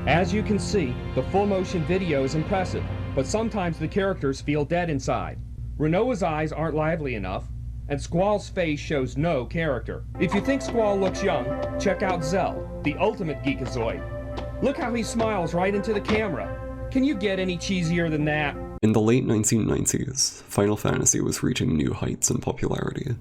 As you can see, the full-motion video is impressive, but sometimes the characters feel dead inside. Renoa's eyes aren't lively enough, and Squall's face shows no character. If you think Squall looks young, check out Zell, the ultimate geekazoid. Look how he smiles right into the camera. Can you get any cheesier than that? In the late 1990s, Final Fantasy was reaching new heights in popularity.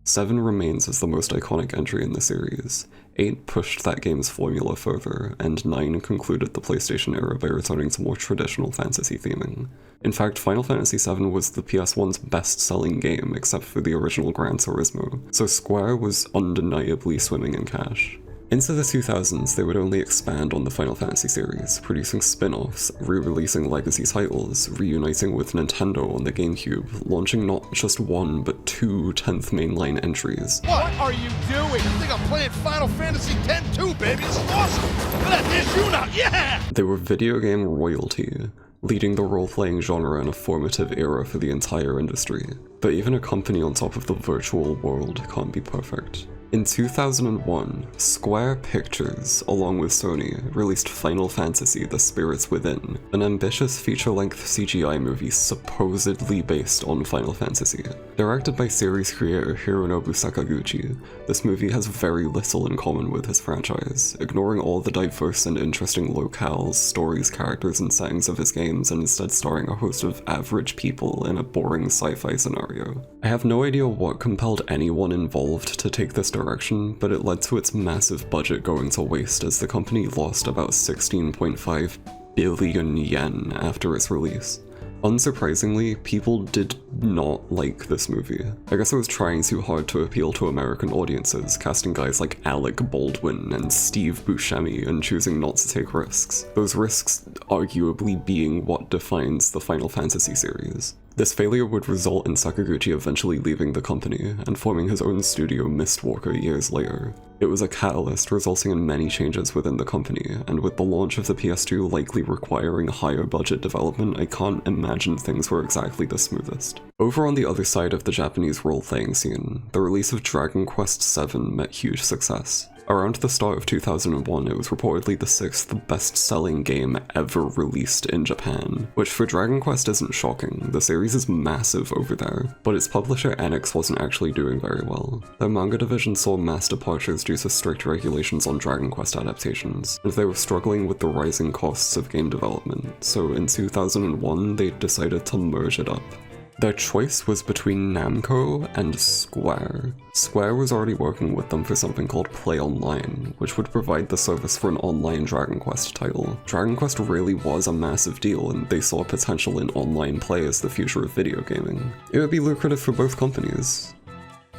7 remains as the most iconic entry in the series, 8 pushed that game's formula further, and 9 concluded the PlayStation era by returning to more traditional fantasy theming. In fact, Final Fantasy VII was the PS1's best-selling game except for the original Gran Turismo, so Square was undeniably swimming in cash. Into the 2000s, they would only expand on the Final Fantasy series, producing spin-offs, re-releasing legacy titles, reuniting with Nintendo on the GameCube, launching not just 1 but 2 10th mainline entries. What are you doing? I think I'm playing Final Fantasy X too, baby. This is awesome. Look at that, there's you now, yeah! They were video game royalty, leading the role-playing genre in a formative era for the entire industry. But even a company on top of the virtual world can't be perfect. In 2001, Square Pictures, along with Sony, released Final Fantasy: The Spirits Within, an ambitious feature-length CGI movie supposedly based on Final Fantasy. Directed by series creator Hironobu Sakaguchi, this movie has very little in common with his franchise, ignoring all the diverse and interesting locales, stories, characters, and settings of his games, and instead starring a host of average people in a boring sci-fi scenario. I have no idea what compelled anyone involved to take this direction, but it led to its massive budget going to waste as the company lost about 16.5 billion yen after its release. Unsurprisingly, people did not like this movie. I guess it was trying too hard to appeal to American audiences, casting guys like Alec Baldwin and Steve Buscemi and choosing not to take risks. Those risks arguably being what defines the Final Fantasy series. This failure would result in Sakaguchi eventually leaving the company and forming his own studio Mistwalker years later. It was a catalyst resulting in many changes within the company, and with the launch of the PS2 likely requiring higher budget development, I can't imagine things were exactly the smoothest. Over on the other side of the Japanese role-playing scene, the release of Dragon Quest VII met huge success. Around the start of 2001, it was reportedly the 6th best-selling game ever released in Japan, which for Dragon Quest isn't shocking, the series is massive over there, but its publisher Enix wasn't actually doing very well. Their manga division saw mass departures due to strict regulations on Dragon Quest adaptations, and they were struggling with the rising costs of game development, so in 2001 they decided to merge it up. Their choice was between Namco and Square. Square was already working with them for something called PlayOnline, which would provide the service for an online Dragon Quest title. Dragon Quest really was a massive deal, and they saw potential in online play as the future of video gaming. It would be lucrative for both companies.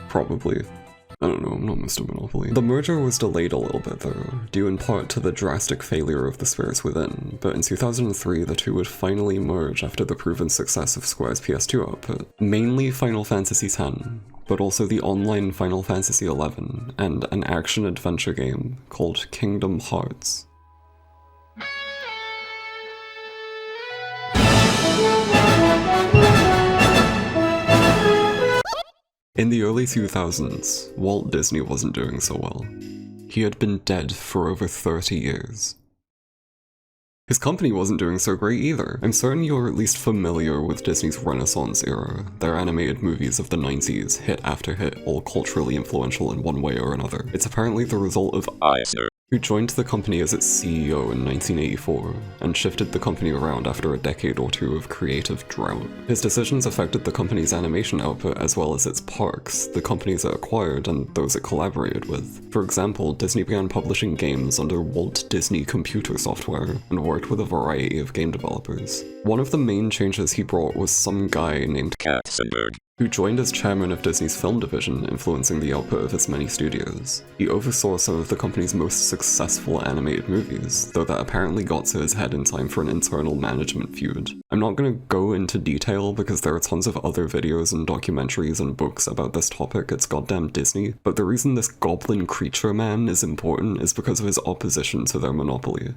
Probably. I don't know, I'm not Mr. Monopoly. The merger was delayed a little bit though, due in part to the drastic failure of The Spirits Within, but in 2003 the two would finally merge after the proven success of Square's PS2 output. Mainly Final Fantasy X, but also the online Final Fantasy XI, and an action-adventure game called Kingdom Hearts. In the early 2000s, Walt Disney wasn't doing so well. He had been dead for over 30 years. His company wasn't doing so great either. I'm certain you're at least familiar with Disney's Renaissance era, their animated movies of the 90s, hit after hit, all culturally influential in one way or another. It's apparently the result of Eisner, who joined the company as its CEO in 1984, and shifted the company around after a decade or two of creative drought. His decisions affected the company's animation output as well as its parks, the companies it acquired, and those it collaborated with. For example, Disney began publishing games under Walt Disney Computer Software, and worked with a variety of game developers. One of the main changes he brought was some guy named Katzenberg, who joined as chairman of Disney's film division, influencing the output of its many studios. He oversaw some of the company's most successful animated movies, though that apparently got to his head in time for an internal management feud. I'm not going to go into detail because there are tons of other videos and documentaries and books about this topic, it's goddamn Disney, but the reason this goblin creature man is important is because of his opposition to their monopoly.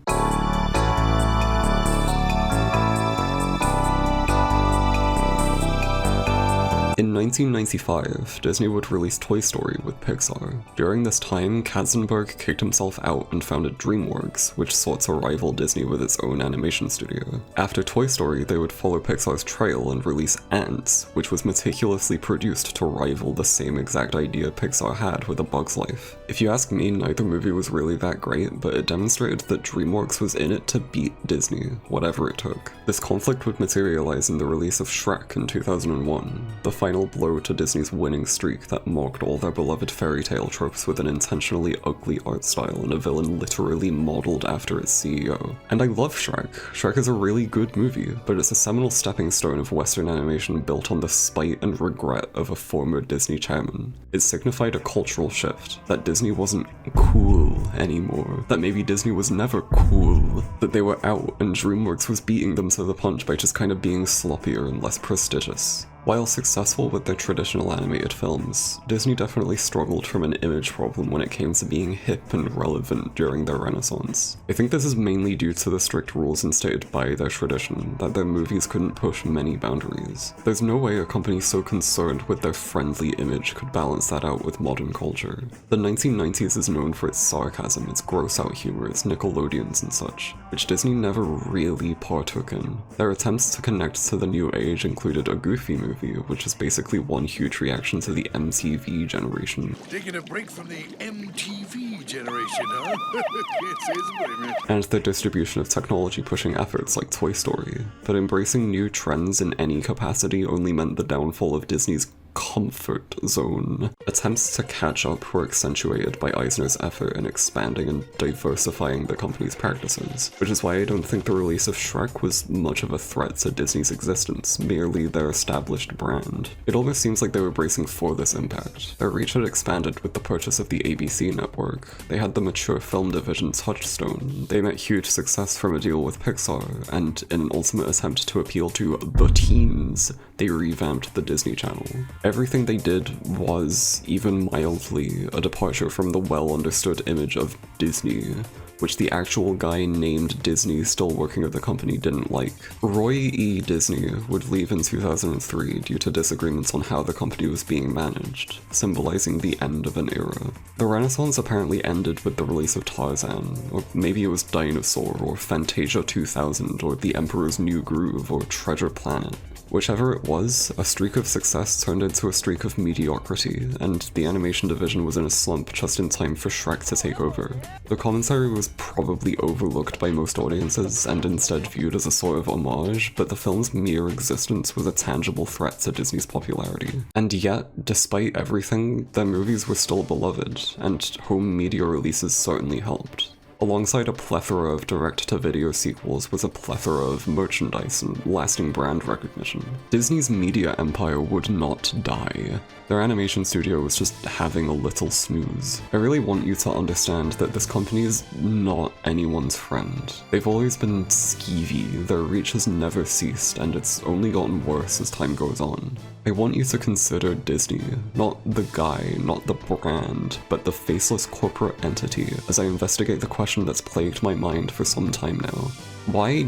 In 1995, Disney would release Toy Story with Pixar. During this time, Katzenberg kicked himself out and founded DreamWorks, which sought to rival Disney with its own animation studio. After Toy Story, they would follow Pixar's trail and release Ants, which was meticulously produced to rival the same exact idea Pixar had with A Bug's Life. If you ask me, neither movie was really that great, but it demonstrated that DreamWorks was in it to beat Disney, whatever it took. This conflict would materialize in the release of Shrek in 2001, the final blow to Disney's winning streak that mocked all their beloved fairy tale tropes with an intentionally ugly art style and a villain literally modeled after its CEO. And I love Shrek. Shrek is a really good movie, but it's a seminal stepping stone of Western animation built on the spite and regret of a former Disney chairman. It signified a cultural shift, that Disney wasn't cool anymore, that maybe Disney was never cool, that they were out and DreamWorks was beating them to the punch by just kind of being sloppier and less prestigious. While successful with their traditional animated films, Disney definitely struggled from an image problem when it came to being hip and relevant during their renaissance. I think this is mainly due to the strict rules instated by their tradition, that their movies couldn't push many boundaries. There's no way a company so concerned with their friendly image could balance that out with modern culture. The 1990s is known for its sarcasm, its gross-out humor, its Nickelodeons and such, which Disney never really partook in. Their attempts to connect to the new age included a Goofy movie, which is basically one huge reaction to the MTV generation. Taking a break from the MTV generation, huh? Can't say it's a blame. And the distribution of technology-pushing efforts like Toy Story. But embracing new trends in any capacity only meant the downfall of Disney's comfort zone. Attempts to catch up were accentuated by Eisner's effort in expanding and diversifying the company's practices, which is why I don't think the release of Shrek was much of a threat to Disney's existence, merely their established brand. It almost seems like they were bracing for this impact. Their reach had expanded with the purchase of the ABC network. They had the mature film division Touchstone. They met huge success from a deal with Pixar, and in an ultimate attempt to appeal to the teens, they revamped the Disney Channel. Everything they did was, even mildly, a departure from the well-understood image of Disney, which the actual guy named Disney still working at the company didn't like. Roy E. Disney would leave in 2003 due to disagreements on how the company was being managed, symbolizing the end of an era. The Renaissance apparently ended with the release of Tarzan, or maybe it was Dinosaur, or Fantasia 2000, or The Emperor's New Groove, or Treasure Planet. Whichever it was, a streak of success turned into a streak of mediocrity, and the animation division was in a slump just in time for Shrek to take over. The commentary was probably overlooked by most audiences and instead viewed as a sort of homage, but the film's mere existence was a tangible threat to Disney's popularity. And yet, despite everything, their movies were still beloved, and home media releases certainly helped. Alongside a plethora of direct-to-video sequels was a plethora of merchandise and lasting brand recognition. Disney's media empire would not die. Their animation studio was just having a little snooze. I really want you to understand that this company is not anyone's friend. They've always been skeevy, their reach has never ceased, and it's only gotten worse as time goes on. I want you to consider Disney, not the guy, not the brand, but the faceless corporate entity, as I investigate the question that's plagued my mind for some time now. Why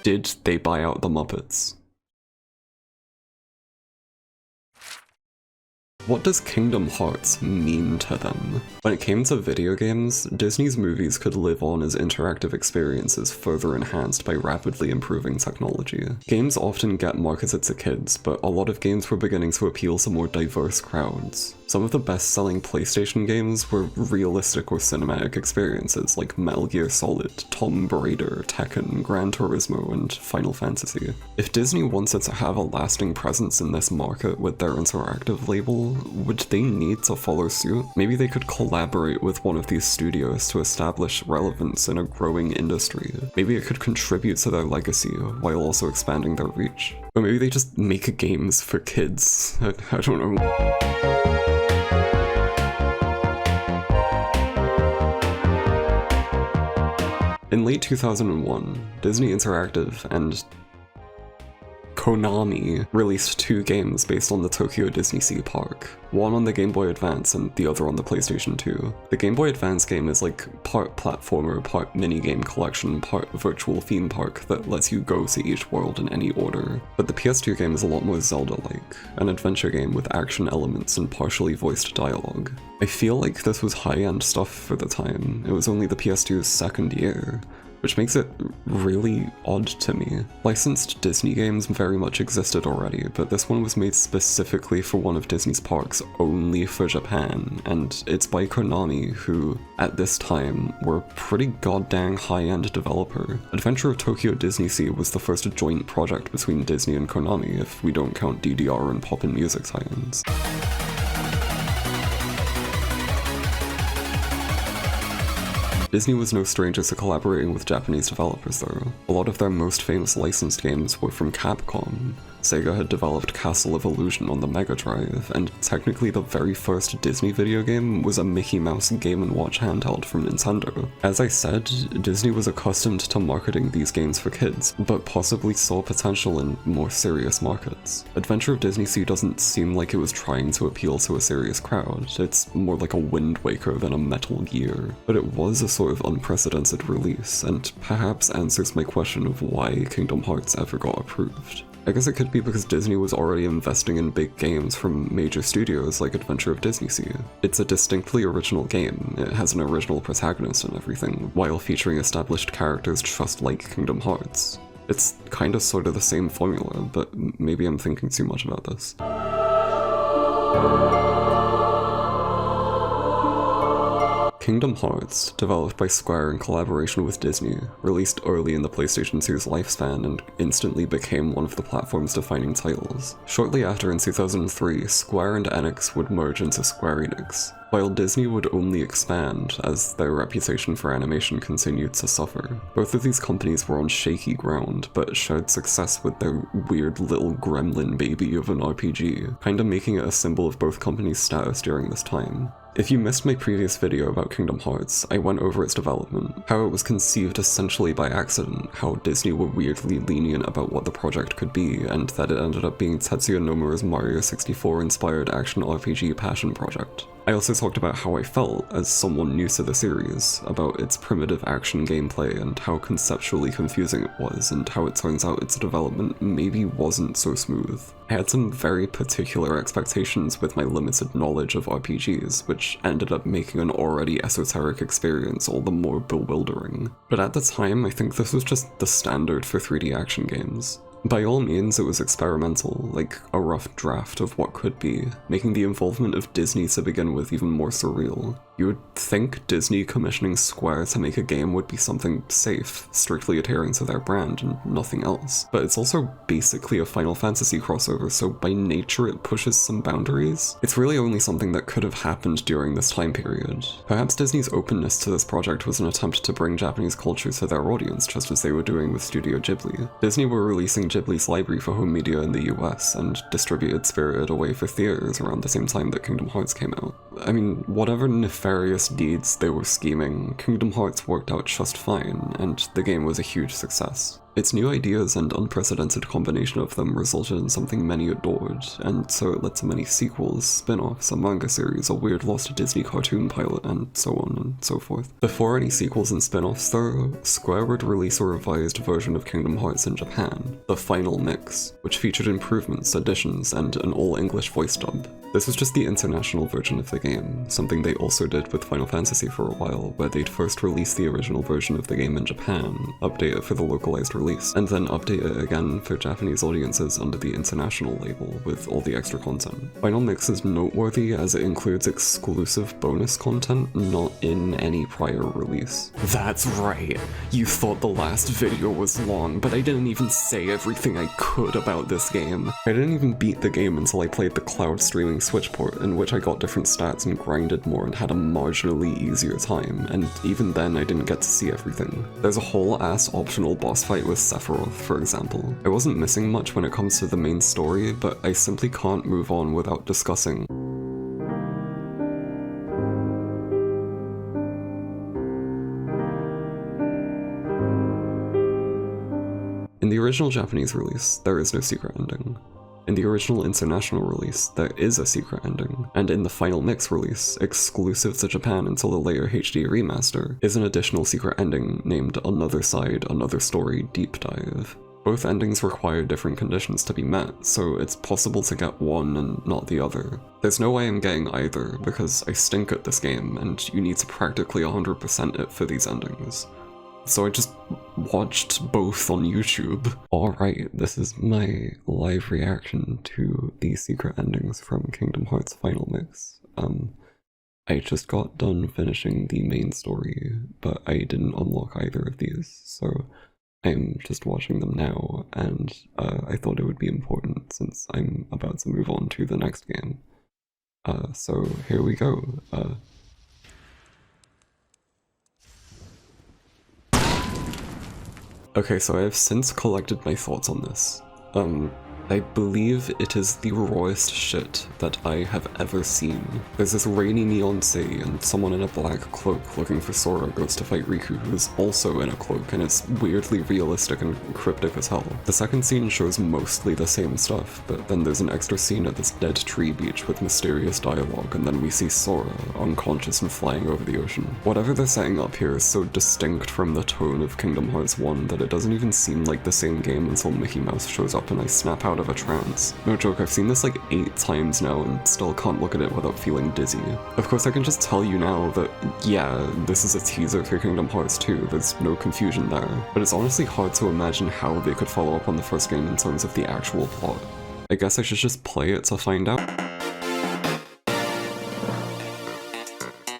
did they buy out the Muppets? What does Kingdom Hearts mean to them? When it came to video games, Disney's movies could live on as interactive experiences further enhanced by rapidly improving technology. Games often get marketed to kids, but a lot of games were beginning to appeal to more diverse crowds. Some of the best-selling PlayStation games were realistic or cinematic experiences like Metal Gear Solid, Tomb Raider, Tekken, Gran Turismo, and Final Fantasy. If Disney wanted to have a lasting presence in this market with their interactive label, would they need to follow suit? Maybe they could collaborate with one of these studios to establish relevance in a growing industry. Maybe it could contribute to their legacy while also expanding their reach. Or maybe they just make games for kids. I don't know. In late 2001, Disney Interactive and Konami released 2 games based on the Tokyo Disneysea park. One on the Game Boy Advance and the other on the PlayStation 2. The Game Boy Advance game is like part platformer, part minigame collection, part virtual theme park that lets you go to each world in any order. But the PS2 game is a lot more Zelda-like, an adventure game with action elements and partially voiced dialogue. I feel like this was high-end stuff for the time. It was only the PS2's second year, which makes it really odd to me. Licensed Disney games very much existed already, but this one was made specifically for one of Disney's parks only for Japan, and it's by Konami, who, at this time, were a pretty goddamn high-end developer. Adventure of Tokyo Disneysea was the first joint project between Disney and Konami, if we don't count DDR and Poppin' Music tie-ins. Disney was no stranger to collaborating with Japanese developers though. A lot of their most famous licensed games were from Capcom. Sega had developed Castle of Illusion on the Mega Drive, and technically the very first Disney video game was a Mickey Mouse Game & Watch handheld from Nintendo. As I said, Disney was accustomed to marketing these games for kids, but possibly saw potential in more serious markets. Adventure of Disneysea doesn't seem like it was trying to appeal to a serious crowd, it's more like a Wind Waker than a Metal Gear. But it was a sort of unprecedented release, and perhaps answers my question of why Kingdom Hearts ever got approved. I guess it could be because Disney was already investing in big games from major studios like Adventure of Disneysea. It's a distinctly original game, it has an original protagonist and everything, while featuring established characters just like Kingdom Hearts. It's kinda sorta the same formula, but maybe I'm thinking too much about this. Kingdom Hearts, developed by Square in collaboration with Disney, released early in the PlayStation 2's lifespan and instantly became one of the platform's defining titles. Shortly after, in 2003, Square and Enix would merge into Square Enix, while Disney would only expand as their reputation for animation continued to suffer. Both of these companies were on shaky ground, but shared success with their weird little gremlin baby of an RPG, kinda making it a symbol of both companies' status during this time. If you missed my previous video about Kingdom Hearts, I went over its development, how it was conceived essentially by accident, how Disney were weirdly lenient about what the project could be, and that it ended up being Tetsuya Nomura's Mario 64-inspired action RPG passion project. I also talked about how I felt, as someone new to the series, about its primitive action gameplay and how conceptually confusing it was, and how it turns out its development maybe wasn't so smooth. I had some very particular expectations with my limited knowledge of RPGs, which ended up making an already esoteric experience all the more bewildering. But at the time, I think this was just the standard for 3D action games. By all means, it was experimental, like a rough draft of what could be, making the involvement of Disney to begin with even more surreal. You would think Disney commissioning Square to make a game would be something safe, strictly adhering to their brand and nothing else. But it's also basically a Final Fantasy crossover, so by nature it pushes some boundaries. It's really only something that could have happened during this time period. Perhaps Disney's openness to this project was an attempt to bring Japanese culture to their audience, just as they were doing with Studio Ghibli. Disney were releasing Ghibli's library for home media in the US, and distributed Spirited Away for theaters around the same time that Kingdom Hearts came out. I mean, whatever nefarious deeds they were scheming, Kingdom Hearts worked out just fine, and the game was a huge success. Its new ideas and unprecedented combination of them resulted in something many adored, and so it led to many sequels, spin-offs, a manga series, a weird lost Disney cartoon pilot, and so on and so forth. Before any sequels and spin-offs though, Square would release a revised version of Kingdom Hearts in Japan, the Final Mix, which featured improvements, additions, and an all-English voice dub. This was just the international version of the game, something they also did with Final Fantasy for a while, where they'd first release the original version of the game in Japan, update it for the localized release, and then update it again for Japanese audiences under the international label with all the extra content. Final Mix is noteworthy as it includes exclusive bonus content not in any prior release. That's right, you thought the last video was long, but I didn't even say everything I could about this game. I didn't even beat the game until I played the cloud streaming Switch port, in which I got different stats and grinded more and had a marginally easier time, and even then I didn't get to see everything. There's a whole ass optional boss fight with Sephiroth, for example. I wasn't missing much when it comes to the main story, but I simply can't move on without discussing. In the original Japanese release, there is no secret ending. In the original international release, there is a secret ending, and in the final mix release, exclusive to Japan until the later HD remaster, is an additional secret ending named Another Side, Another Story Deep Dive. Both endings require different conditions to be met, so it's possible to get one and not the other. There's no way I'm getting either, because I stink at this game, and you need to practically 100% it for these endings. So I just watched both on YouTube. Alright, this is my live reaction to the secret endings from Kingdom Hearts Final Mix. I just got done finishing the main story, but I didn't unlock either of these, so I'm just watching them now, and I thought it would be important since I'm about to move on to the next game. So here we go. Okay, so I have since collected my thoughts on this. I believe it is the rawest shit that I have ever seen. There's this rainy neon sea, and someone in a black cloak looking for Sora goes to fight Riku, who is also in a cloak, and it's weirdly realistic and cryptic as hell. The second scene shows mostly the same stuff, but then there's an extra scene at this dead tree beach with mysterious dialogue, and then we see Sora, unconscious and flying over the ocean. Whatever they're setting up here is so distinct from the tone of Kingdom Hearts 1 that it doesn't even seem like the same game until Mickey Mouse shows up and I snap out of a trance. No joke, I've seen this like 8 times now and still can't look at it without feeling dizzy. Of course, I can just tell you now that, yeah, this is a teaser for Kingdom Hearts 2, there's no confusion there, but it's honestly hard to imagine how they could follow up on the first game in terms of the actual plot. I guess I should just play it to find out.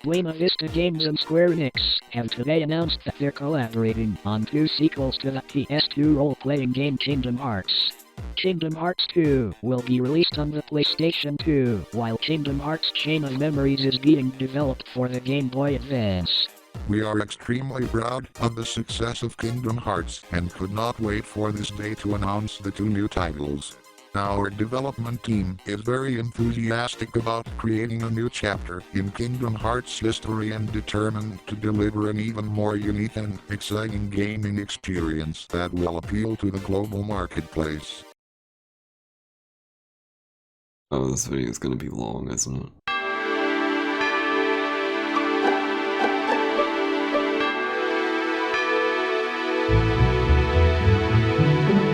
Buena Vista Games and Square Enix have today announced that they're collaborating on 2 sequels to the PS2 role-playing game Kingdom Hearts. Kingdom Hearts 2 will be released on the PlayStation 2, while Kingdom Hearts Chain of Memories is being developed for the Game Boy Advance. We are extremely proud of the success of Kingdom Hearts and could not wait for this day to announce the 2 new titles. Our development team is very enthusiastic about creating a new chapter in Kingdom Hearts history and determined to deliver an even more unique and exciting gaming experience that will appeal to the global marketplace. Oh, this video is gonna be long, isn't it?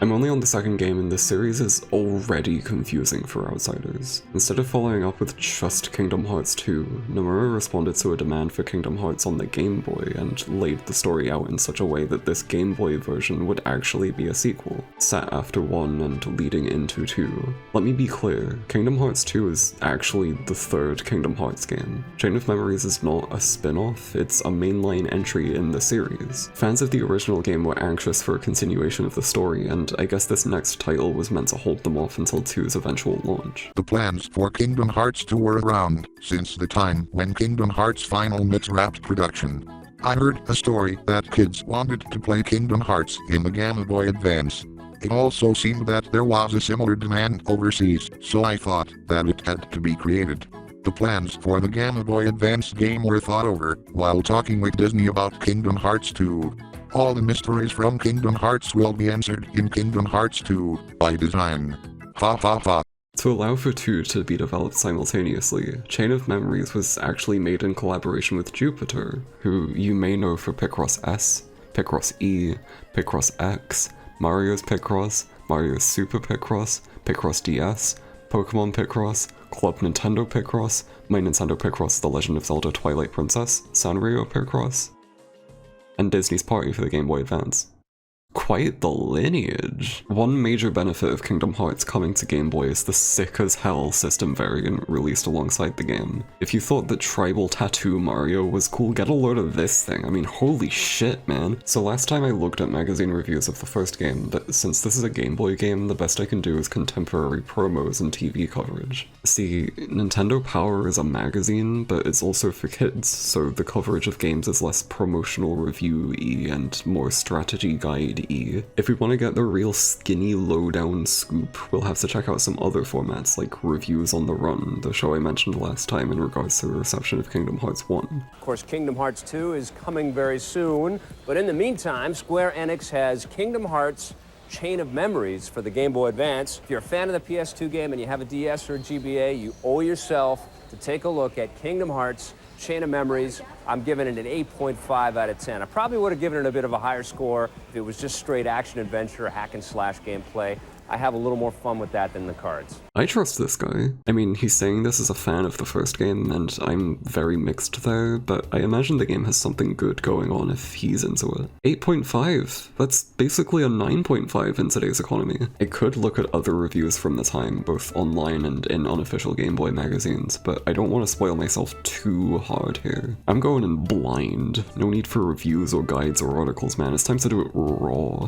I'm only on the second game and this series is already confusing for outsiders. Instead of following up with just Kingdom Hearts 2, Nomura responded to a demand for Kingdom Hearts on the Game Boy and laid the story out in such a way that this Game Boy version would actually be a sequel, set after 1 and leading into 2. Let me be clear, Kingdom Hearts 2 is actually the 3rd Kingdom Hearts game. Chain of Memories is not a spin-off, it's a mainline entry in the series. Fans of the original game were anxious for a continuation of the story, and I guess this next title was meant to hold them off until 2's eventual launch. The plans for Kingdom Hearts 2 were around since the time when Kingdom Hearts Final Mix wrapped production. I heard a story that kids wanted to play Kingdom Hearts in the Game Boy Advance. It also seemed that there was a similar demand overseas, so I thought that it had to be created. The plans for the Game Boy Advance game were thought over while talking with Disney about Kingdom Hearts 2. All the mysteries from Kingdom Hearts will be answered in Kingdom Hearts 2 by design. Ha ha ha. To allow for 2 to be developed simultaneously, Chain of Memories was actually made in collaboration with Jupiter, who you may know for Picross S, Picross E, Picross X, Mario's Picross, Mario's Super Picross, Picross DS, Pokemon Picross, Club Nintendo Picross, My Nintendo Picross The Legend of Zelda Twilight Princess, Sanrio Picross, and Disney's Party for the Game Boy Advance. Quite the lineage. One major benefit of Kingdom Hearts coming to Game Boy is the sick-as-hell system variant released alongside the game. If you thought that Tribal Tattoo Mario was cool, get a load of this thing. I mean, holy shit, man. So last time I looked at magazine reviews of the first game, but since this is a Game Boy game, the best I can do is contemporary promos and TV coverage. See, Nintendo Power is a magazine, but it's also for kids, so the coverage of games is less promotional review-y and more strategy guide. If we want to get the real skinny lowdown scoop, we'll have to check out some other formats like Reviews on the Run, the show I mentioned last time in regards to the reception of Kingdom Hearts 1. Of course, Kingdom Hearts 2 is coming very soon, but in the meantime, Square Enix has Kingdom Hearts Chain of Memories for the Game Boy Advance. If you're a fan of the PS2 game and you have a DS or a GBA, you owe yourself to take a look at Kingdom Hearts Chain of Memories. I'm giving it an 8.5 out of 10. I probably would have given it a bit of a higher score if it was just straight action adventure, hack and slash gameplay. I have a little more fun with that than the cards. I trust this guy. I mean, he's saying this as a fan of the first game, and I'm very mixed there, but I imagine the game has something good going on if he's into it. 8.5? That's basically a 9.5 in today's economy. I could look at other reviews from the time, both online and in unofficial Game Boy magazines, but I don't want to spoil myself too hard here. I'm going in blind. No need for reviews or guides or articles, man. It's time to do it raw.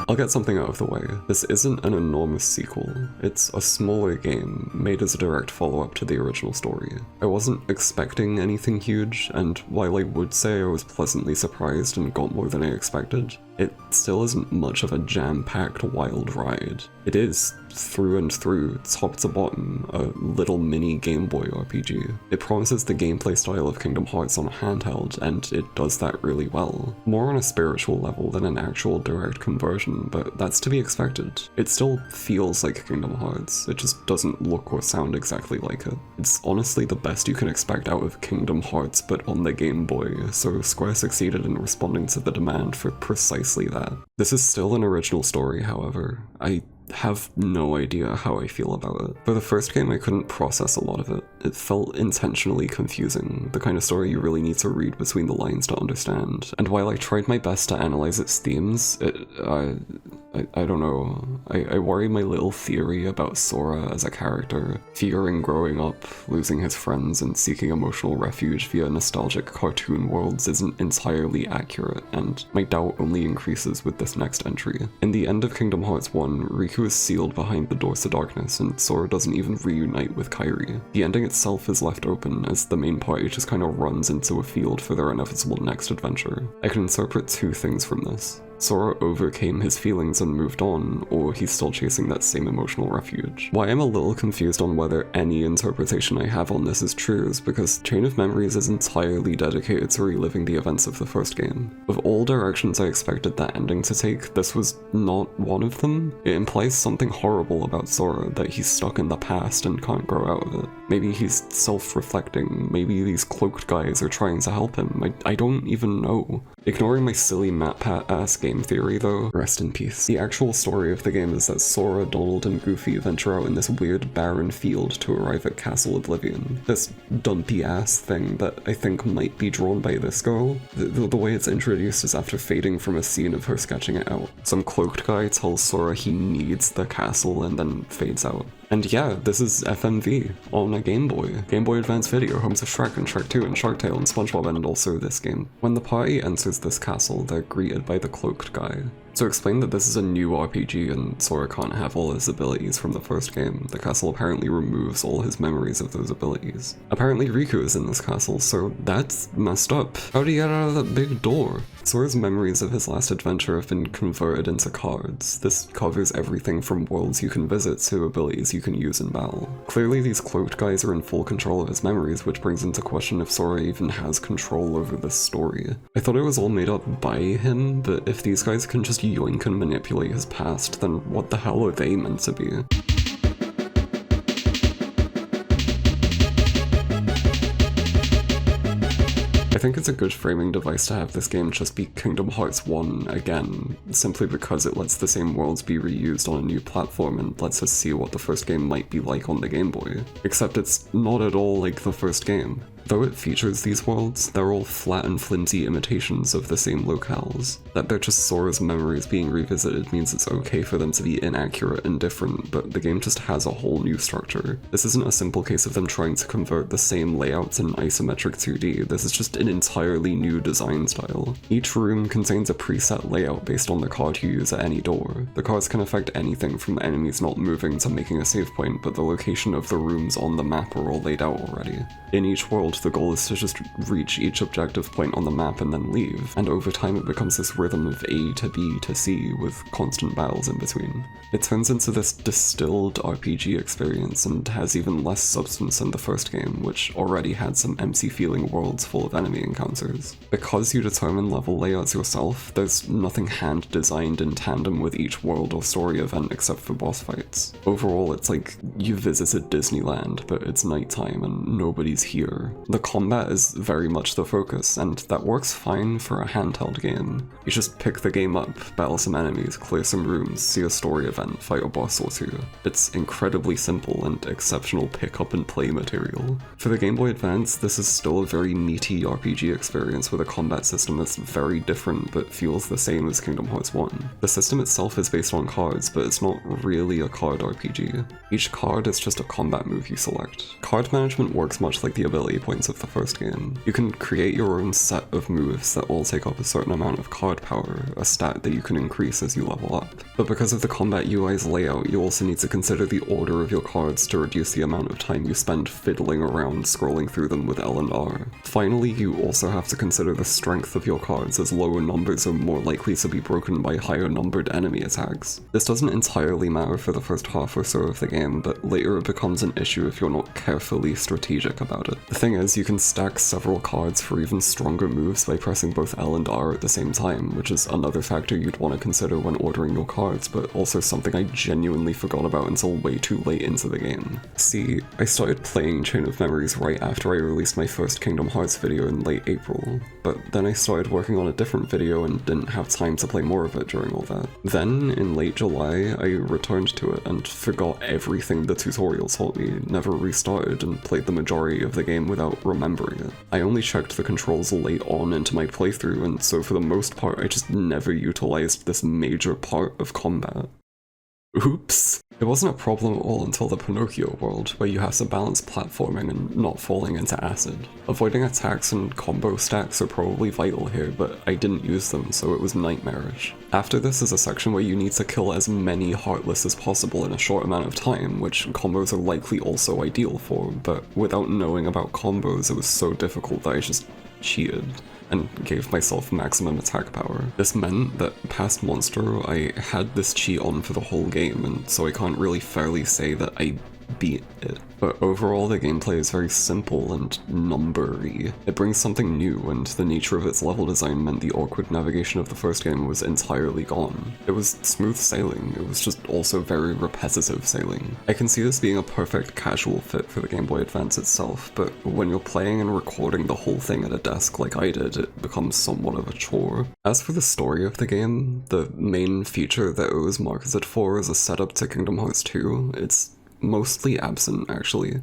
I'll get something out of the way. This isn't an enormous sequel. It's a smaller game, made as a direct follow-up to the original story. I wasn't expecting anything huge, and while I would say I was pleasantly surprised and got more than I expected, it still isn't much of a jam-packed wild ride. It is, through and through, top to bottom, a little mini Game Boy RPG. It promises the gameplay style of Kingdom Hearts on handheld, and it does that really well. More on a spiritual level than an actual direct conversion, but that's to be expected. It still feels like Kingdom Hearts, it just doesn't look or sound exactly like it. It's honestly the best you can expect out of Kingdom Hearts, but on the Game Boy, so Square succeeded in responding to the demand for precisely that. This is still an original story, however. I have no idea how I feel about it. For the first game, I couldn't process a lot of it. It felt intentionally confusing, the kind of story you really need to read between the lines to understand. And while I tried my best to analyze its themes, I don't know. I worry my little theory about Sora as a character, fearing growing up, losing his friends, and seeking emotional refuge via nostalgic cartoon worlds isn't entirely accurate, and my doubt only increases with this next entry. In the end of Kingdom Hearts 1, Riku is sealed behind the doors to darkness, and Sora doesn't even reunite with Kairi. The ending itself is left open, as the main party just kinda runs into a field for their inevitable next adventure. I can interpret two things from this. Sora overcame his feelings and moved on, or he's still chasing that same emotional refuge. Why I'm a little confused on whether any interpretation I have on this is true is because Chain of Memories is entirely dedicated to reliving the events of the first game. Of all directions I expected that ending to take, this was not one of them. It implies something horrible about Sora, that he's stuck in the past and can't grow out of it. Maybe he's self-reflecting, maybe these cloaked guys are trying to help him, I don't even know. Ignoring my silly MatPat-ass game theory though, rest in peace. The actual story of the game is that Sora, Donald, and Goofy venture out in this weird barren field to arrive at Castle Oblivion. This dumpy-ass thing that I think might be drawn by this girl. The way it's introduced is after fading from a scene of her sketching it out. Some cloaked guy tells Sora he needs the castle and then fades out. And yeah, this is FMV on a Game Boy. Game Boy Advance Video, homes of Shrek and Shrek 2 and Shark Tale and SpongeBob, and also this game. When the party enters this castle, they're greeted by the cloaked guy. To explain that this is a new RPG and Sora can't have all his abilities from the first game, the castle apparently removes all his memories of those abilities. Apparently Riku is in this castle, so that's messed up. How'd he get out of that big door? Sora's memories of his last adventure have been converted into cards. This covers everything from worlds you can visit to abilities you can use in battle. Clearly these cloaked guys are in full control of his memories, which brings into question if Sora even has control over this story. I thought it was all made up by him, but if these guys can just yoink and manipulate his past, then what the hell are they meant to be? I think it's a good framing device to have this game just be Kingdom Hearts 1 again, simply because it lets the same worlds be reused on a new platform and lets us see what the first game might be like on the Game Boy. Except it's not at all like the first game. Though it features these worlds, they're all flat and flimsy imitations of the same locales. That they're just Sora's memories being revisited means it's okay for them to be inaccurate and different, but the game just has a whole new structure. This isn't a simple case of them trying to convert the same layouts in isometric 2D, this is just an entirely new design style. Each room contains a preset layout based on the card you use at any door. The cards can affect anything from enemies not moving to making a save point, but the location of the rooms on the map are all laid out already. In each world, the goal is to just reach each objective point on the map and then leave, and over time it becomes this rhythm of A to B to C with constant battles in between. It turns into this distilled RPG experience and has even less substance than the first game, which already had some empty-feeling worlds full of enemy encounters. Because you determine level layouts yourself, there's nothing hand-designed in tandem with each world or story event except for boss fights. Overall, it's like you visited Disneyland, but it's nighttime and nobody's here. The combat is very much the focus, and that works fine for a handheld game. You just pick the game up, battle some enemies, clear some rooms, see a story event, fight a boss or two. It's incredibly simple and exceptional pick-up and play material. For the Game Boy Advance, this is still a very meaty RPG experience with a combat system that's very different but feels the same as Kingdom Hearts 1. The system itself is based on cards, but it's not really a card RPG. Each card is just a combat move you select. Card management works much like the ability points of the first game. You can create your own set of moves that all take up a certain amount of card power, a stat that you can increase as you level up. But because of the combat UI's layout, you also need to consider the order of your cards to reduce the amount of time you spend fiddling around scrolling through them with L and R. Finally, you also have to consider the strength of your cards, as lower numbers are more likely to be broken by higher numbered enemy attacks. This doesn't entirely matter for the first half or so of the game, but later it becomes an issue if you're not carefully strategic about it. The thing is, you can stack several cards for even stronger moves by pressing both L and R at the same time, which is another factor you'd want to consider when ordering your cards, but also something I genuinely forgot about until way too late into the game. See, I started playing Chain of Memories right after I released my first Kingdom Hearts video in late April, but then I started working on a different video and didn't have time to play more of it during all that. Then, in late July, I returned to it and forgot everything the tutorial taught me, never restarted, and played the majority of the game without remembering it. I only checked the controls late on into my playthrough, and so for the most part I just never utilized this major part of combat. Oops. It wasn't a problem at all until the Pinocchio world, where you have to balance platforming and not falling into acid. Avoiding attacks and combo stacks are probably vital here, but I didn't use them, so it was nightmarish. After this is a section where you need to kill as many Heartless as possible in a short amount of time, which combos are likely also ideal for, but without knowing about combos it was so difficult that I just cheated and gave myself maximum attack power. This meant that past Monster, I had this cheat on for the whole game, and so I can't really fairly say that I beat it. But overall, the gameplay is very simple and numbery. It brings something new, and the nature of its level design meant the awkward navigation of the first game was entirely gone. It was smooth sailing, it was just also very repetitive sailing. I can see this being a perfect casual fit for the Game Boy Advance itself, but when you're playing and recording the whole thing at a desk like I did, it becomes somewhat of a chore. As for the story of the game, the main feature that it was marketed for as a setup to Kingdom Hearts 2, it's mostly absent, actually.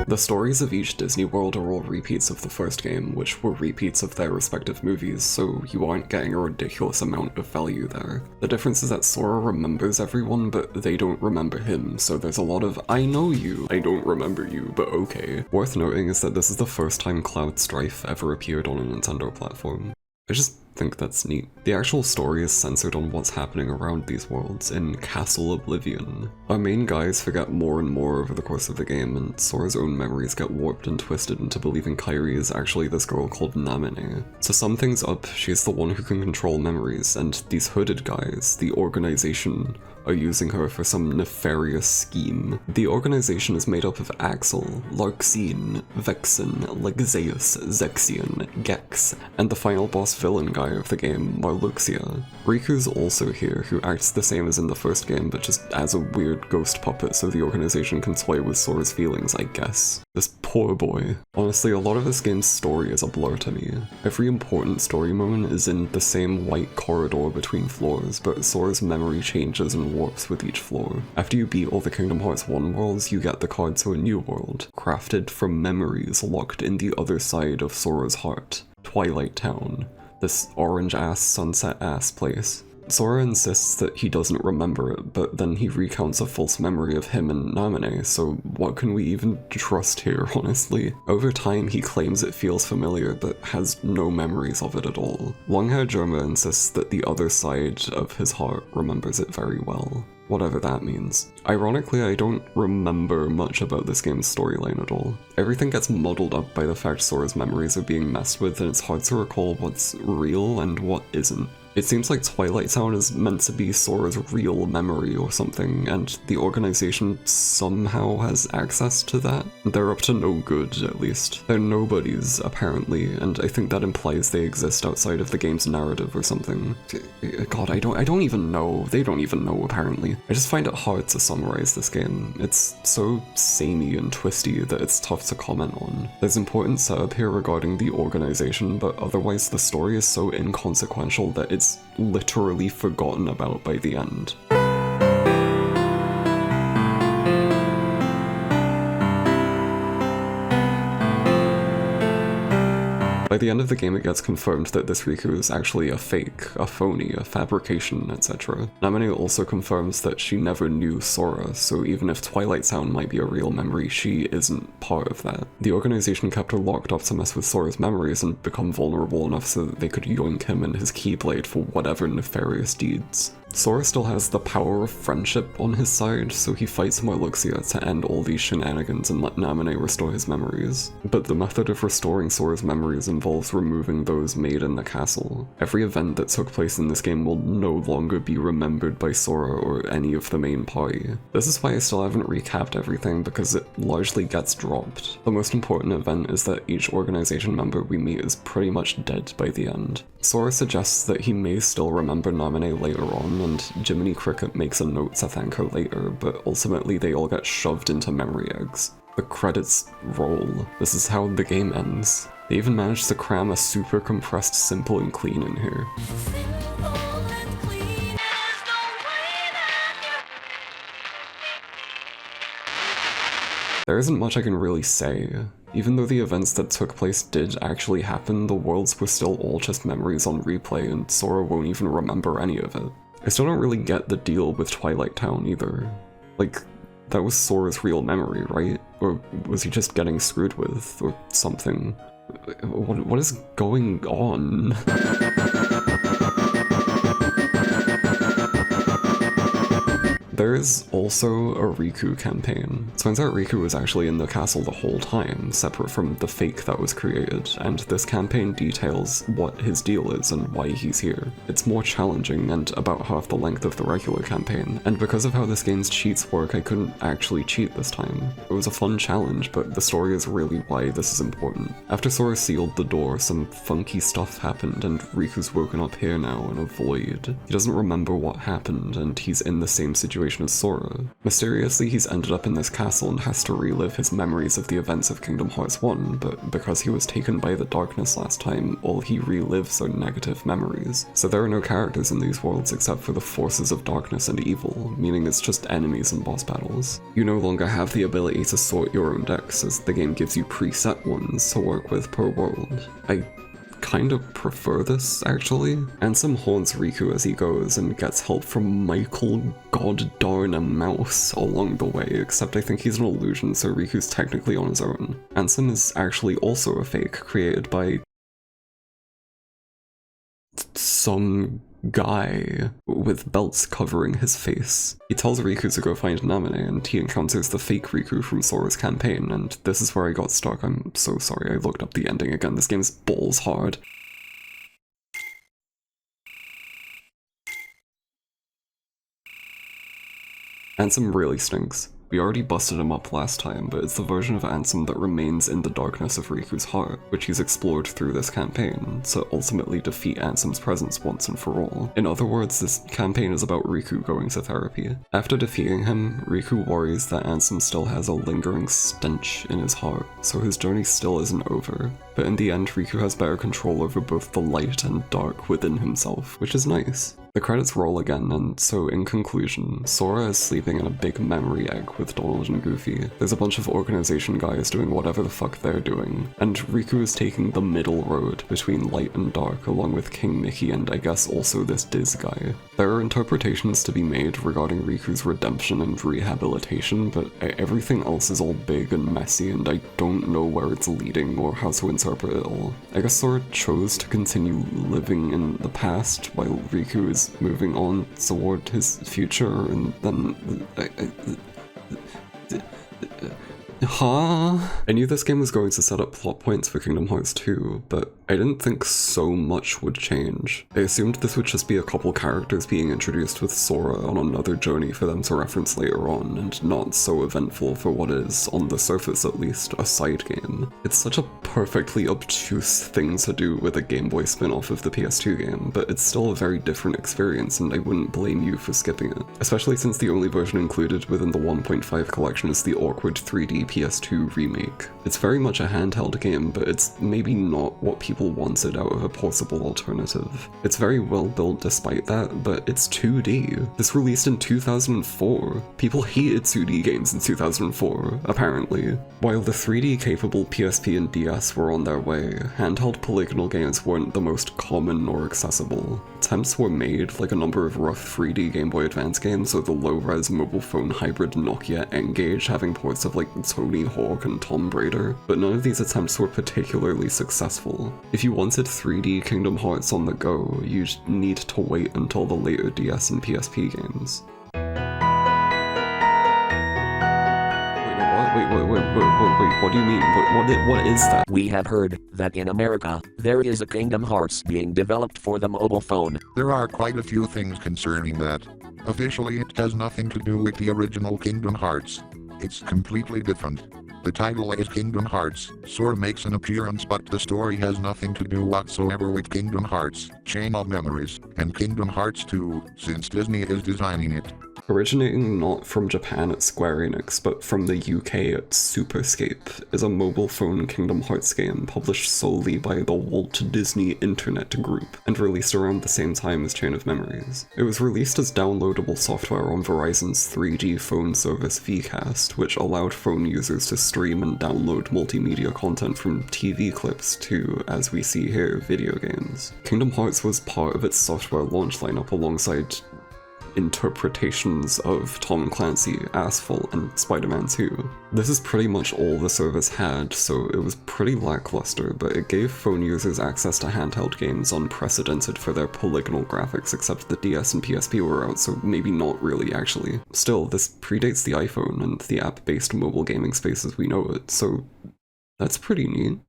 The stories of each Disney world are all repeats of the first game, which were repeats of their respective movies, so you aren't getting a ridiculous amount of value there. The difference is that Sora remembers everyone, but they don't remember him, so there's a lot of I know you, I don't remember you, but okay. Worth noting is that this is the first time Cloud Strife ever appeared on a Nintendo platform. I just think that's neat. The actual story is centered on what's happening around these worlds in Castle Oblivion. Our main guys forget more and more over the course of the game, and Sora's own memories get warped and twisted into believing Kairi is actually this girl called Namine. To sum things up, she's the one who can control memories, and these hooded guys, the organization, are using her for some nefarious scheme. The organization is made up of Axel, Larxene, Vexen, Lexaeus, Zexion, Gex, and the final boss villain guy of the game, Marluxia. Riku's also here, who acts the same as in the first game, but just as a weird ghost puppet so the organization can toy with Sora's feelings, I guess. This poor boy. Honestly, a lot of this game's story is a blur to me. Every important story moment is in the same white corridor between floors, but Sora's memory changes and warps with each floor. After you beat all the Kingdom Hearts 1 worlds, you get the card to a new world, crafted from memories locked in the other side of Sora's heart, Twilight Town. This orange-ass, sunset-ass place. Sora insists that he doesn't remember it, but then he recounts a false memory of him and Namine, so what can we even trust here, honestly? Over time, he claims it feels familiar, but has no memories of it at all. Long-haired Germa insists that the other side of his heart remembers it very well. Whatever that means. Ironically, I don't remember much about this game's storyline at all. Everything gets muddled up by the fact Sora's memories are being messed with, and it's hard to recall what's real and what isn't. It seems like Twilight Town is meant to be Sora's real memory or something, and the organization somehow has access to that. They're up to no good, at least. They're nobodies, apparently, and I think that implies they exist outside of the game's narrative or something. God, I don't even know. They don't even know, apparently. I just find it hard to summarize this game. It's so samey and twisty that it's tough to comment on. There's important setup here regarding the organization, but otherwise the story is so inconsequential that it's literally forgotten about by the end. By the end of the game, it gets confirmed that this Riku is actually a fake, a phony, a fabrication, etc. Namine also confirms that she never knew Sora, so even if Twilight Town might be a real memory, she isn't part of that. The organization kept her locked up to mess with Sora's memories and become vulnerable enough so that they could yoink him and his Keyblade for whatever nefarious deeds. Sora still has the power of friendship on his side, so he fights Marluxia to end all these shenanigans and let Namine restore his memories. But the method of restoring Sora's memories involves removing those made in the castle. Every event that took place in this game will no longer be remembered by Sora or any of the main party. This is why I still haven't recapped everything, because it largely gets dropped. The most important event is that each organization member we meet is pretty much dead by the end. Sora suggests that he may still remember Namine later on, and Jiminy Cricket makes a note to thank her later, but ultimately they all get shoved into memory eggs. The credits roll. This is how the game ends. They even managed to cram a super compressed Simple and Clean in here. There isn't much I can really say. Even though the events that took place did actually happen, the worlds were still all just memories on replay, and Sora won't even remember any of it. I still don't really get the deal with Twilight Town either. Like, that was Sora's real memory, right? Or was he just getting screwed with, or something? What is going on? There is also a Riku campaign. Turns out Riku was actually in the castle the whole time, separate from the fake that was created, and this campaign details what his deal is and why he's here. It's more challenging and about half the length of the regular campaign, and because of how this game's cheats work, I couldn't actually cheat this time. It was a fun challenge, but the story is really why this is important. After Sora sealed the door, some funky stuff happened, and Riku's woken up here now in a void. He doesn't remember what happened, and he's in the same situation as Sora. Mysteriously, he's ended up in this castle and has to relive his memories of the events of Kingdom Hearts 1, but because he was taken by the darkness last time, all he relives are negative memories. So there are no characters in these worlds except for the forces of darkness and evil, meaning it's just enemies and boss battles. You no longer have the ability to sort your own decks, as the game gives you preset ones to work with per world. I kind of prefer this, actually. Ansem haunts Riku as he goes and gets help from Michael goddarn a mouse along the way, except I think he's an illusion, so Riku's technically on his own. Ansem is actually also a fake created by some guy with belts covering his face. He tells Riku to go find Namine, and he encounters the fake Riku from Sora's campaign, and this is where I got stuck. I'm so sorry, I looked up the ending again. This game's balls hard. Ansem really stinks. We already busted him up last time, but it's the version of Ansem that remains in the darkness of Riku's heart, which he's explored through this campaign, to ultimately defeat Ansem's presence once and for all. In other words, this campaign is about Riku going to therapy. After defeating him, Riku worries that Ansem still has a lingering stench in his heart, so his journey still isn't over. But in the end, Riku has better control over both the light and dark within himself, which is nice. The credits roll again, and so in conclusion, Sora is sleeping in a big memory egg with Donald and Goofy. There's a bunch of organization guys doing whatever the fuck they're doing, and Riku is taking the middle road between light and dark along with King Mickey and I guess also this Diz guy. There are interpretations to be made regarding Riku's redemption and rehabilitation, but everything else is all big and messy and I don't know where it's leading or how to interpret it all. I guess Sora chose to continue living in the past while Riku is moving on toward his future, and then I knew this game was going to set up plot points for Kingdom Hearts 2, but I didn't think so much would change. I assumed this would just be a couple characters being introduced with Sora on another journey for them to reference later on, and not so eventful for what is, on the surface at least, a side game. It's such a perfectly obtuse thing to do with a Game Boy spin-off of the PS2 game, but it's still a very different experience and I wouldn't blame you for skipping it. Especially since the only version included within the 1.5 collection is the awkward 3D PS2 remake. It's very much a handheld game, but it's maybe not what people wanted out of a portable alternative. It's very well built despite that, but it's 2D. This released in 2004. People hated 2D games in 2004, apparently. While the 3D capable PSP and DS were on their way, handheld polygonal games weren't the most common or accessible. Attempts were made, like a number of rough 3D Game Boy Advance games or the low-res mobile phone hybrid Nokia N-Gage having ports of like Tony Hawk and Tomb Raider, but none of these attempts were particularly successful. If you wanted 3D Kingdom Hearts on the go, you'd need to wait until the later DS and PSP games. Wait, what do you mean? What is that? We have heard that in America, there is a Kingdom Hearts being developed for the mobile phone. There are quite a few things concerning that. Officially, it has nothing to do with the original Kingdom Hearts. It's completely different. The title is Kingdom Hearts. Sora makes an appearance, but the story has nothing to do whatsoever with Kingdom Hearts, Chain of Memories, and Kingdom Hearts 2, since Disney is designing it. Originating not from Japan at Square Enix, but from the UK at Superscape, is a mobile phone Kingdom Hearts game published solely by the Walt Disney Internet Group, and released around the same time as Chain of Memories. It was released as downloadable software on Verizon's 3G phone service VCAST, which allowed phone users to stream and download multimedia content from TV clips to, as we see here, video games. Kingdom Hearts was part of its software launch lineup alongside interpretations of Tom Clancy, Asphalt, and Spider-Man 2. This is pretty much all the service had, so it was pretty lackluster, but it gave phone users access to handheld games unprecedented for their polygonal graphics, except the DS and PSP were out, so maybe not really actually. Still, this predates the iPhone and the app-based mobile gaming space as we know it, so that's pretty neat,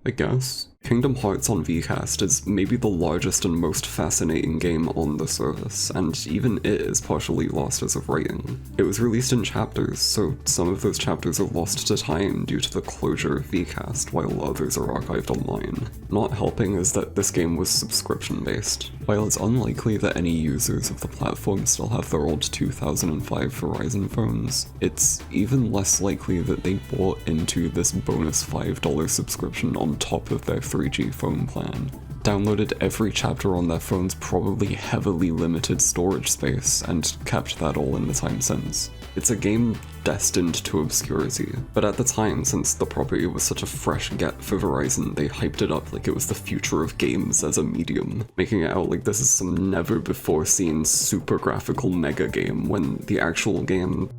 I guess. Kingdom Hearts on VCAST is maybe the largest and most fascinating game on the service, and even it is partially lost as of writing. It was released in chapters, so some of those chapters are lost to time due to the closure of VCAST, while others are archived online. Not helping is that this game was subscription-based. While it's unlikely that any users of the platform still have their old 2005 Verizon phones, it's even less likely that they bought into this bonus $5 subscription on top of their 3G phone plan. Downloaded every chapter on their phone's probably heavily limited storage space, and kept that all in the time since. It's a game destined to obscurity, but at the time, since the property was such a fresh get for Verizon, they hyped it up like it was the future of games as a medium, making it out like this is some never-before-seen super graphical mega game, when the actual game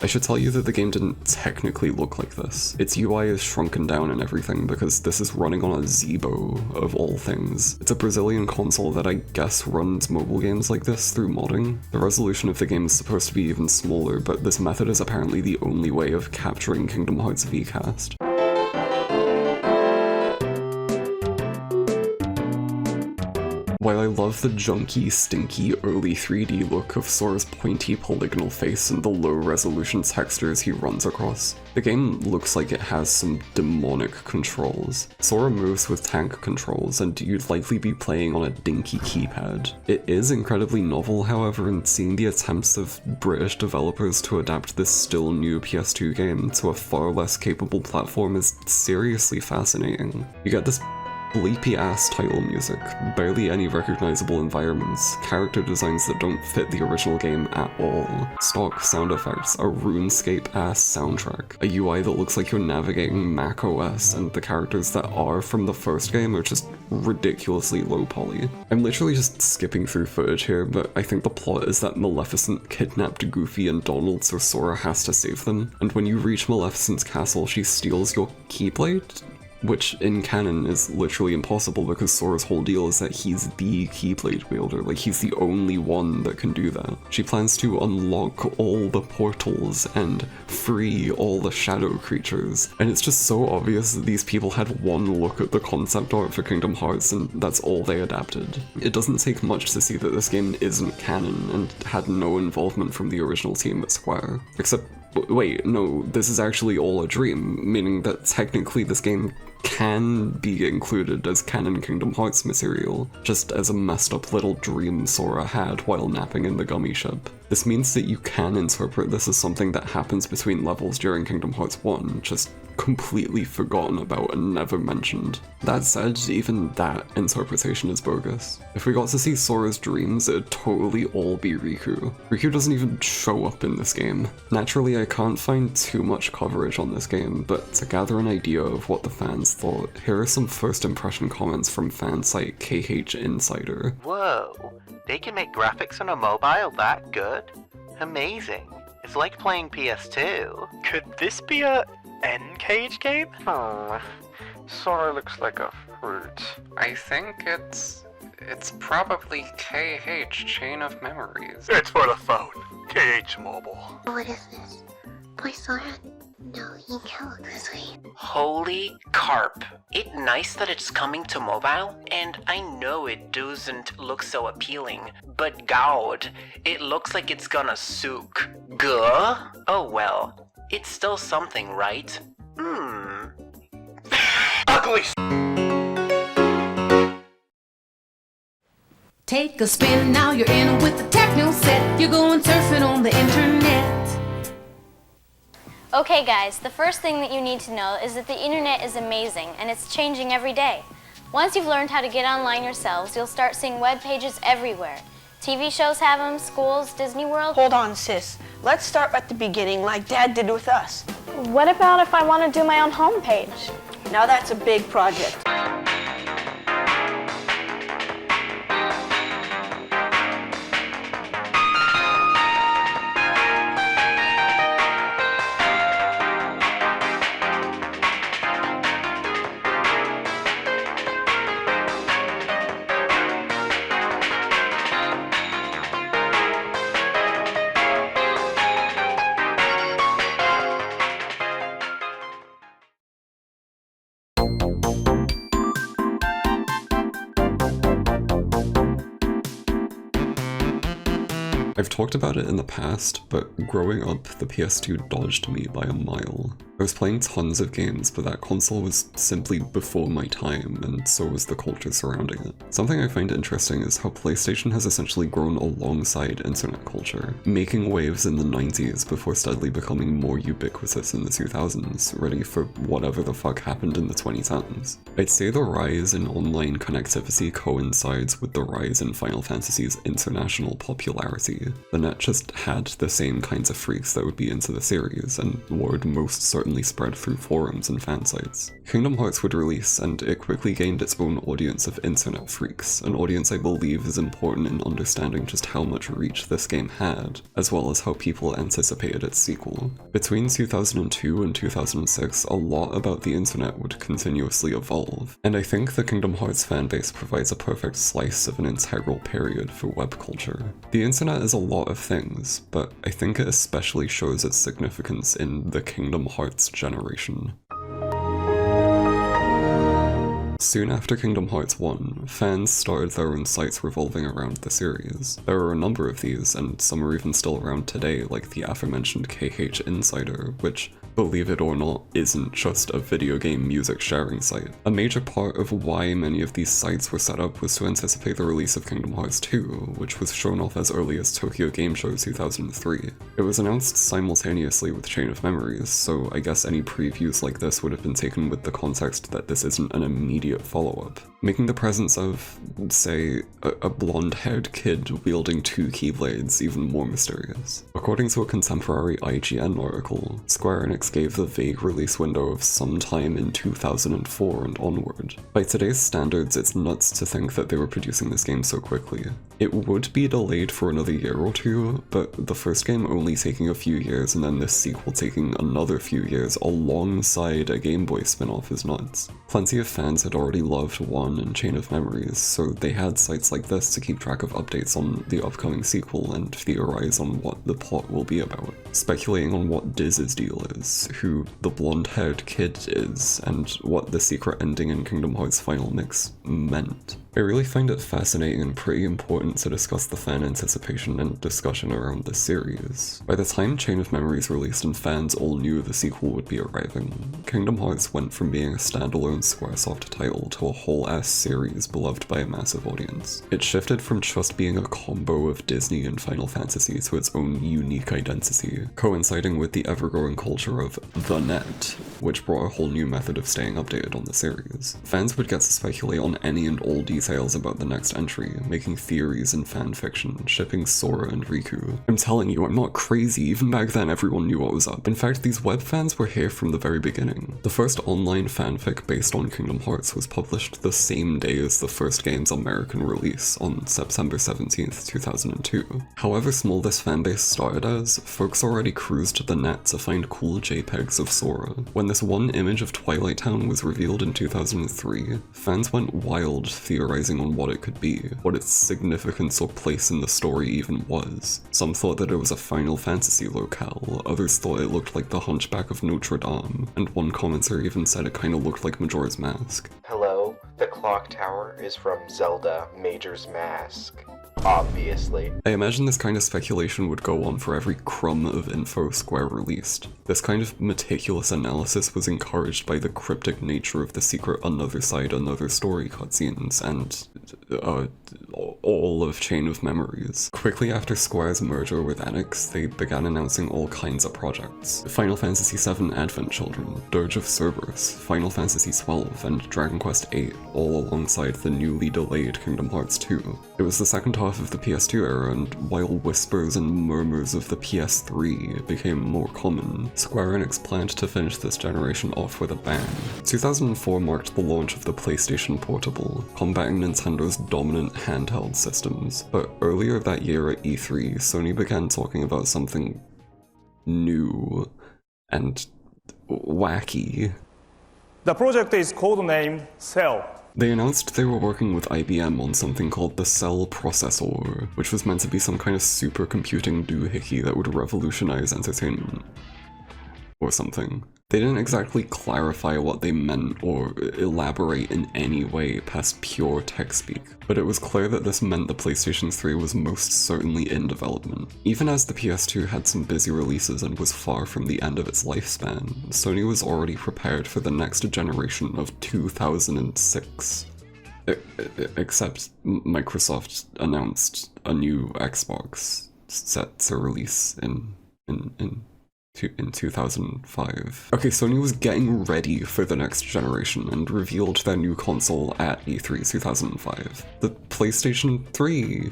I should tell you that the game didn't technically look like this. Its UI is shrunken down and everything because this is running on a Zeebo, of all things. It's a Brazilian console that I guess runs mobile games like this through modding. The resolution of the game is supposed to be even smaller, but this method is apparently the only way of capturing Kingdom Hearts VCAST. While I love the junky, stinky, early 3D look of Sora's pointy polygonal face and the low-resolution textures he runs across, the game looks like it has some demonic controls. Sora moves with tank controls, and you'd likely be playing on a dinky keypad. It is incredibly novel, however, and seeing the attempts of British developers to adapt this still new PS2 game to a far less capable platform is seriously fascinating. You get this bleepy-ass title music, barely any recognizable environments, character designs that don't fit the original game at all, stock sound effects, a RuneScape-ass soundtrack, a UI that looks like you're navigating macOS, and the characters that are from the first game are just ridiculously low poly. I'm literally just skipping through footage here, but I think the plot is that Maleficent kidnapped Goofy and Donald so Sora has to save them, and when you reach Maleficent's castle she steals your Keyblade? Which, in canon, is literally impossible because Sora's whole deal is that he's the Keyblade wielder, like he's the only one that can do that. She plans to unlock all the portals and free all the shadow creatures, and it's just so obvious that these people had one look at the concept art for Kingdom Hearts and that's all they adapted. It doesn't take much to see that this game isn't canon and had no involvement from the original team at Square. Except, wait, no, this is actually all a dream, meaning that technically this game can be included as canon Kingdom Hearts material, just as a messed up little dream Sora had while napping in the gummy ship. This means that you can interpret this as something that happens between levels during Kingdom Hearts 1, just completely forgotten about and never mentioned. That said, even that interpretation is bogus. If we got to see Sora's dreams, it'd totally all be Riku. Riku doesn't even show up in this game. Naturally, I can't find too much coverage on this game, but to gather an idea of what the fans thought, here are some first impression comments from fan site KH Insider. Whoa, they can make graphics on a mobile that good? Amazing. It's like playing PS2. Could this be a N-Cage game? Oh, Sora looks like a fruit. I think it's probably KH Chain of Memories. It's for the phone. KH Mobile. What is this? Boy Sora? No, he can't look this way. Holy carp. It's nice that it's coming to mobile, and I know it doesn't look so appealing, but God, it looks like it's gonna sook. Gah? Oh well. It's still something, right? Ugly. Take a spin, now you're in with the techno set. You're going surfing on the internet. Okay guys, the first thing that you need to know is that the internet is amazing and it's changing every day. Once you've learned how to get online yourselves, you'll start seeing web pages everywhere. TV shows have them, schools, Disney World. Hold on, sis. Let's start at the beginning like Dad did with us. What about if I want to do my own homepage? Now that's a big project. I've talked about it in the past, but growing up, the PS2 dodged me by a mile. I was playing tons of games, but that console was simply before my time, and so was the culture surrounding it. Something I find interesting is how PlayStation has essentially grown alongside internet culture, making waves in the 90s before steadily becoming more ubiquitous in the 2000s, ready for whatever the fuck happened in the 2010s. I'd say the rise in online connectivity coincides with the rise in Final Fantasy's international popularity. The net just had the same kinds of freaks that would be into the series, and word most certainly spread through forums and fan sites. Kingdom Hearts would release, and it quickly gained its own audience of internet freaks, an audience I believe is important in understanding just how much reach this game had, as well as how people anticipated its sequel. Between 2002 and 2006, a lot about the internet would continuously evolve, and I think the Kingdom Hearts fanbase provides a perfect slice of an integral period for web culture. The internet is a lot of things, but I think it especially shows its significance in the Kingdom Hearts generation. Soon after Kingdom Hearts 1, fans started their own sites revolving around the series. There are a number of these, and some are even still around today, like the aforementioned KH Insider, which, believe it or not, isn't just a video game music sharing site. A major part of why many of these sites were set up was to anticipate the release of Kingdom Hearts 2, which was shown off as early as Tokyo Game Show 2003. It was announced simultaneously with Chain of Memories, so I guess any previews like this would have been taken with the context that this isn't an immediate follow-up, making the presence of, say, a blonde-haired kid wielding 2 keyblades even more mysterious. According to a contemporary IGN article, Square Enix gave the vague release window of sometime in 2004 and onward. By today's standards, it's nuts to think that they were producing this game so quickly. It would be delayed for another year or two, but the first game only taking a few years and then this sequel taking another few years alongside a Game Boy spin-off is nuts. Plenty of fans had already loved 1 and Chain of Memories, so they had sites like this to keep track of updates on the upcoming sequel and theorize on what the plot will be about, speculating on what Diz's deal is, who the blonde-haired kid is, and what the secret ending in Kingdom Hearts Final Mix meant. I really find it fascinating and pretty important to discuss the fan anticipation and discussion around this series. By the time Chain of Memories released and fans all knew the sequel would be arriving, Kingdom Hearts went from being a standalone Squaresoft title to a whole-ass series beloved by a massive audience. It shifted from just being a combo of Disney and Final Fantasy to its own unique identity, coinciding with the ever-growing culture of the net, which brought a whole new method of staying updated on the series. Fans would get to speculate on any and all details about the next entry, making theories and fanfiction, shipping Sora and Riku. I'm telling you, I'm not crazy, even back then everyone knew what was up. In fact, these web fans were here from the very beginning. The first online fanfic based on Kingdom Hearts was published the same day as the first game's American release, on September 17th, 2002. However small this fanbase started as, folks already cruised the net to find cool JPEGs of Sora. When this one image of Twilight Town was revealed in 2003, fans went wild theorizing on what it could be, what its significance or place in the story even was. Some thought that it was a Final Fantasy locale, others thought it looked like the Hunchback of Notre Dame, and one commenter even said it kinda looked like Majora's Mask. Hello, the clock tower is from Zelda Major's Mask. Obviously. I imagine this kind of speculation would go on for every crumb of info Square released. This kind of meticulous analysis was encouraged by the cryptic nature of the secret Another Side, Another Story cutscenes, and all of Chain of Memories. Quickly after Square's merger with Enix, they began announcing all kinds of projects. Final Fantasy VII Advent Children, Dirge of Cerberus, Final Fantasy XII, and Dragon Quest VIII, all alongside the newly delayed Kingdom Hearts 2. It was the second half of the PS2 era, and while whispers and murmurs of the PS3 became more common, Square Enix planned to finish this generation off with a bang. 2004 marked the launch of the PlayStation Portable, combating Nintendo's dominant handheld systems, but earlier that year at E3, Sony began talking about something new and wacky. The project is codenamed Cell. They announced they were working with IBM on something called the Cell Processor, which was meant to be some kind of supercomputing doohickey that would revolutionize entertainment. Or something. They didn't exactly clarify what they meant or elaborate in any way past pure tech speak, but it was clear that this meant the PlayStation 3 was most certainly in development. Even as the PS2 had some busy releases and was far from the end of its lifespan, Sony was already prepared for the next generation of 2006. Except Microsoft announced a new Xbox set to release in 2005. Okay, Sony was getting ready for the next generation and revealed their new console at E3 2005. The PlayStation 3,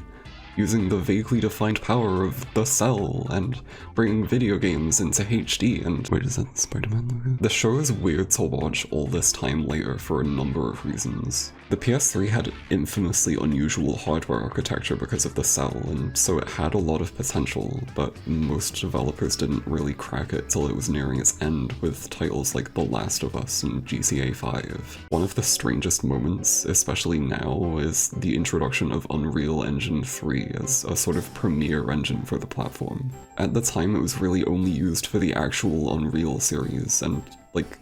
using the vaguely defined power of the Cell and bringing video games into HD and— wait, is that Spider-Man logo? The show is weird to watch all this time later for a number of reasons. The PS3 had infamously unusual hardware architecture because of the Cell, and so it had a lot of potential, but most developers didn't really crack it till it was nearing its end with titles like The Last of Us and GTA 5. One of the strangest moments, especially now, is the introduction of Unreal Engine 3 as a sort of premier engine for the platform. At the time, it was really only used for the actual Unreal series, and, like,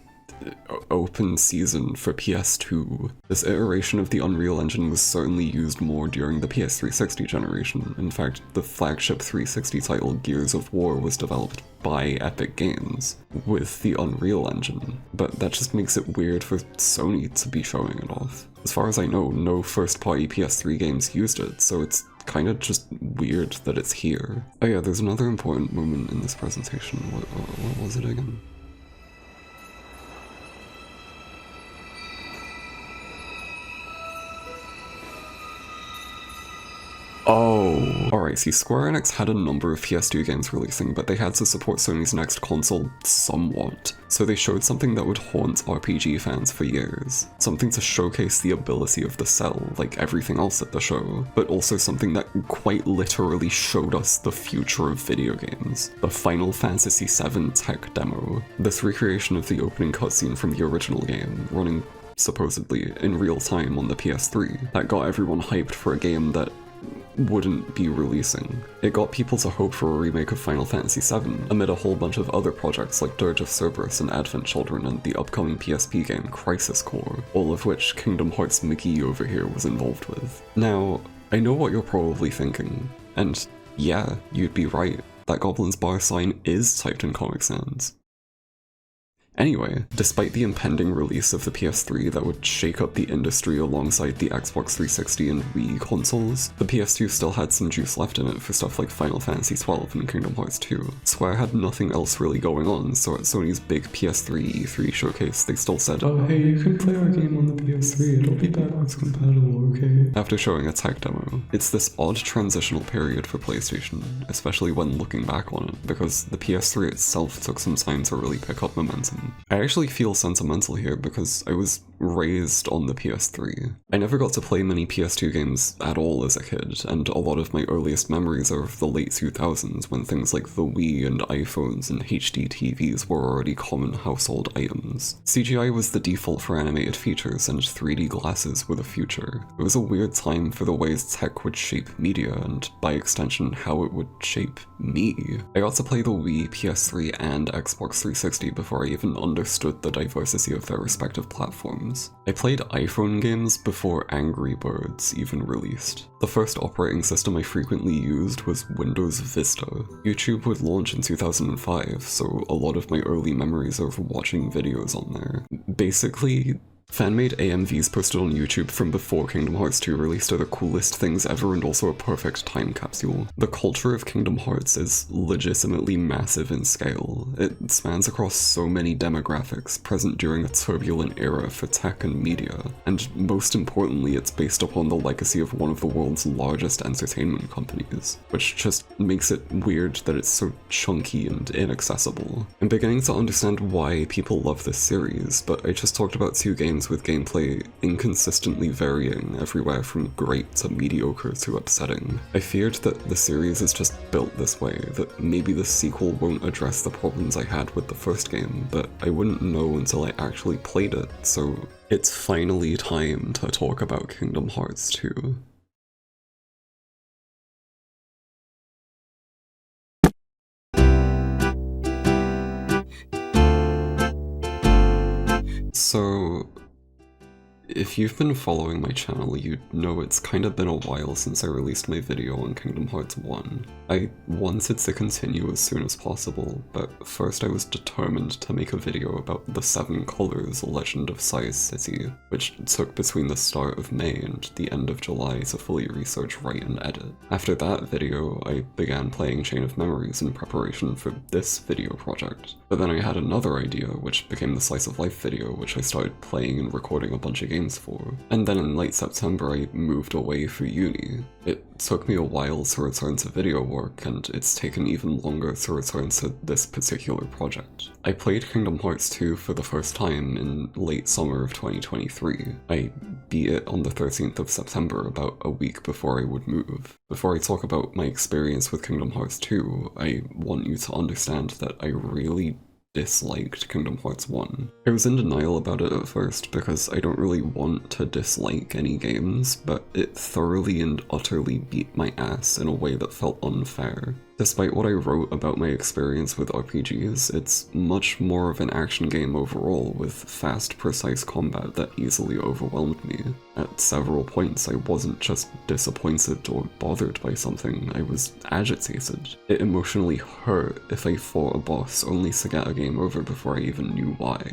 open season for PS2. This iteration of the Unreal Engine was certainly used more during the PS360 generation. In fact, the flagship 360 title Gears of War was developed by Epic Games with the Unreal Engine, but that just makes it weird for Sony to be showing it off. As far as I know, no first-party PS3 games used it, so it's kind of just weird that it's here. Oh yeah, there's another important moment in this presentation. What was it again? Oh, alright, see, Square Enix had a number of PS2 games releasing, but they had to support Sony's next console somewhat. So they showed something that would haunt RPG fans for years. Something to showcase the ability of the cell, like everything else at the show, but also something that quite literally showed us the future of video games. The Final Fantasy VII tech demo. This recreation of the opening cutscene from the original game, running supposedly in real time on the PS3, that got everyone hyped for a game that wouldn't be releasing. It got people to hope for a remake of Final Fantasy VII, amid a whole bunch of other projects like Dirge of Cerberus and Advent Children and the upcoming PSP game Crisis Core, all of which Kingdom Hearts McGee over here was involved with. Now, I know what you're probably thinking, and yeah, you'd be right, that Goblin's bar sign is typed in Comic Sans. Anyway, despite the impending release of the PS3 that would shake up the industry alongside the Xbox 360 and Wii consoles, the PS2 still had some juice left in it for stuff like Final Fantasy XII and Kingdom Hearts 2. Square had nothing else really going on, so at Sony's big PS3 E3 showcase, they still said, "Oh hey, you can play our game on the PS3, it'll be backwards compatible, okay?" After showing a tech demo. It's this odd transitional period for PlayStation, especially when looking back on it, because the PS3 itself took some time to really pick up momentum. I actually feel sentimental here because I was raised on the PS3. I never got to play many PS2 games at all as a kid, and a lot of my earliest memories are of the late 2000s when things like the Wii and iPhones and HD TVs were already common household items. CGI was the default for animated features, and 3D glasses were the future. It was a weird time for the ways tech would shape media, and by extension how it would shape me. I got to play the Wii, PS3, and Xbox 360 before I even understood the diversity of their respective platforms. I played iPhone games before Angry Birds even released. The first operating system I frequently used was Windows Vista. YouTube would launch in 2005, so a lot of my early memories are of watching videos on there. Basically, fan-made AMVs posted on YouTube from before Kingdom Hearts 2 released are the coolest things ever and also a perfect time capsule. The culture of Kingdom Hearts is legitimately massive in scale. It spans across so many demographics, present during a turbulent era for tech and media, and most importantly it's based upon the legacy of one of the world's largest entertainment companies, which just makes it weird that it's so chunky and inaccessible. I'm beginning to understand why people love this series, but I just talked about two games with gameplay inconsistently varying everywhere from great to mediocre to upsetting. I feared that the series is just built this way, that maybe the sequel won't address the problems I had with the first game, but I wouldn't know until I actually played it, so it's finally time to talk about Kingdom Hearts 2. So, if you've been following my channel, you'd know it's kinda been a while since I released my video on Kingdom Hearts 1. I wanted to continue as soon as possible, but first I was determined to make a video about the 7 Colors Legend of Size City, which took between the start of May and the end of July to fully research, write, and edit. After that video, I began playing Chain of Memories in preparation for this video project. But then I had another idea, which became the Slice of Life video, which I started playing and recording a bunch of games for. And then in late September I moved away for uni. It took me a while to return to video work, and it's taken even longer to return to this particular project. I played Kingdom Hearts 2 for the first time in late summer of 2023. I beat it on the 13th of September, about a week before I would move. Before I talk about my experience with Kingdom Hearts 2, I want you to understand that I really disliked Kingdom Hearts 1. I was in denial about it at first because I don't really want to dislike any games, but it thoroughly and utterly beat my ass in a way that felt unfair. Despite what I wrote about my experience with RPGs, it's much more of an action game overall, with fast, precise combat that easily overwhelmed me. At several points, I wasn't just disappointed or bothered by something, I was agitated. It emotionally hurt if I fought a boss only to get a game over before I even knew why.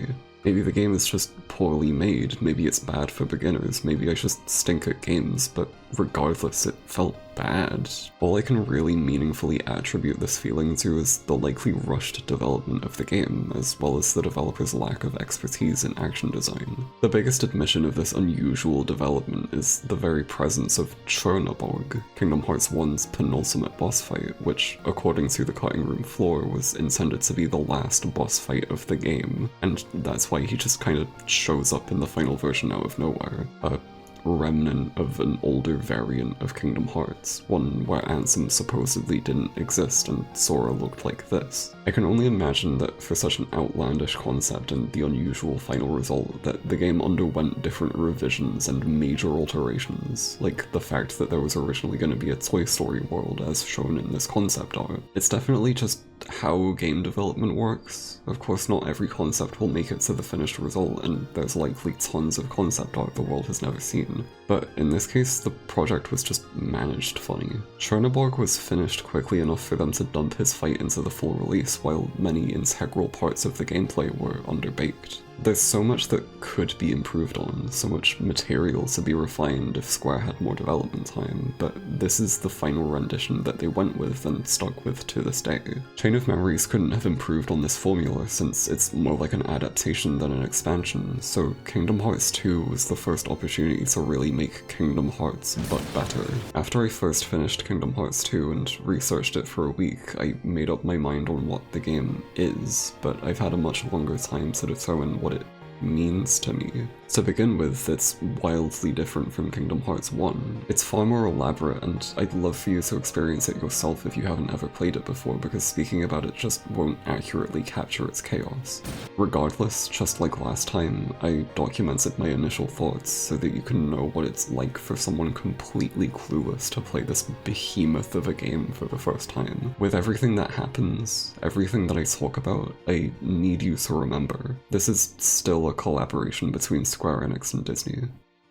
Maybe the game is just poorly made, maybe it's bad for beginners, maybe I just stink at games, but regardless, it felt bad. All I can really meaningfully attribute this feeling to is the likely rushed development of the game, as well as the developer's lack of expertise in action design. The biggest admission of this unusual development is the very presence of Chernaborg, Kingdom Hearts 1's penultimate boss fight, which, according to the cutting room floor, was intended to be the last boss fight of the game, and that's why he just kind of shows up in the final version out of nowhere. A remnant of an older variant of Kingdom Hearts, one where Ansem supposedly didn't exist and Sora looked like this. I can only imagine that for such an outlandish concept and the unusual final result, that the game underwent different revisions and major alterations, like the fact that there was originally going to be a Toy Story world as shown in this concept art. It's definitely just how game development works. Of course, not every concept will make it to the finished result, and there's likely tons of concept art the world has never seen. But in this case, the project was just managed funny. Chernaborg was finished quickly enough for them to dump his fight into the full release, while many integral parts of the gameplay were underbaked. There's so much that could be improved on, so much material to be refined if Square had more development time, but this is the final rendition that they went with and stuck with to this day. Chain of Memories couldn't have improved on this formula since it's more like an adaptation than an expansion, so Kingdom Hearts 2 was the first opportunity to really make Kingdom Hearts but better. After I first finished Kingdom Hearts 2 and researched it for a week, I made up my mind on what the game is, but I've had a much longer time to determine what it means to me. To begin with, it's wildly different from Kingdom Hearts 1. It's far more elaborate, and I'd love for you to experience it yourself if you haven't ever played it before, because speaking about it just won't accurately capture its chaos. Regardless, just like last time, I documented my initial thoughts so that you can know what it's like for someone completely clueless to play this behemoth of a game for the first time. With everything that happens, everything that I talk about, I need you to remember, this is still a collaboration between Square Enix and Disney.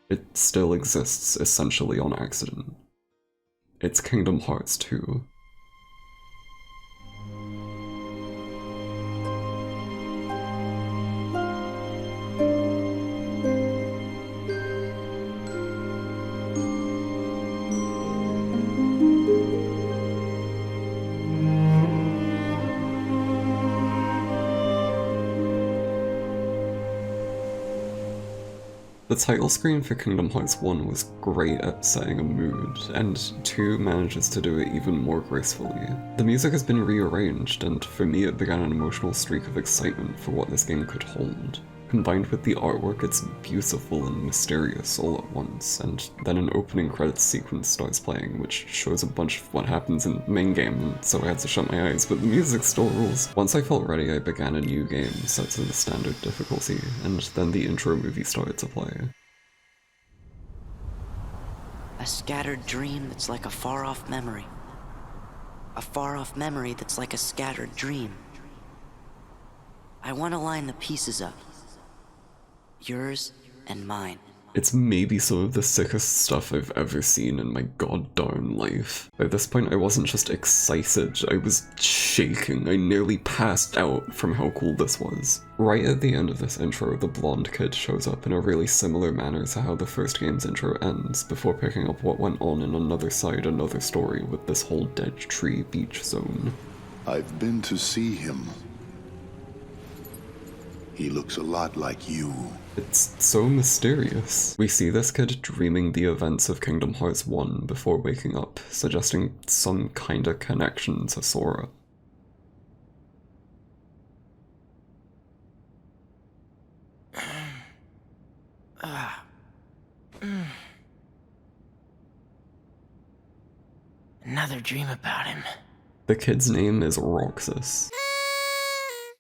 It still exists essentially on accident. It's Kingdom Hearts 2. The title screen for Kingdom Hearts 1 was great at setting a mood, and 2 manages to do it even more gracefully. The music has been rearranged, and for me it began an emotional streak of excitement for what this game could hold. Combined with the artwork, it's beautiful and mysterious all at once, and then an opening credits sequence starts playing, which shows a bunch of what happens in the main game, and so I had to shut my eyes, but the music still rules. Once I felt ready, I began a new game set to the standard difficulty, and then the intro movie started to play. A scattered dream that's like a far-off memory. A far-off memory that's like a scattered dream. I want to line the pieces up. Yours and mine. It's maybe some of the sickest stuff I've ever seen in my goddamn life. By this point, I wasn't just excited, I was shaking. I nearly passed out from how cool this was. Right at the end of this intro, the blonde kid shows up in a really similar manner to how the first game's intro ends, before picking up what went on in another side, another story with this whole dead tree beach zone. I've been to see him. He looks a lot like you. It's so mysterious. We see this kid dreaming the events of Kingdom Hearts 1 before waking up, suggesting some kinda connection to Sora. Another dream about him. The kid's name is Roxas.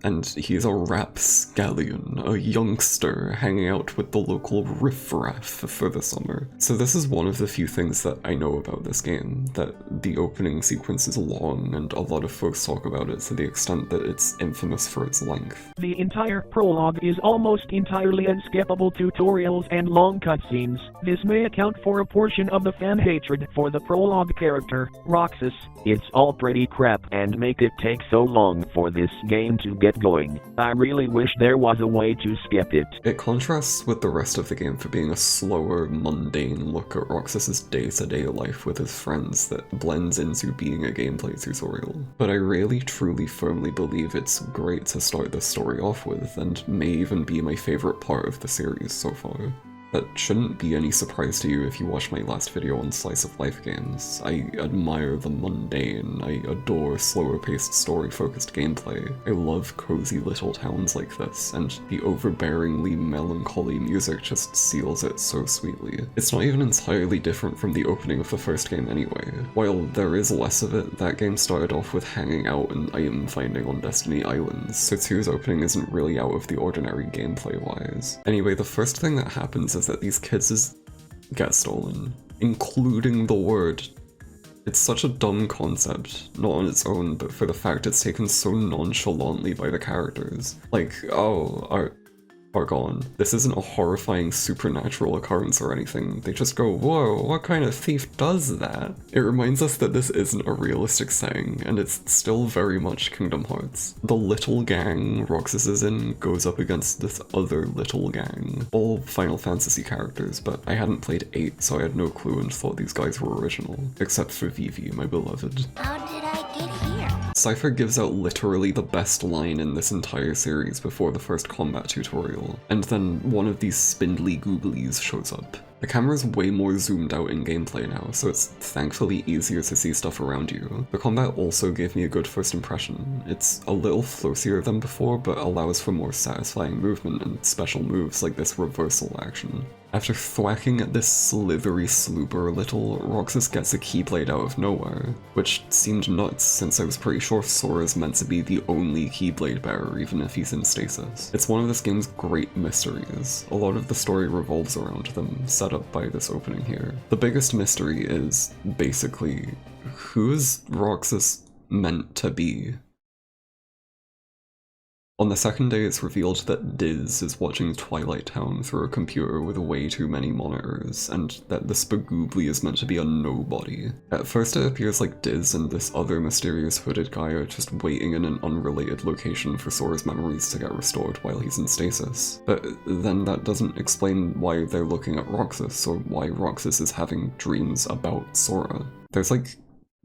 and he's a rapscallion, a youngster hanging out with the local riffraff for the summer. So this is one of the few things that I know about this game, that the opening sequence is long, and a lot of folks talk about it to the extent that it's infamous for its length. The entire prologue is almost entirely unskippable tutorials and long cutscenes. This may account for a portion of the fan hatred for the prologue character, Roxas. It's all pretty crap and make it take so long for this game to get going. I really wish there was a way to skip it. It contrasts with the rest of the game for being a slower, mundane look at Roxas's day-to-day life with his friends that blends into being a gameplay tutorial. But I really, truly, firmly believe it's great to start this story off with, and may even be my favorite part of the series so far. That shouldn't be any surprise to you if you watched my last video on slice of life games. I admire the mundane, I adore slower-paced story-focused gameplay. I love cozy little towns like this, and the overbearingly melancholy music just seals it so sweetly. It's not even entirely different from the opening of the first game anyway. While there is less of it, that game started off with hanging out and item finding on Destiny Islands, so 2's opening isn't really out of the ordinary gameplay-wise. Anyway, the first thing that happens is that these kids get stolen, including the word. It's such a dumb concept, not on its own, but for the fact it's taken so nonchalantly by the characters. Like, oh, are gone. This isn't a horrifying supernatural occurrence or anything. They just go, whoa, what kind of thief does that? It reminds us that this isn't a realistic setting, and it's still very much Kingdom Hearts. The little gang Roxas is in goes up against this other little gang. All Final Fantasy characters, but I hadn't played 8, so I had no clue and thought these guys were original. Except for Vivi, my beloved. How did I get here? Cypher gives out literally the best line in this entire series before the first combat tutorial, and then one of these spindly googlies shows up. The camera's way more zoomed out in gameplay now, so it's thankfully easier to see stuff around you. The combat also gave me a good first impression. It's a little floatier than before, but allows for more satisfying movement and special moves like this reversal action. After thwacking at this slithery slooper a little, Roxas gets a Keyblade out of nowhere, which seemed nuts since I was pretty sure Sora's meant to be the only Keyblade bearer even if he's in stasis. It's one of this game's great mysteries. A lot of the story revolves around them, set up by this opening here. The biggest mystery is, basically, who is Roxas meant to be? On the second day, it's revealed that Diz is watching Twilight Town through a computer with way too many monitors, and that the Spagoobly is meant to be a nobody. At first it appears like Diz and this other mysterious hooded guy are just waiting in an unrelated location for Sora's memories to get restored while he's in stasis. But then that doesn't explain why they're looking at Roxas, or why Roxas is having dreams about Sora. There's like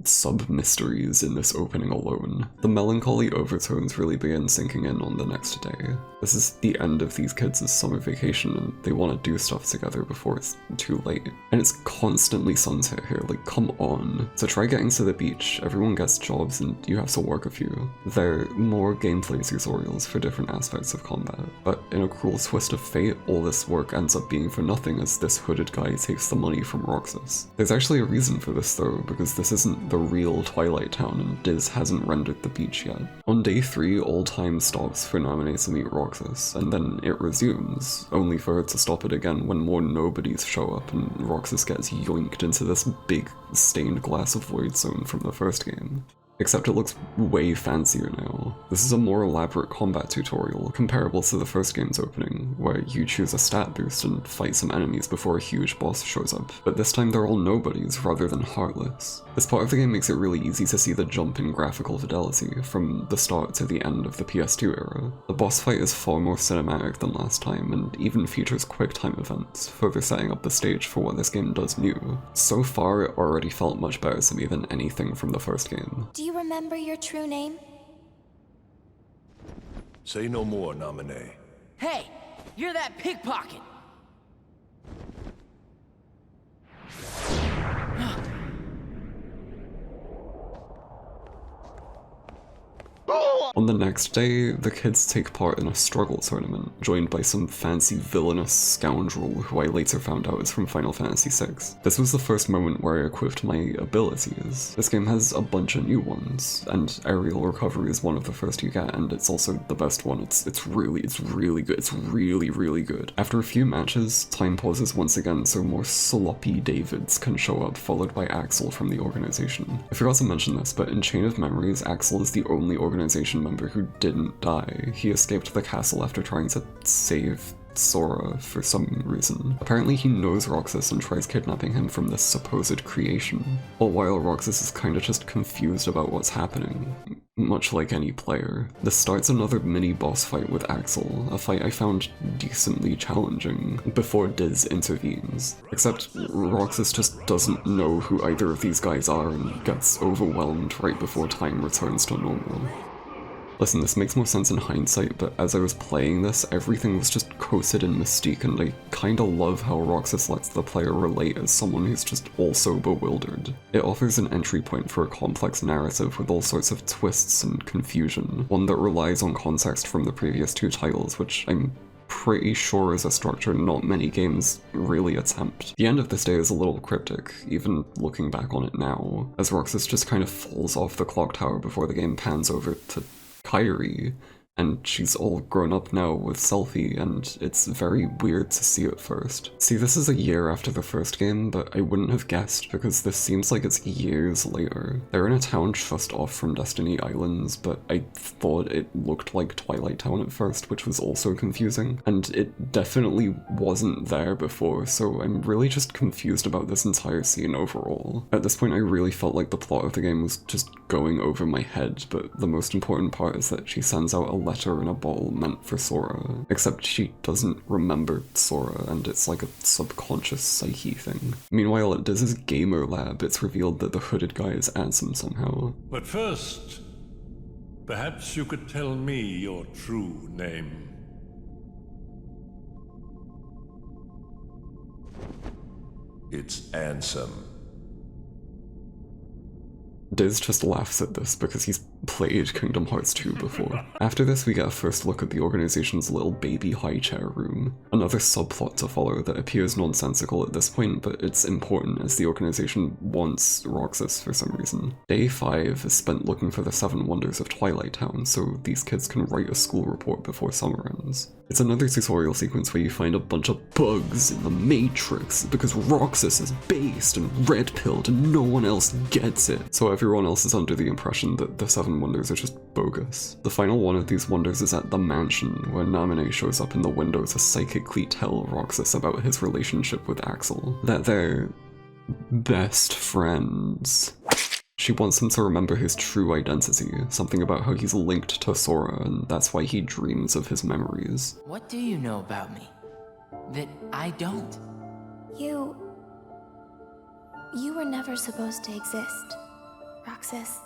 sub-mysteries in this opening alone. The melancholy overtones really begin sinking in on the next day. This is the end of these kids' summer vacation and they want to do stuff together before it's too late. And it's constantly sunset here, like come on. So try getting to the beach, everyone gets jobs and you have to work a few. They're more gameplay tutorials for different aspects of combat, but in a cruel twist of fate, all this work ends up being for nothing as this hooded guy takes the money from Roxas. There's actually a reason for this though, because this isn't the real Twilight Town and Diz hasn't rendered the beach yet. On day 3, all time stops for Naminé to meet Roxas, and then it resumes, only for her to stop it again when more nobodies show up and Roxas gets yoinked into this big stained glass of Void Zone from the first game. Except it looks way fancier now. This is a more elaborate combat tutorial, comparable to the first game's opening, where you choose a stat boost and fight some enemies before a huge boss shows up, but this time they're all nobodies rather than heartless. This part of the game makes it really easy to see the jump in graphical fidelity, from the start to the end of the PS2 era. The boss fight is far more cinematic than last time, and even features QuickTime events, further setting up the stage for what this game does new. So far, it already felt much better to me than anything from the first game. Do you remember your true name? Say no more, Naminé. Hey, you're that pickpocket! On the next day, the kids take part in a struggle tournament, joined by some fancy villainous scoundrel who I later found out is from Final Fantasy VI. This was the first moment where I equipped my abilities. This game has a bunch of new ones, and aerial recovery is one of the first you get, and it's also the best one. It's really good. It's really good. After a few matches, time pauses once again so more sloppy Davids can show up, followed by Axel from the organization. I forgot to mention this, but in Chain of Memories, Axel is the only organization member who didn't die. He escaped the castle after trying to save Sora for some reason. Apparently he knows Roxas and tries kidnapping him from this supposed creation. All while Roxas is kinda just confused about what's happening, much like any player. This starts another mini-boss fight with Axel, a fight I found decently challenging, before Diz intervenes. Except Roxas just doesn't know who either of these guys are and gets overwhelmed right before time returns to normal. Listen, this makes more sense in hindsight, but as I was playing this, everything was just coated in mystique, and I kinda love how Roxas lets the player relate as someone who's just also bewildered. It offers an entry point for a complex narrative with all sorts of twists and confusion, one that relies on context from the previous two titles, which I'm pretty sure is a structure not many games really attempt. The end of this day is a little cryptic, even looking back on it now, as Roxas just kind of falls off the clock tower before the game pans over to Kairi, and she's all grown up now with Selphie, and it's very weird to see at first. See, this is a year after the first game, but I wouldn't have guessed because this seems like it's years later. They're in a town just off from Destiny Islands, but I thought it looked like Twilight Town at first, which was also confusing, and it definitely wasn't there before, so I'm really just confused about this entire scene overall. At this point, I really felt like the plot of the game was just going over my head, but the most important part is that she sends out a letter in a bottle meant for Sora, except she doesn't remember Sora, and it's like a subconscious psyche thing. Meanwhile, at Diz's gamer lab, it's revealed that the hooded guy is Ansem somehow. But first, perhaps you could tell me your true name. It's Ansem. Diz just laughs at this because he's played Kingdom Hearts 2 before. After this, we get a first look at the organization's little baby high chair room. Another subplot to follow that appears nonsensical at this point, but it's important as the organization wants Roxas for some reason. Day 5 is spent looking for the 7 wonders of Twilight Town, so these kids can write a school report before summer ends. It's another tutorial sequence where you find a bunch of bugs in the Matrix because Roxas is based and red-pilled and no one else gets it, so everyone else is under the impression that the 7 wonders are just bogus. The final one of these wonders is at the mansion, where Namine shows up in the window to psychically tell Roxas about his relationship with Axel, that they're best friends. She wants him to remember his true identity, something about how he's linked to Sora, and that's why he dreams of his memories. What do you know about me that I don't? You were never supposed to exist, Roxas.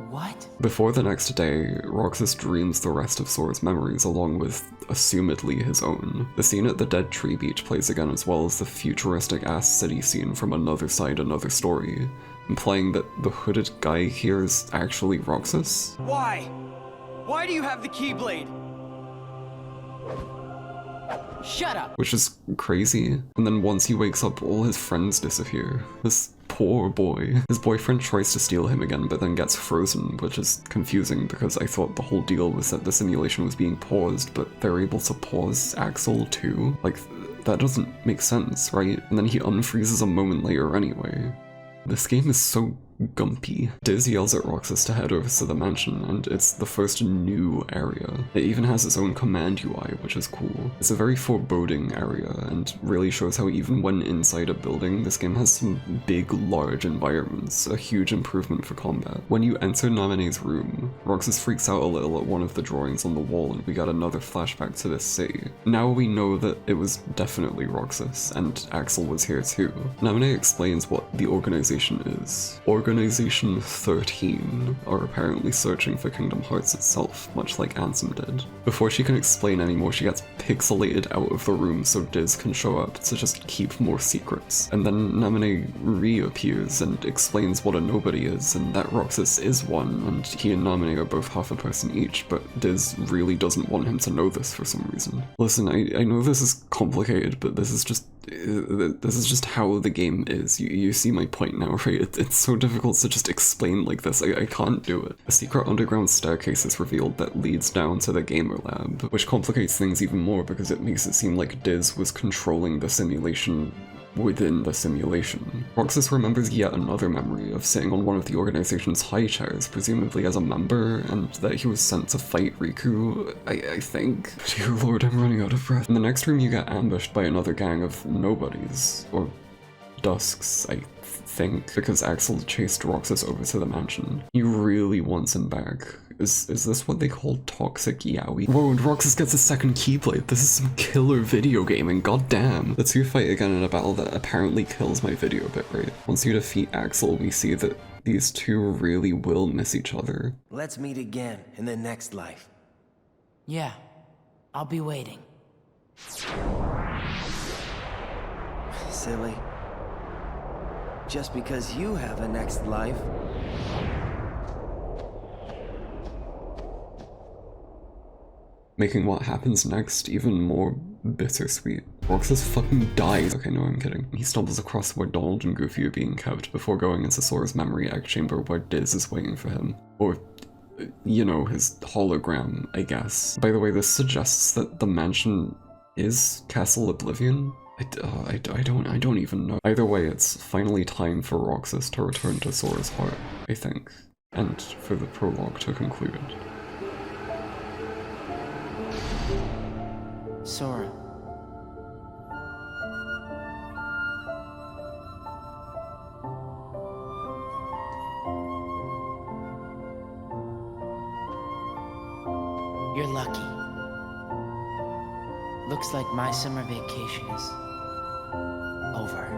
What? Before the next day, Roxas dreams the rest of Sora's memories along with, assumedly, his own. The scene at the Dead Tree Beach plays again, as well as the futuristic-ass city scene from Another Side, Another Story, implying that the hooded guy here is actually Roxas? Why? Why do you have the Keyblade? Shut up! Which is crazy. And then once he wakes up, all his friends disappear. This poor boy. His boyfriend tries to steal him again, but then gets frozen, which is confusing because I thought the whole deal was that the simulation was being paused, but they're able to pause Axel too? Like, that doesn't make sense, right? And then he unfreezes a moment later anyway. This game is so gumpy. Diz yells at Roxas to head over to the mansion, and it's the first new area. It even has its own command UI, which is cool. It's a very foreboding area, and really shows how even when inside a building, this game has some big, large environments, a huge improvement for combat. When you enter Namine's room, Roxas freaks out a little at one of the drawings on the wall, and we got another flashback to this city. Now we know that it was definitely Roxas, and Axel was here too. Namine explains what the organization is. Organization 13 are apparently searching for Kingdom Hearts itself, much like Ansem did. Before she can explain anymore, she gets pixelated out of the room so Diz can show up to just keep more secrets. And then Namine reappears and explains what a nobody is, and that Roxas is one, and he and Namine are both half a person each, but Diz really doesn't want him to know this for some reason. Listen, I know this is complicated, but this is just how the game is. You see my point now, right? It's so difficult to just explain like this. I can't do it. A secret underground staircase is revealed that leads down to the gamer lab, which complicates things even more because it makes it seem like Diz was controlling the simulation within the simulation. Roxas remembers yet another memory of sitting on one of the organization's high chairs, presumably as a member, and that he was sent to fight Riku, I think. Dear lord, I'm running out of breath. In the next room you get ambushed by another gang of nobodies, or dusks, I think, because Axel chased Roxas over to the mansion. He really wants him back. Is this what they call toxic yaoi? Whoa, and Roxas gets a second keyblade. This is some killer video gaming, goddamn. The two fight again in a battle that apparently kills my video bitrate. Once you defeat Axel, we see that these two really will miss each other. Let's meet again in the next life. Yeah, I'll be waiting. Silly. Just because you have a next life. Making what happens next even more bittersweet. Roxas fucking dies. Okay, no, I'm kidding. He stumbles across where Donald and Goofy are being kept before going into Sora's memory egg chamber where Diz is waiting for him. Or, you know, his hologram, I guess. By the way, this suggests that the mansion is Castle Oblivion? I don't even know. Either way, it's finally time for Roxas to return to Sora's heart, I think. And for the prologue to conclude. Sora. You're lucky. Looks like my summer vacation is over.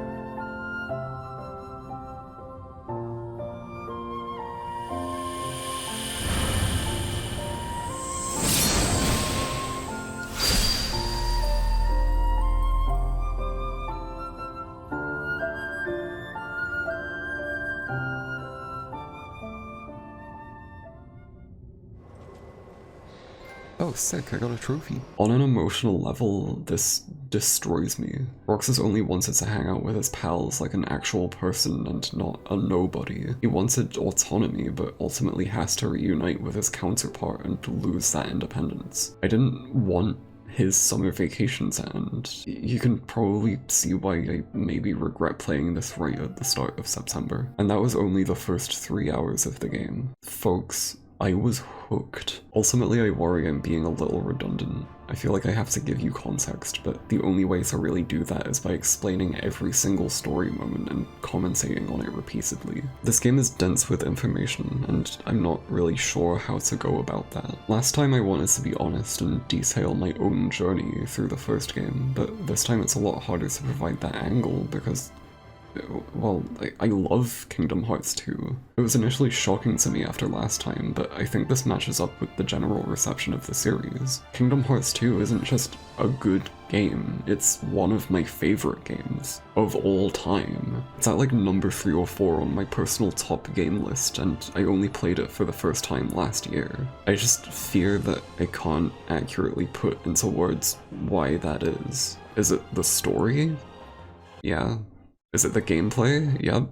Oh, sick, I got a trophy. On an emotional level, this destroys me. Roxas only wanted to hang out with his pals like an actual person and not a nobody. He wanted autonomy, but ultimately has to reunite with his counterpart and lose that independence. I didn't want his summer vacation to end. You can probably see why I maybe regret playing this right at the start of September. And that was only the first 3 hours of the game. Folks, I was hooked. Ultimately, I worry I'm being a little redundant. I feel like I have to give you context, but the only way to really do that is by explaining every single story moment and commentating on it repeatedly. This game is dense with information, and I'm not really sure how to go about that. Last time I wanted to be honest and detail my own journey through the first game, but this time it's a lot harder to provide that angle because, well, I love Kingdom Hearts 2. It was initially shocking to me after last time, but I think this matches up with the general reception of the series. Kingdom Hearts 2 isn't just a good game, it's one of my favorite games of all time. It's at like number 3 or 4 on my personal top game list, and I only played it for the first time last year. I just fear that I can't accurately put into words why that is. Is it the story? Yeah. Is it the gameplay? Yep.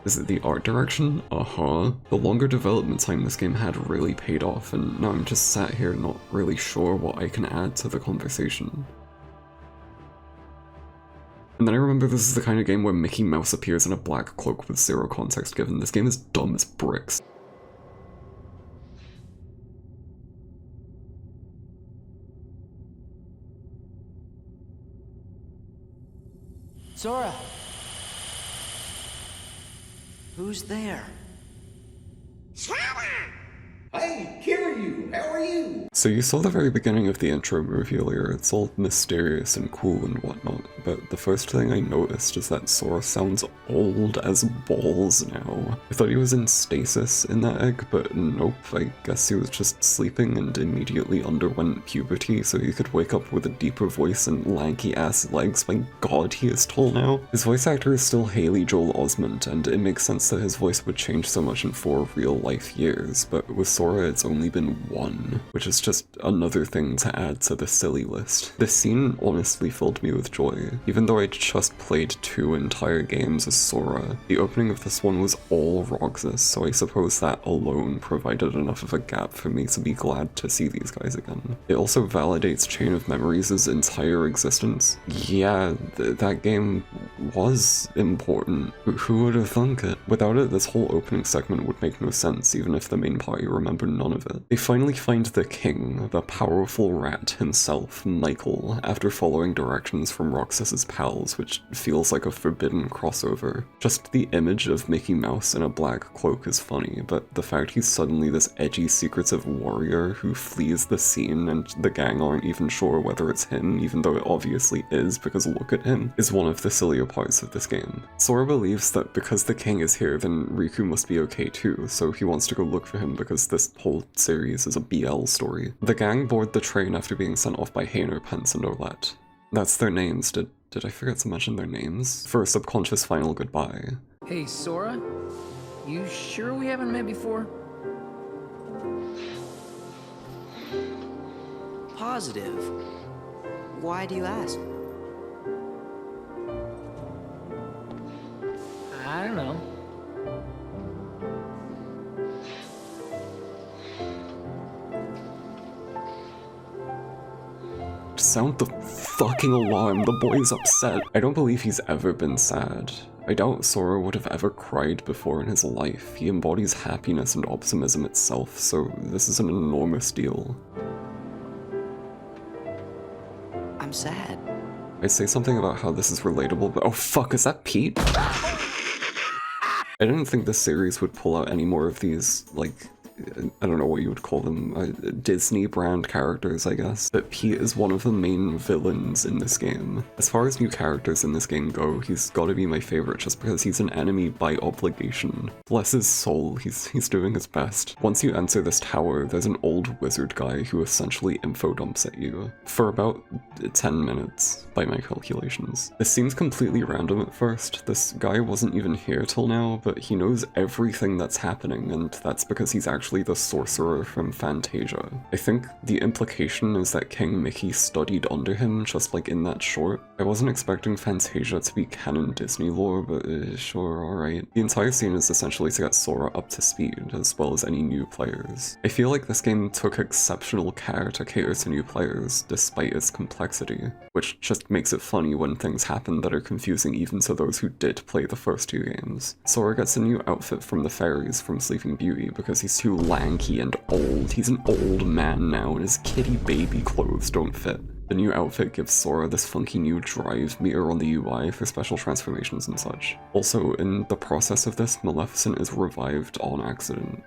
Is it the art direction? Uh-huh. The longer development time this game had really paid off, and now I'm just sat here not really sure what I can add to the conversation. And then I remember this is the kind of game where Mickey Mouse appears in a black cloak with zero context given. This game is dumb as bricks. Sora! Who's there? Hey, Kiryu! you? How are you? So you saw the very beginning of the intro movie earlier. It's all mysterious and cool and whatnot, but the first thing I noticed is that Sora sounds old as balls now. I thought he was in stasis in that egg, but nope, I guess he was just sleeping and immediately underwent puberty so he could wake up with a deeper voice and lanky ass legs. My god, he is tall now. His voice actor is still Haley Joel Osment, and it makes sense that his voice would change so much in 4 real life years, but with Sora it's only been 1, which is just another thing to add to the silly list. This scene honestly filled me with joy. Even though I'd just played 2 entire games as Sora, the opening of this one was all Roxas, so I suppose that alone provided enough of a gap for me to be glad to see these guys again. It also validates Chain of Memories' entire existence. Yeah, that game was important. Who would have thunk it? Without it, this whole opening segment would make no sense, even if the main party remembered none of it. They finally find the king, the powerful rat himself, Michael, after following directions from Roxas's pals, which feels like a forbidden crossover. Just the image of Mickey Mouse in a black cloak is funny, but the fact he's suddenly this edgy, secretive warrior who flees the scene and the gang aren't even sure whether it's him, even though it obviously is because look at him, is one of the sillier parts of this game. Sora believes that because the king is here, then Riku must be okay too, so he wants to go look for him because this whole series is a BL story. The gang board the train after being sent off by Hainer, Pence, and Olette. That's their names. Did I forget to mention their names? For a subconscious final goodbye. Hey, Sora? You sure we haven't met before? Positive. Why do you ask? I don't know. Sound the fucking alarm, the boy's upset. I don't believe he's ever been sad. I doubt Sora would have ever cried before in his life. He embodies happiness and optimism itself, so this is an enormous deal. I'm sad. I say something about how this is relatable, but oh fuck, is that Pete? I didn't think this series would pull out any more of these, like, I don't know what you would call them, Disney brand characters, I guess. But Pete is one of the main villains in this game. As far as new characters in this game go, he's gotta be my favorite just because he's an enemy by obligation. Bless his soul, he's doing his best. Once you enter this tower, there's an old wizard guy who essentially info dumps at you. For about 10 minutes, by my calculations. This seems completely random at first. This guy wasn't even here till now, but he knows everything that's happening, and that's because he's actually the sorcerer from Fantasia. I think the implication is that King Mickey studied under him, just like in that short. I wasn't expecting Fantasia to be canon Disney lore, but sure, alright. The entire scene is essentially to get Sora up to speed, as well as any new players. I feel like this game took exceptional care to cater to new players, despite its complexity, which just makes it funny when things happen that are confusing even to those who did play the first 2 games. Sora gets a new outfit from the fairies from Sleeping Beauty because he's too lanky and old. He's an old man now and his kitty baby clothes don't fit. The new outfit gives Sora this funky new drive meter on the UI for special transformations and such. Also, in the process of this, Maleficent is revived on accident.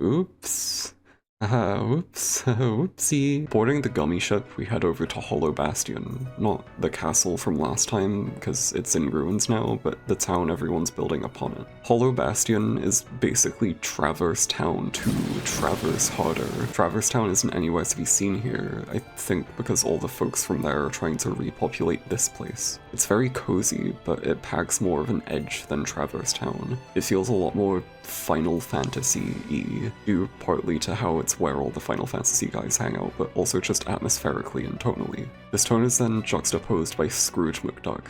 Oops. Whoops, whoopsie. Boarding the gummy ship, we head over to Hollow Bastion. Not the castle from last time, because it's in ruins now, but the town everyone's building upon it. Hollow Bastion is basically Traverse Town to Traverse harder. Traverse Town isn't anywhere to be seen here, I think because all the folks from there are trying to repopulate this place. It's very cozy, but it packs more of an edge than Traverse Town. It feels a lot more Final Fantasy-y, due partly to how it's where all the Final Fantasy guys hang out, but also just atmospherically and tonally. This tone is then juxtaposed by Scrooge McDuck.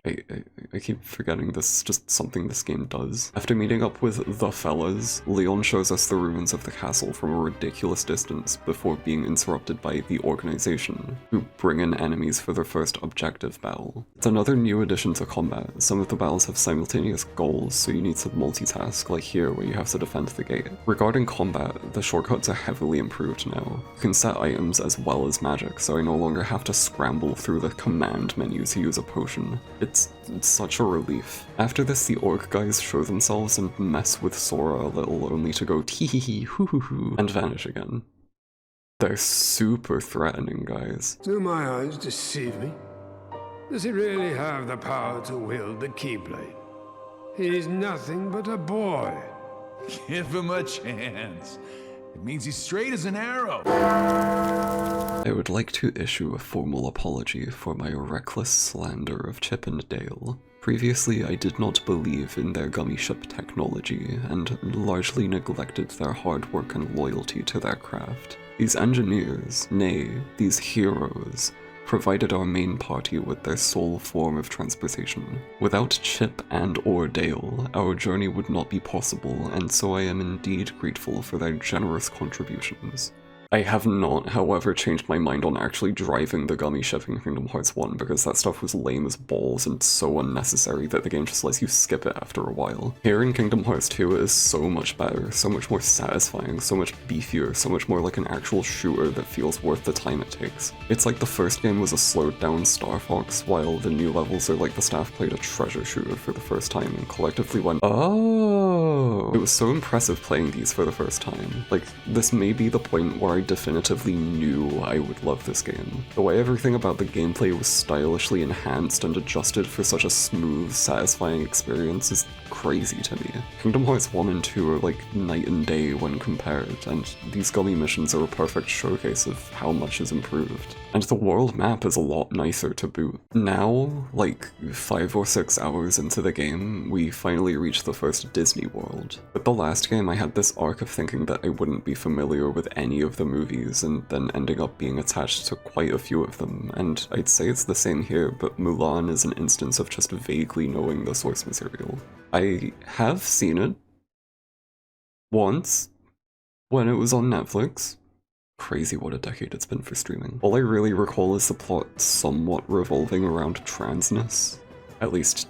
I keep forgetting this is just something this game does. After meeting up with the fellas, Leon shows us the ruins of the castle from a ridiculous distance before being interrupted by the organization, who bring in enemies for their first objective battle. It's another new addition to combat. Some of the battles have simultaneous goals, so you need to multitask, like here where you have to defend the gate. Regarding combat, the shortcuts are heavily improved now. You can set items as well as magic, so I no longer have to scramble through the command menu to use a potion. It's such a relief. After this, the orc guys show themselves and mess with Sora a little, only to go tee-hee-hee, hoo-hoo-hoo, and vanish again. They're super threatening, guys. Do my eyes deceive me? Does he really have the power to wield the Keyblade? He's nothing but a boy. Give him a chance. It means he's straight as an arrow. I would like to issue a formal apology for my reckless slander of Chip and Dale. Previously, I did not believe in their gummy ship technology, and largely neglected their hard work and loyalty to their craft. These engineers, nay, these heroes, provided our main party with their sole form of transportation. Without Chip and/or Dale, our journey would not be possible, and so I am indeed grateful for their generous contributions. I have not, however, changed my mind on actually driving the gummy ship in Kingdom Hearts 1 because that stuff was lame as balls and so unnecessary that the game just lets you skip it after a while. Here in Kingdom Hearts 2 it is so much better, so much more satisfying, so much beefier, so much more like an actual shooter that feels worth the time it takes. It's like the first game was a slowed down Star Fox, while the new levels are like the staff played a treasure shooter for the first time and collectively went, oh! It was so impressive playing these for the first time. Like, this may be the point where I definitively knew I would love this game. The way everything about the gameplay was stylishly enhanced and adjusted for such a smooth, satisfying experience is crazy to me. Kingdom Hearts 1 and 2 are like night and day when compared, and these gummy missions are a perfect showcase of how much is improved. And the world map is a lot nicer to boot. Now, like 5 or 6 hours into the game, we finally reach the first Disney World. With the last game, I had this arc of thinking that I wouldn't be familiar with any of the movies, and then ending up being attached to quite a few of them, and I'd say it's the same here, but Mulan is an instance of just vaguely knowing the source material. I have seen it once, when it was on Netflix. Crazy what a decade it's been for streaming. All I really recall is the plot somewhat revolving around transness. At least,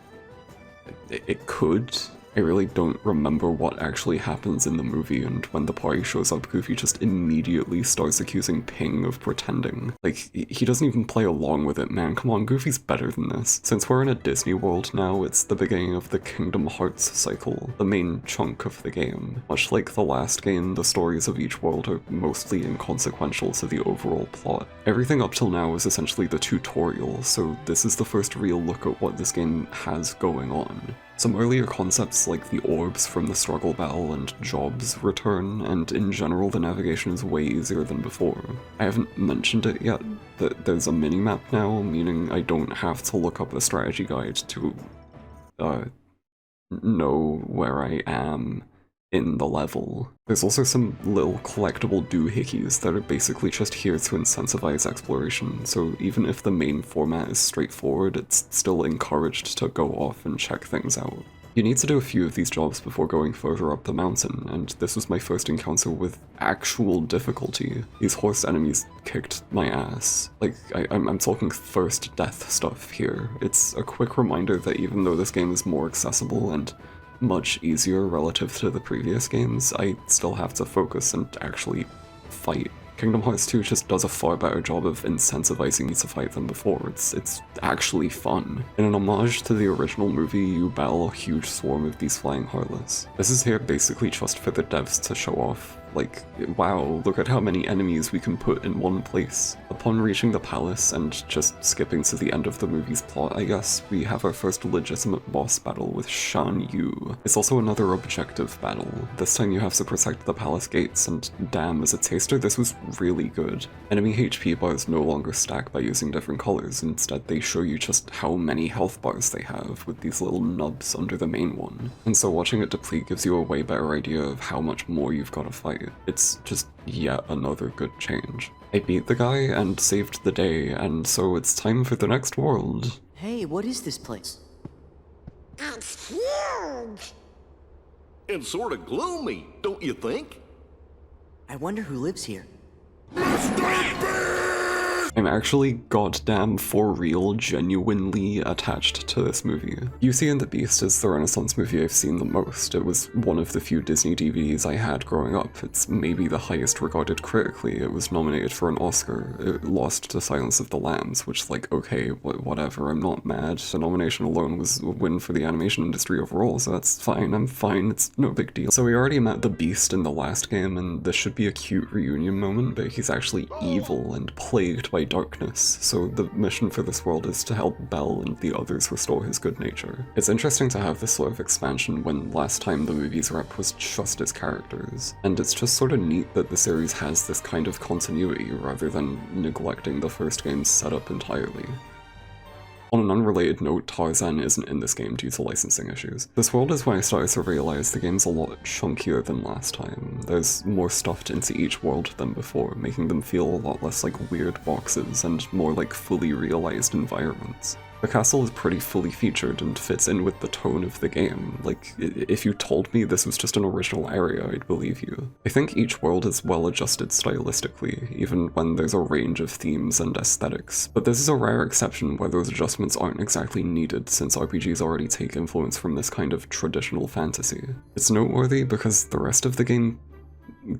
it could. I really don't remember what actually happens in the movie, and when the party shows up, Goofy just immediately starts accusing Ping of pretending. Like, he doesn't even play along with it, man. Come on, Goofy's better than this. Since we're in a Disney World now, it's the beginning of the Kingdom Hearts cycle, the main chunk of the game. Much like the last game, the stories of each world are mostly inconsequential to the overall plot. Everything up till now is essentially the tutorial, so this is the first real look at what this game has going on. Some earlier concepts like the orbs from the struggle battle and jobs return, and in general the navigation is way easier than before. I haven't mentioned it yet, but there's a minimap now, meaning I don't have to look up a strategy guide to know where I am in the level. There's also some little collectible doohickeys that are basically just here to incentivize exploration, so even if the main format is straightforward, it's still encouraged to go off and check things out. You need to do a few of these jobs before going further up the mountain, and this was my first encounter with actual difficulty. These horse enemies kicked my ass. Like, I'm talking first death stuff here. It's a quick reminder that even though this game is more accessible and much easier relative to the previous games, I still have to focus and actually fight. Kingdom Hearts 2 just does a far better job of incentivizing me to fight than before. It's actually fun. In an homage to the original movie, you battle a huge swarm of these flying heartless. This is here basically just for the devs to show off. Like, wow, look at how many enemies we can put in one place. Upon reaching the palace and just skipping to the end of the movie's plot, I guess, we have our first legitimate boss battle with Shan Yu. It's also another objective battle. This time you have to protect the palace gates, and damn, as a taster, this was really good. Enemy HP bars no longer stack by using different colors, instead they show you just how many health bars they have, with these little nubs under the main one. And so watching it deplete gives you a way better idea of how much more you've got to fight. It's just yet another good change. I beat the guy and saved the day, and so it's time for the next world. Hey, what is this place? It's huge! And sort of gloomy, don't you think? I wonder who lives here. I I'm actually goddamn for real genuinely attached to this movie. Beauty and the Beast is the Renaissance movie I've seen the most. It was one of the few Disney DVDs I had growing up. It's maybe the highest regarded critically. It was nominated for an Oscar. It lost to Silence of the Lambs, which, like, okay, whatever, I'm not mad. The nomination alone was a win for the animation industry overall, so that's fine, I'm fine, it's no big deal. So we already met the Beast in the last game, and this should be a cute reunion moment, but he's actually evil and plagued by darkness, so the mission for this world is to help Belle and the others restore his good nature. It's interesting to have this sort of expansion when last time the movie's rep was just his characters, and it's just sort of neat that the series has this kind of continuity rather than neglecting the first game's setup entirely. On an unrelated note, Tarzan isn't in this game due to licensing issues. This world is when I started to realize the game's a lot chunkier than last time. There's more stuffed into each world than before, making them feel a lot less like weird boxes and more like fully realized environments. The castle is pretty fully featured and fits in with the tone of the game. Like, if you told me this was just an original area, I'd believe you. I think each world is well adjusted stylistically, even when there's a range of themes and aesthetics. But this is a rare exception where those adjustments aren't exactly needed, since RPGs already take influence from this kind of traditional fantasy. It's noteworthy because the rest of the game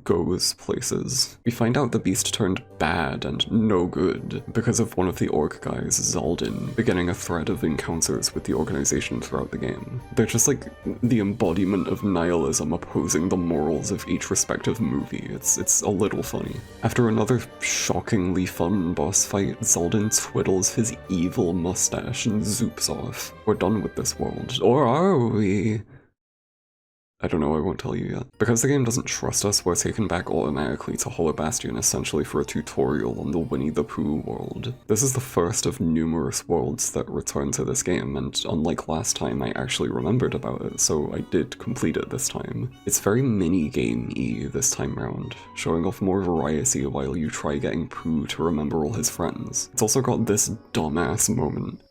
goes places. We find out the Beast turned bad and no good because of one of the orc guys, Zaldin, beginning a thread of encounters with the organization throughout the game. They're just like the embodiment of nihilism opposing the morals of each respective movie. It's a little funny. After another shockingly fun boss fight, Zaldin twiddles his evil mustache and zoops off. We're done with this world. Or are we? I don't know, I won't tell you yet. Because the game doesn't trust us, we're taken back automatically to Hollow Bastion essentially for a tutorial on the Winnie the Pooh world. This is the first of numerous worlds that return to this game, and unlike last time, I actually remembered about it, so I did complete it this time. It's very mini-game-y this time round, showing off more variety while you try getting Pooh to remember all his friends. It's also got this dumbass moment.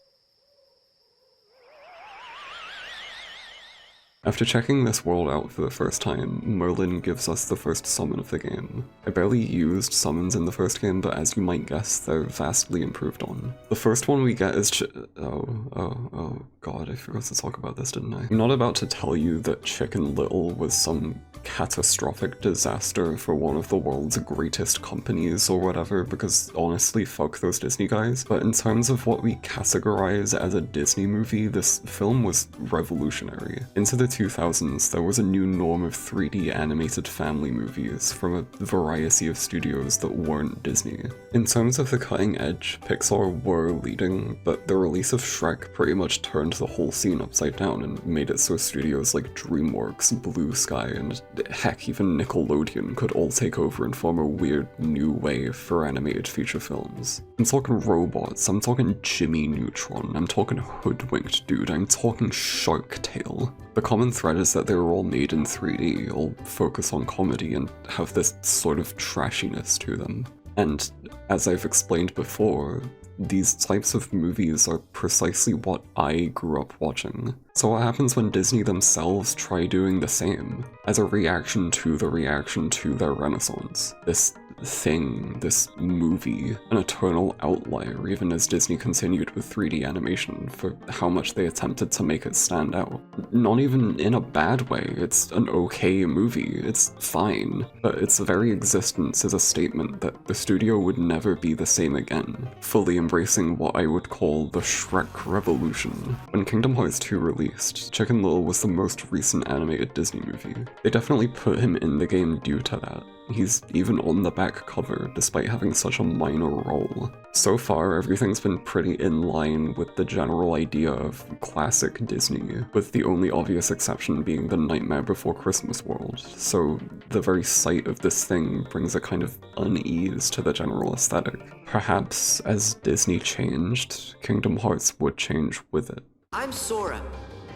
After checking this world out for the first time, Merlin gives us the first summon of the game. I barely used summons in the first game, but as you might guess, they're vastly improved on. The first one we get is oh god, I forgot to talk about this, didn't I? I'm not about to tell you that Chicken Little was some catastrophic disaster for one of the world's greatest companies or whatever, because honestly, fuck those Disney guys. But in terms of what we categorize as a Disney movie, this film was revolutionary. Into the 2000s, there was a new norm of 3D animated family movies from a variety of studios that weren't Disney. In terms of the cutting edge, Pixar were leading, but the release of Shrek pretty much turned the whole scene upside down and made it so studios like DreamWorks, Blue Sky, and heck, even Nickelodeon could all take over and form a weird new wave for animated feature films. I'm talking robots, I'm talking Jimmy Neutron, I'm talking Hoodwinked Dude, I'm talking Shark Tale. The common thread is that they were all made in 3D, all focus on comedy and have this sort of trashiness to them. And as I've explained before, these types of movies are precisely what I grew up watching. So what happens when Disney themselves try doing the same, as a reaction to their renaissance? This thing, this movie, an eternal outlier even as Disney continued with 3D animation for how much they attempted to make it stand out. Not even in a bad way, it's an okay movie, it's fine, but its very existence is a statement that the studio would never be the same again, fully embracing what I would call the Shrek revolution. When Kingdom Hearts 2 released, Chicken Little was the most recent animated Disney movie. They definitely put him in the game due to that. He's even on the back cover, despite having such a minor role. So far, everything's been pretty in line with the general idea of classic Disney, with the only obvious exception being the Nightmare Before Christmas world, so the very sight of this thing brings a kind of unease to the general aesthetic. Perhaps, as Disney changed, Kingdom Hearts would change with it. I'm Sora.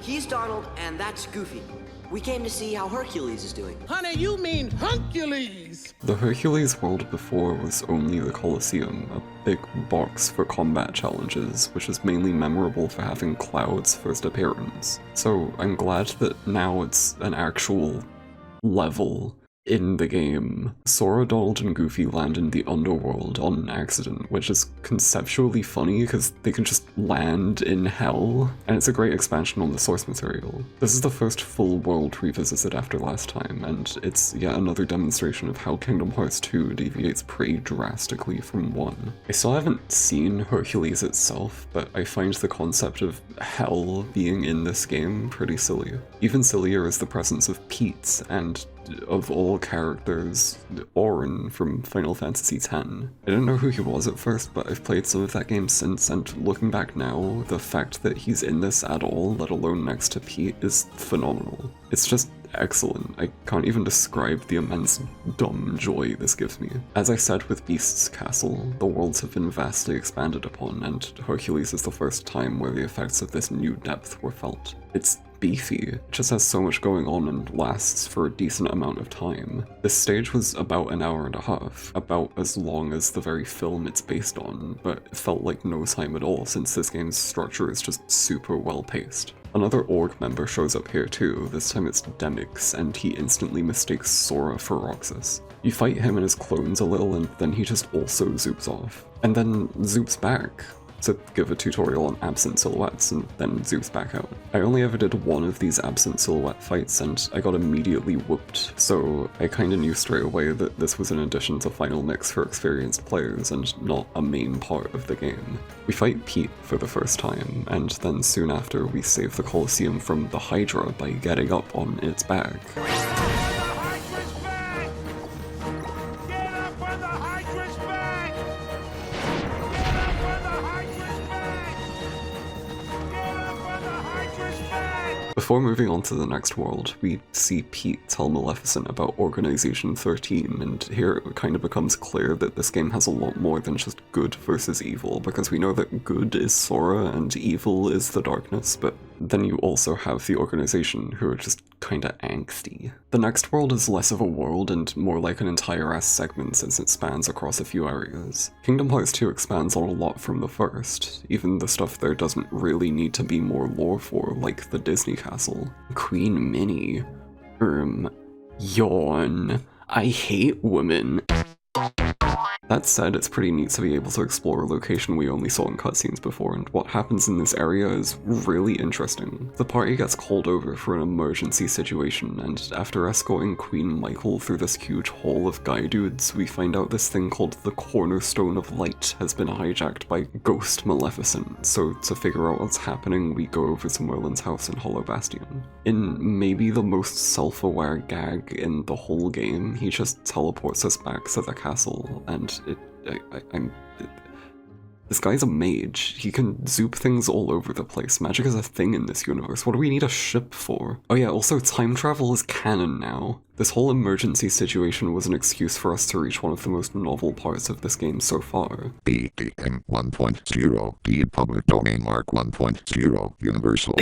He's Donald, and that's Goofy. We came to see how Hercules is doing. Honey, you mean Hercules! The Hercules world before was only the Colosseum, a big box for combat challenges, which is mainly memorable for having Cloud's first appearance. So I'm glad that now it's an actual level in the game, Sora, Donald, and Goofy land in the underworld on accident, which is conceptually funny because they can just land in hell, and it's a great expansion on the source material. This is the first full world revisited after last time, and it's yet another demonstration of how Kingdom Hearts 2 deviates pretty drastically from 1. I still haven't seen Hercules itself, but I find the concept of hell being in this game pretty silly. Even sillier is the presence of Pete, and of all characters, Auron from Final Fantasy X. I didn't know who he was at first, but I've played some of that game since, and looking back now, the fact that he's in this at all, let alone next to Pete, is phenomenal. It's just excellent. I can't even describe the immense dumb joy this gives me. As I said with Beast's Castle, the worlds have been vastly expanded upon, and Hercules is the first time where the effects of this new depth were felt. It's beefy, it just has so much going on and lasts for a decent amount of time. This stage was about an hour and a half, about as long as the very film it's based on, but it felt like no time at all since this game's structure is just super well paced. Another org member shows up here too, this time it's Demix, and he instantly mistakes Sora for Roxas. You fight him and his clones a little, and then he just also zoops off. And then zoops back to give a tutorial on absent silhouettes, and then zoops back out. I only ever did one of these absent silhouette fights, and I got immediately whooped, so I kinda knew straight away that this was an addition to Final Mix for experienced players, and not a main part of the game. We fight Pete for the first time, and then soon after we save the Colosseum from the Hydra by getting up on its back. Before moving on to the next world, we see Pete tell Maleficent about Organization 13, and here it kind of becomes clear that this game has a lot more than just good versus evil, because we know that good is Sora and evil is the darkness, but then you also have the Organization, who are just kinda angsty. The next world is less of a world and more like an entire-ass segment since it spans across a few areas. Kingdom Hearts 2 expands on a lot from the first, even the stuff there doesn't really need to be more lore for, like the Disney Castle. Queen Minnie. Yawn. I hate women. That said, it's pretty neat to be able to explore a location we only saw in cutscenes before, and what happens in this area is really interesting. The party gets called over for an emergency situation, and after escorting Queen Michael through this huge hall of guy dudes, we find out this thing called the Cornerstone of Light has been hijacked by Ghost Maleficent, so to figure out what's happening, we go over to Merlin's house in Hollow Bastion. In maybe the most self-aware gag in the whole game, he just teleports us back to the castle, and this guy's a mage. He can zoop things all over the place. Magic is a thing in this universe. What do we need a ship for? Oh yeah, also time travel is canon now. This whole emergency situation was an excuse for us to reach one of the most novel parts of this game so far. BDM 1.0, the public domain mark 1.0, universal.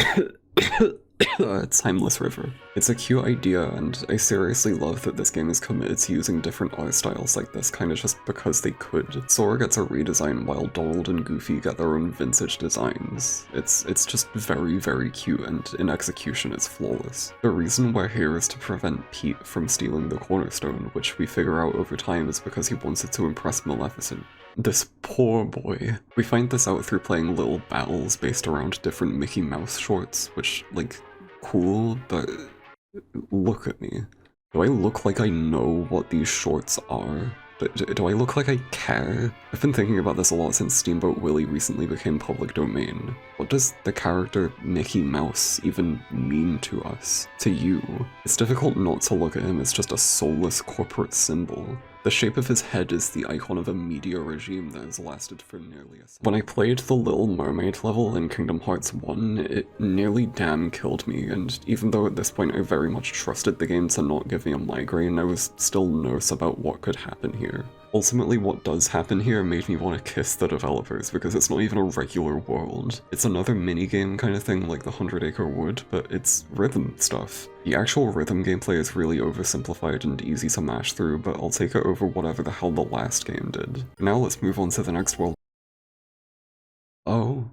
Timeless River. It's a cute idea, and I seriously love that this game is committed to using different art styles like this, kinda just because they could. Sora gets a redesign while Donald and Goofy get their own vintage designs. It's just very, very cute, and in execution it's flawless. The reason we're here is to prevent Pete from stealing the Cornerstone, which we figure out over time is because he wanted to impress Maleficent. This poor boy. We find this out through playing little battles based around different Mickey Mouse shorts, which, like, cool, but look at me. Do I look like I know what these shorts are? Do I look like I care? I've been thinking about this a lot since Steamboat Willie recently became public domain. What does the character Mickey Mouse even mean to us? To you? It's difficult not to look at him as just a soulless corporate symbol. The shape of his head is the icon of a media regime that has lasted for nearly a century. When I played the Little Mermaid level in Kingdom Hearts 1, it nearly damn killed me, and even though at this point I very much trusted the game to not give me a migraine, I was still nervous about what could happen here. Ultimately, what does happen here made me want to kiss the developers, because it's not even a regular world. It's another minigame kind of thing like the 100 Acre Wood, but it's rhythm stuff. The actual rhythm gameplay is really oversimplified and easy to mash through, but I'll take it over whatever the hell the last game did. Now let's move on to the next world. Oh.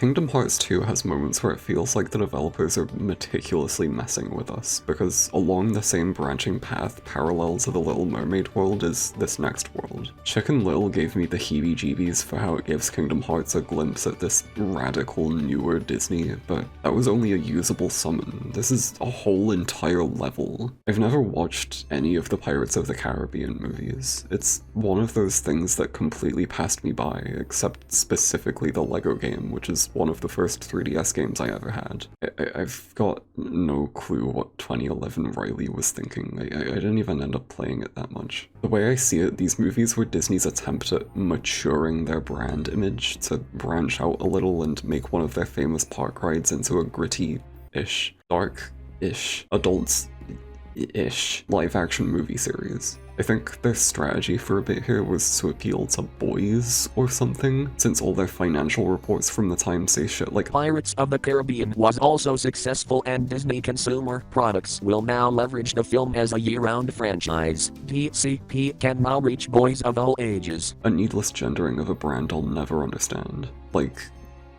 Kingdom Hearts 2 has moments where it feels like the developers are meticulously messing with us, because along the same branching path parallel to the Little Mermaid world is this next world. Chicken Little gave me the heebie-jeebies for how it gives Kingdom Hearts a glimpse at this radical newer Disney, but that was only a usable summon. This is a whole entire level. I've never watched any of the Pirates of the Caribbean movies. It's one of those things that completely passed me by, except specifically the Lego game, which is one of the first 3DS games I ever had. I've got no clue what 2011 Riley was thinking. I didn't even end up playing it that much. The way I see it, these movies were Disney's attempt at maturing their brand image to branch out a little and make one of their famous park rides into a gritty-ish, dark-ish, adult-ish live-action movie series. I think their strategy for a bit here was to appeal to boys or something, since all their financial reports from the time say shit like Pirates of the Caribbean was also successful and Disney Consumer Products will now leverage the film as a year-round franchise. DCP can now reach boys of all ages. A needless gendering of a brand I'll never understand. Like,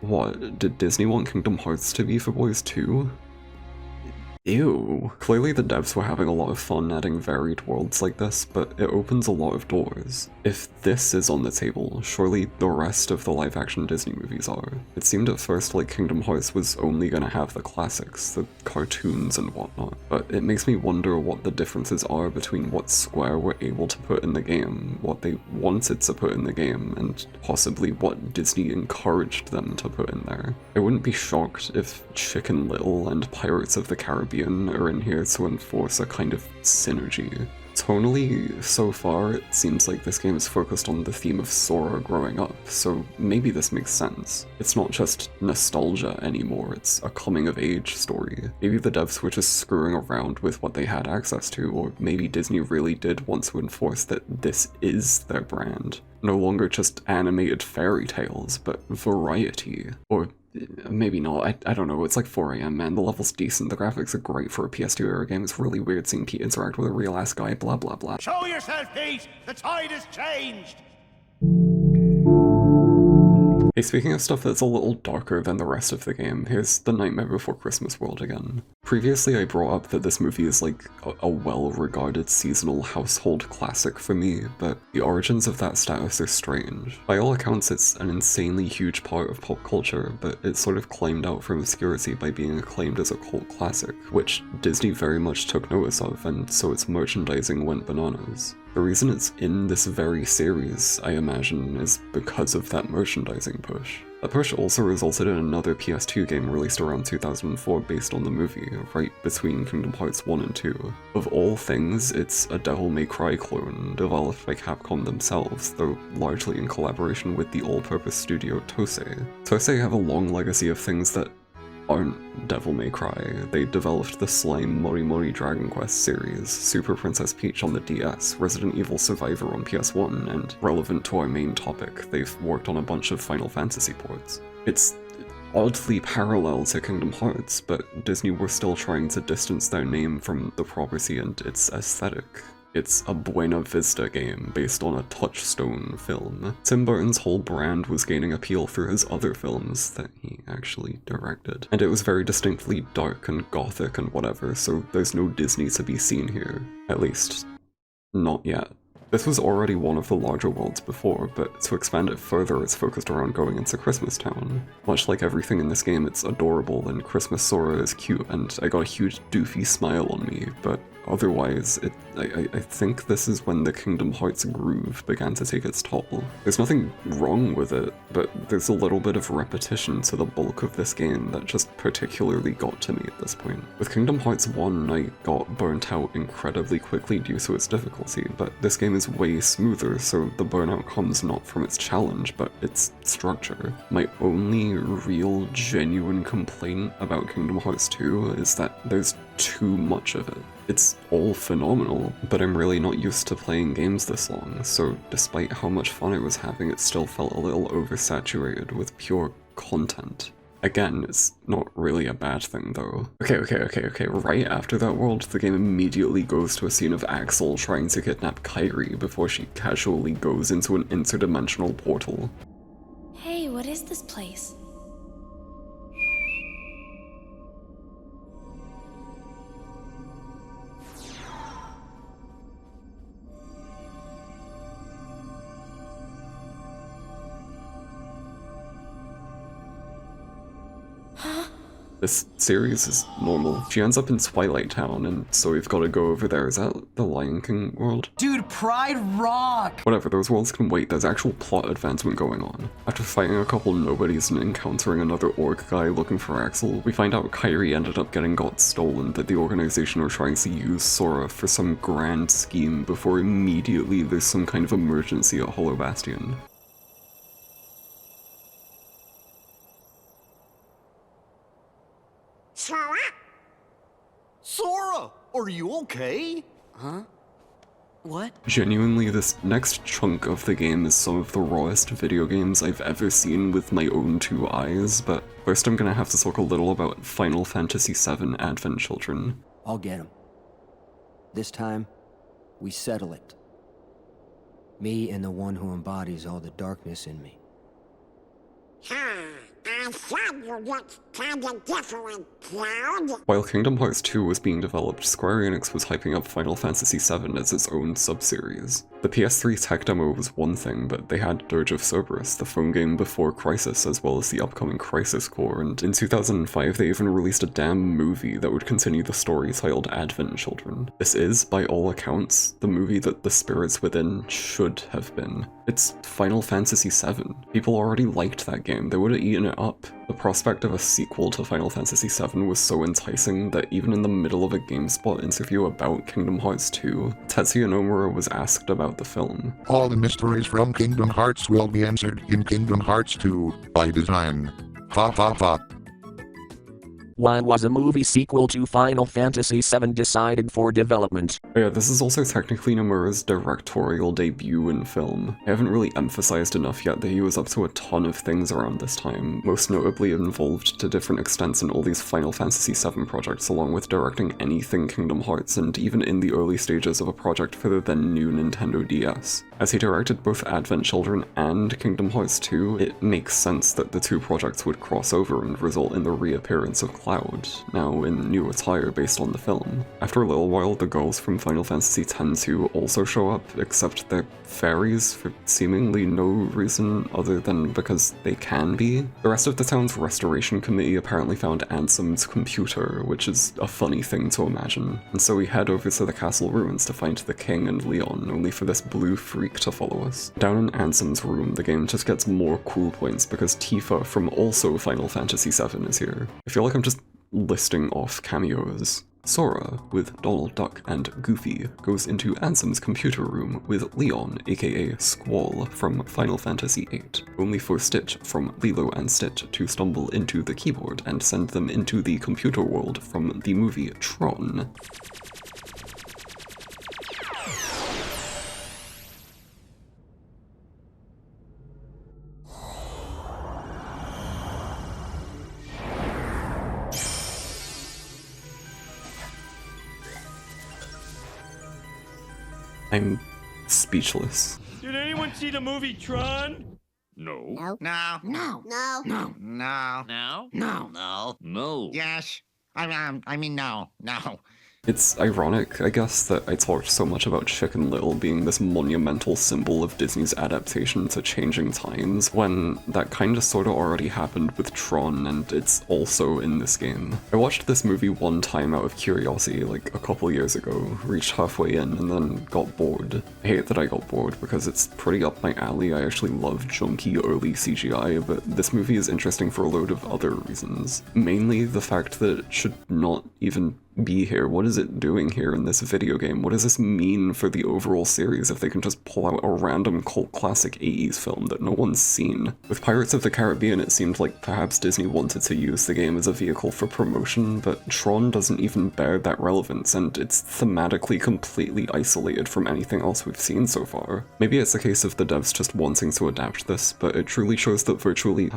what, did Disney want Kingdom Hearts to be for boys too? Ew. Clearly the devs were having a lot of fun adding varied worlds like this, but it opens a lot of doors. If this is on the table, surely the rest of the live-action Disney movies are. It seemed at first like Kingdom Hearts was only gonna have the classics, the cartoons and whatnot, but it makes me wonder what the differences are between what Square were able to put in the game, what they wanted to put in the game, and possibly what Disney encouraged them to put in there. I wouldn't be shocked if Chicken Little and Pirates of the Caribbean are in here to enforce a kind of synergy. Tonally, so far, it seems like this game is focused on the theme of Sora growing up, so maybe this makes sense. It's not just nostalgia anymore, it's a coming-of-age story. Maybe the devs were just screwing around with what they had access to, or maybe Disney really did want to enforce that this is their brand. No longer just animated fairy tales, but variety. Or maybe not, I don't know, it's like 4 AM, man, the level's decent, the graphics are great for a PS2 era game, it's really weird seeing Pete interact with a real-ass guy, blah blah blah. Show yourself, Pete! The tide has changed! Hey, speaking of stuff that's a little darker than the rest of the game, here's The Nightmare Before Christmas world again. Previously I brought up that this movie is like a well-regarded seasonal household classic for me, but the origins of that status are strange. By all accounts it's an insanely huge part of pop culture, but it sort of climbed out from obscurity by being acclaimed as a cult classic, which Disney very much took notice of, and so its merchandising went bananas. The reason it's in this very series, I imagine, is because of that merchandising push. That push also resulted in another PS2 game released around 2004 based on the movie, right between Kingdom Hearts 1 and 2. Of all things, it's a Devil May Cry clone, developed by Capcom themselves, though largely in collaboration with the all-purpose studio Tosei. Tosei have a long legacy of things that aren't Devil May Cry. They developed the Slime Mori Mori Dragon Quest series, Super Princess Peach on the DS, Resident Evil Survivor on PS1, and relevant to our main topic, they've worked on a bunch of Final Fantasy ports. It's oddly parallel to Kingdom Hearts, but Disney were still trying to distance their name from the property and its aesthetic. It's a Buena Vista game based on a Touchstone film. Tim Burton's whole brand was gaining appeal through his other films that he actually directed. And it was very distinctly dark and gothic and whatever, so there's no Disney to be seen here. At least, not yet. This was already one of the larger worlds before, but to expand it further it's focused around going into Christmas Town. Much like everything in this game, it's adorable and Christmas Sora is cute and I got a huge doofy smile on me, but otherwise, I think this is when the Kingdom Hearts groove began to take its toll. There's nothing wrong with it, but there's a little bit of repetition to the bulk of this game that just particularly got to me at this point. With Kingdom Hearts 1, I got burnt out incredibly quickly due to its difficulty, but this game is way smoother, so the burnout comes not from its challenge, but its structure. My only real, genuine complaint about Kingdom Hearts 2 is that there's too much of it. It's all phenomenal, but I'm really not used to playing games this long, so despite how much fun I was having, it still felt a little oversaturated with pure content. Again, it's not really a bad thing though. Okay, right after that world, the game immediately goes to a scene of Axel trying to kidnap Kairi before she casually goes into an interdimensional portal. Hey, what is this place? This series is normal. She ends up in Twilight Town, and so we've got to go over there. Is that the Lion King world? Dude, Pride rock! Whatever, those worlds can wait. There's actual plot advancement going on. After fighting a couple nobodies and encountering another orc guy looking for Axel, we find out Kairi ended up getting got stolen, that the organization are trying to use Sora for some grand scheme before immediately there's some kind of emergency at Hollow Bastion. Sora, are you okay? Huh? What? Genuinely, this next chunk of the game is some of the rawest video games I've ever seen with my own two eyes, but first I'm gonna have to talk a little about Final Fantasy VII Advent Children. I'll get him. This time, we settle it. Me and the one who embodies all the darkness in me. I said you looked kinda different, Cloud. While Kingdom Hearts 2 was being developed, Square Enix was hyping up Final Fantasy VII as its own sub-series. The PS3 tech demo was one thing, but they had Dirge of Cerberus, the phone game before Crisis, as well as the upcoming Crisis core, and in 2005 they even released a damn movie that would continue the story titled Advent Children. This is, by all accounts, the movie that the spirits within should have been. It's Final Fantasy VII. People already liked that game, they would have eaten it up. The prospect of a sequel to Final Fantasy VII was so enticing that even in the middle of a GameSpot interview about Kingdom Hearts 2, Tetsuya Nomura was asked about the film. All the mysteries from Kingdom Hearts will be answered in Kingdom Hearts 2 by design. Ha ha ha. Why was a movie sequel to Final Fantasy VII decided for development? Yeah, this is also technically Nomura's directorial debut in film. I haven't really emphasized enough yet that he was up to a ton of things around this time, most notably involved to different extents in all these Final Fantasy VII projects, along with directing anything Kingdom Hearts, and even in the early stages of a project for the then new Nintendo DS. As he directed both Advent Children and Kingdom Hearts 2, it makes sense that the two projects would cross over and result in the reappearance of Cloud, now in new attire based on the film. After a little while, the girls from Final Fantasy X-2 also show up, except they're fairies for seemingly no reason other than because they can be. The rest of the town's restoration committee apparently found Ansem's computer, which is a funny thing to imagine, and so we head over to the castle ruins to find the king and Leon, only for this blue freak to follow us. Down in Ansem's room, the game just gets more cool points because Tifa from also Final Fantasy VII is here. I feel like I'm just listing off cameos. Sora, with Donald Duck and Goofy, goes into Ansem's computer room with Leon, aka Squall, from Final Fantasy VIII, only for Stitch from Lilo and Stitch to stumble into the keyboard and send them into the computer world from the movie Tron. I'm speechless. Did anyone see the movie Tron? No. No. No. No. No. No. No. No. No. No. No. Yes. I mean, no. No. It's ironic, I guess, that I talked so much about Chicken Little being this monumental symbol of Disney's adaptation to changing times, when that kinda sorta already happened with Tron, and it's also in this game. I watched this movie one time out of curiosity, like a couple years ago, reached halfway in, and then got bored. I hate that I got bored, because it's pretty up my alley. I actually love junky early CGI, but this movie is interesting for a load of other reasons. Mainly the fact that it should not even be here. What is it doing here in this video game? What does this mean for the overall series if they can just pull out a random cult classic 80s film that no one's seen? With Pirates of the Caribbean, it seemed like perhaps Disney wanted to use the game as a vehicle for promotion, but Tron doesn't even bear that relevance, and it's thematically completely isolated from anything else we've seen so far. Maybe it's a case of the devs just wanting to adapt this, but it truly shows that virtually,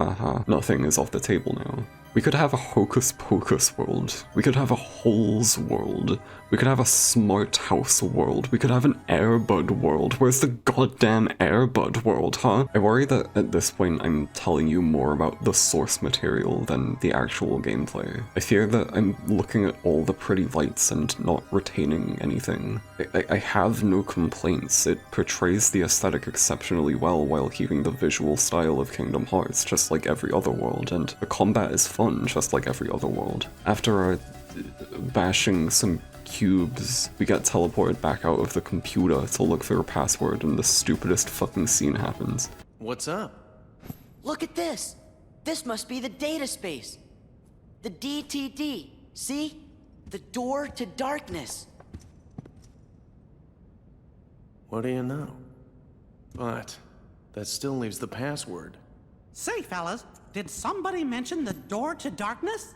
nothing is off the table now. We could have a Hocus Pocus world. We could have a Holes world. We could have a Smart House world. We could have an Air Bud world. Where's the goddamn Air Bud world, huh? I worry that at this point I'm telling you more about the source material than the actual gameplay. I fear that I'm looking at all the pretty lights and not retaining anything. I have no complaints. It portrays the aesthetic exceptionally well while keeping the visual style of Kingdom Hearts, just like every other world, and the combat is fun, just like every other world. After bashing some cubes, we get teleported back out of the computer to look for a password, and the stupidest fucking scene happens. What's up? Look at this. This must be the data space. The DTD. See? The door to darkness. What do you know? But that still leaves the password. Say, fellas, did somebody mention the door to darkness?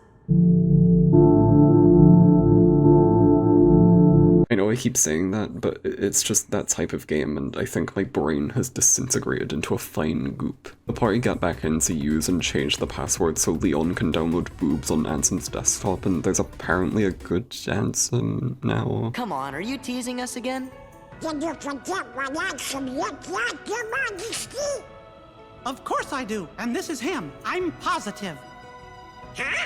I know I keep saying that, but it's just that type of game, and I think my brain has disintegrated into a fine goop. The party get back in to use and change the password so Leon can download boobs on Ansem's desktop, and there's apparently a good Ansem now. Come on, are you teasing us again? Did you forget what Ansem looked like, Your Majesty? Of course I do, and this is him. I'm positive.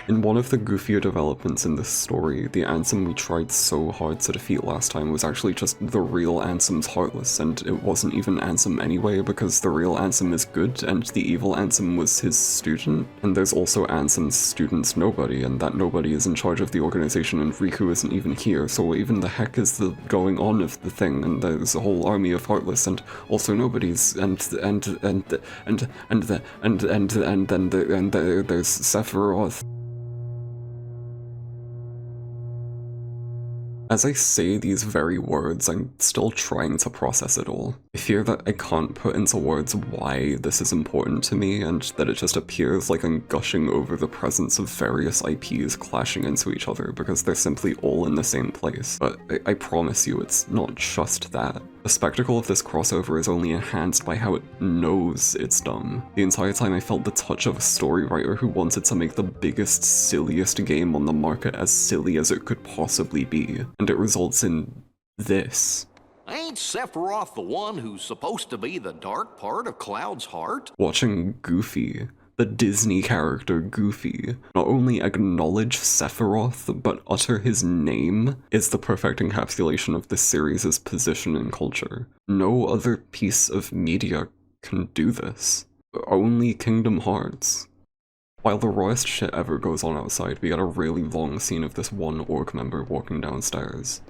In one of the goofier developments in this story, the Ansem we tried so hard to defeat last time was actually just the real Ansem's Heartless, and it wasn't even Ansem anyway because the real Ansem is good and the evil Ansem was his student. And there's also Ansem's student's Nobody, and that Nobody is in charge of the organization and Riku isn't even here, so even the heck is the going on of the thing, and there's a whole army of Heartless and also Nobodies, and then there's Sephiroth. As I say these very words, I'm still trying to process it all. I fear that I can't put into words why this is important to me, and that it just appears like I'm gushing over the presence of various IPs clashing into each other because they're simply all in the same place. But I promise you it's not just that. The spectacle of this crossover is only enhanced by how it knows it's dumb. The entire time I felt the touch of a story writer who wanted to make the biggest, silliest game on the market as silly as it could possibly be, and it results in this. Ain't Sephiroth the one who's supposed to be the dark part of Cloud's heart? Watching Goofy, the Disney character Goofy, not only acknowledge Sephiroth, but utter his name, is the perfect encapsulation of this series' position in culture. No other piece of media can do this. Only Kingdom Hearts. While the rawest shit ever goes on outside, we get a really long scene of this one orc member walking downstairs.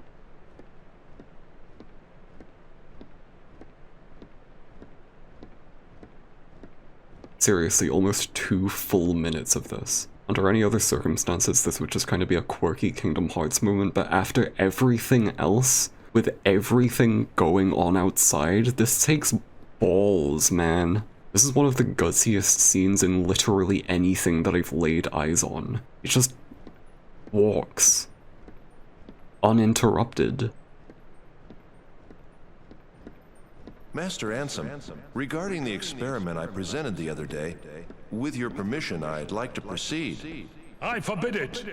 Seriously, almost 2 full minutes of this. Under any other circumstances, this would just kind of be a quirky Kingdom Hearts moment, but after everything else, with everything going on outside, this takes balls, man. This is one of the gutsiest scenes in literally anything that I've laid eyes on. It just walks. Uninterrupted. Master Ansem, regarding the experiment I presented the other day, with your permission, I'd like to proceed. I forbid it!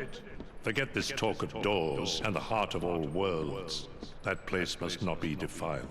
Forget this talk of doors and the heart of all worlds. That place must not be defiled.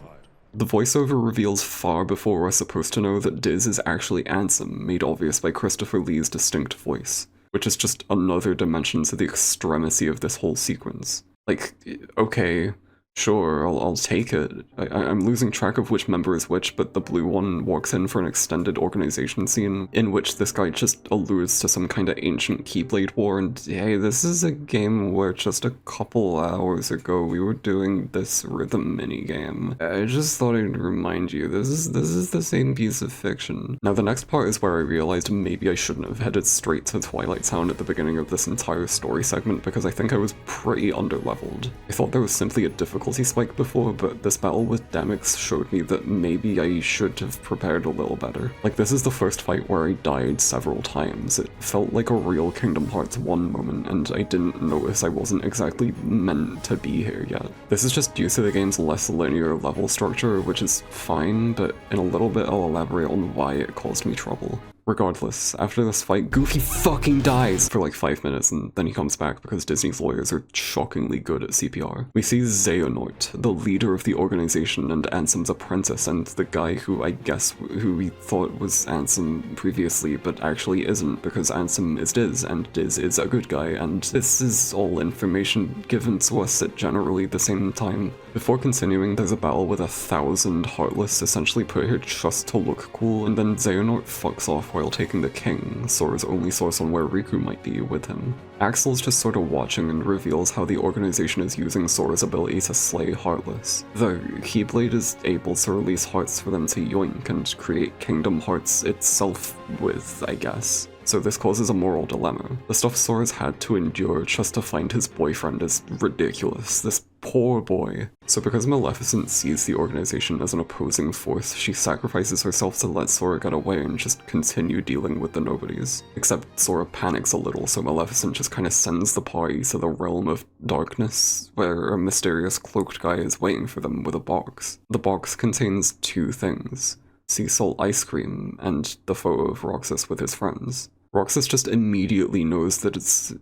The voiceover reveals far before we're supposed to know that Diz is actually Ansem, made obvious by Christopher Lee's distinct voice, which is just another dimension to the extremacy of this whole sequence. Like, okay, sure, I'll take it. I'm losing track of which member is which, but the blue one walks in for an extended organization scene in which this guy just alludes to some kind of ancient Keyblade war, and hey, this is a game where just a couple hours ago we were doing this rhythm minigame. I just thought I'd remind you, this is the same piece of fiction. Now the next part is where I realized maybe I shouldn't have headed straight to Twilight Town at the beginning of this entire story segment, because I think I was pretty underleveled. I thought there was simply a difficulty spike before, but this battle with Demyx showed me that maybe I should have prepared a little better. Like, this is the first fight where I died several times. It felt like a real Kingdom Hearts 1 moment, and I didn't notice I wasn't exactly meant to be here yet. This is just due to the game's less linear level structure, which is fine, but in a little bit I'll elaborate on why it caused me trouble. Regardless, after this fight, Goofy fucking dies for like 5 minutes, and then he comes back because Disney's lawyers are shockingly good at CPR. We see Xehanort, the leader of the organization and Ansem's apprentice, and the guy who who we thought was Ansem previously, but actually isn't, because Ansem is Diz, and Diz is a good guy, and this is all information given to us at generally the same time. Before continuing, there's a battle with 1,000 Heartless essentially put here just to look cool, and then Xehanort fucks off while taking the king, Sora's only source on where Riku might be, with him. Axel's just sort of watching and reveals how the organization is using Sora's ability to slay Heartless. The Keyblade is able to release hearts for them to yoink and create Kingdom Hearts itself with, I guess. So this causes a moral dilemma. The stuff Sora's had to endure just to find his boyfriend is ridiculous. This poor boy. So because Maleficent sees the organization as an opposing force, she sacrifices herself to let Sora get away and just continue dealing with the nobodies. Except Sora panics a little, so Maleficent just kinda sends the party to the realm of darkness, where a mysterious cloaked guy is waiting for them with a box. The box contains two things: sea salt ice cream and the photo of Roxas with his friends. Roxas just immediately knows that it's...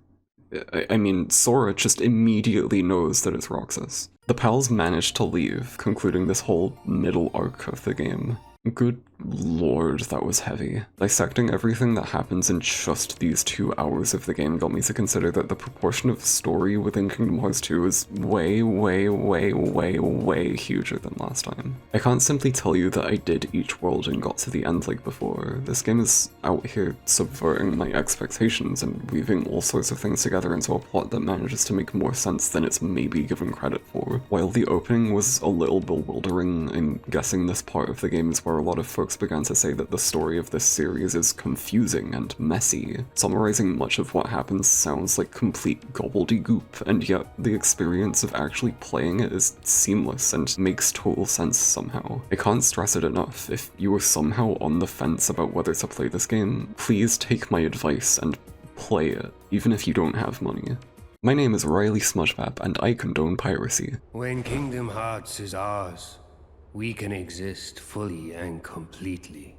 Sora just immediately knows that it's Roxas. The pals manage to leave, concluding this whole middle arc of the game. Good lord, that was heavy. Dissecting everything that happens in just these 2 hours of the game got me to consider that the proportion of story within Kingdom Hearts 2 is way huger than last time. I can't simply tell you that I did each world and got to the end like before. This game is out here subverting my expectations and weaving all sorts of things together into a plot that manages to make more sense than it's maybe given credit for. While the opening was a little bewildering, I'm guessing this part of the game is where a lot of folks began to say that the story of this series is confusing and messy. Summarizing much of what happens sounds like complete gobbledygook, and yet the experience of actually playing it is seamless and makes total sense somehow. I can't stress it enough. If you were somehow on the fence about whether to play this game, please take my advice and play it, even if you don't have money. My name is Riley Smudgebap, and I condone piracy. When Kingdom Hearts is ours, we can exist fully and completely.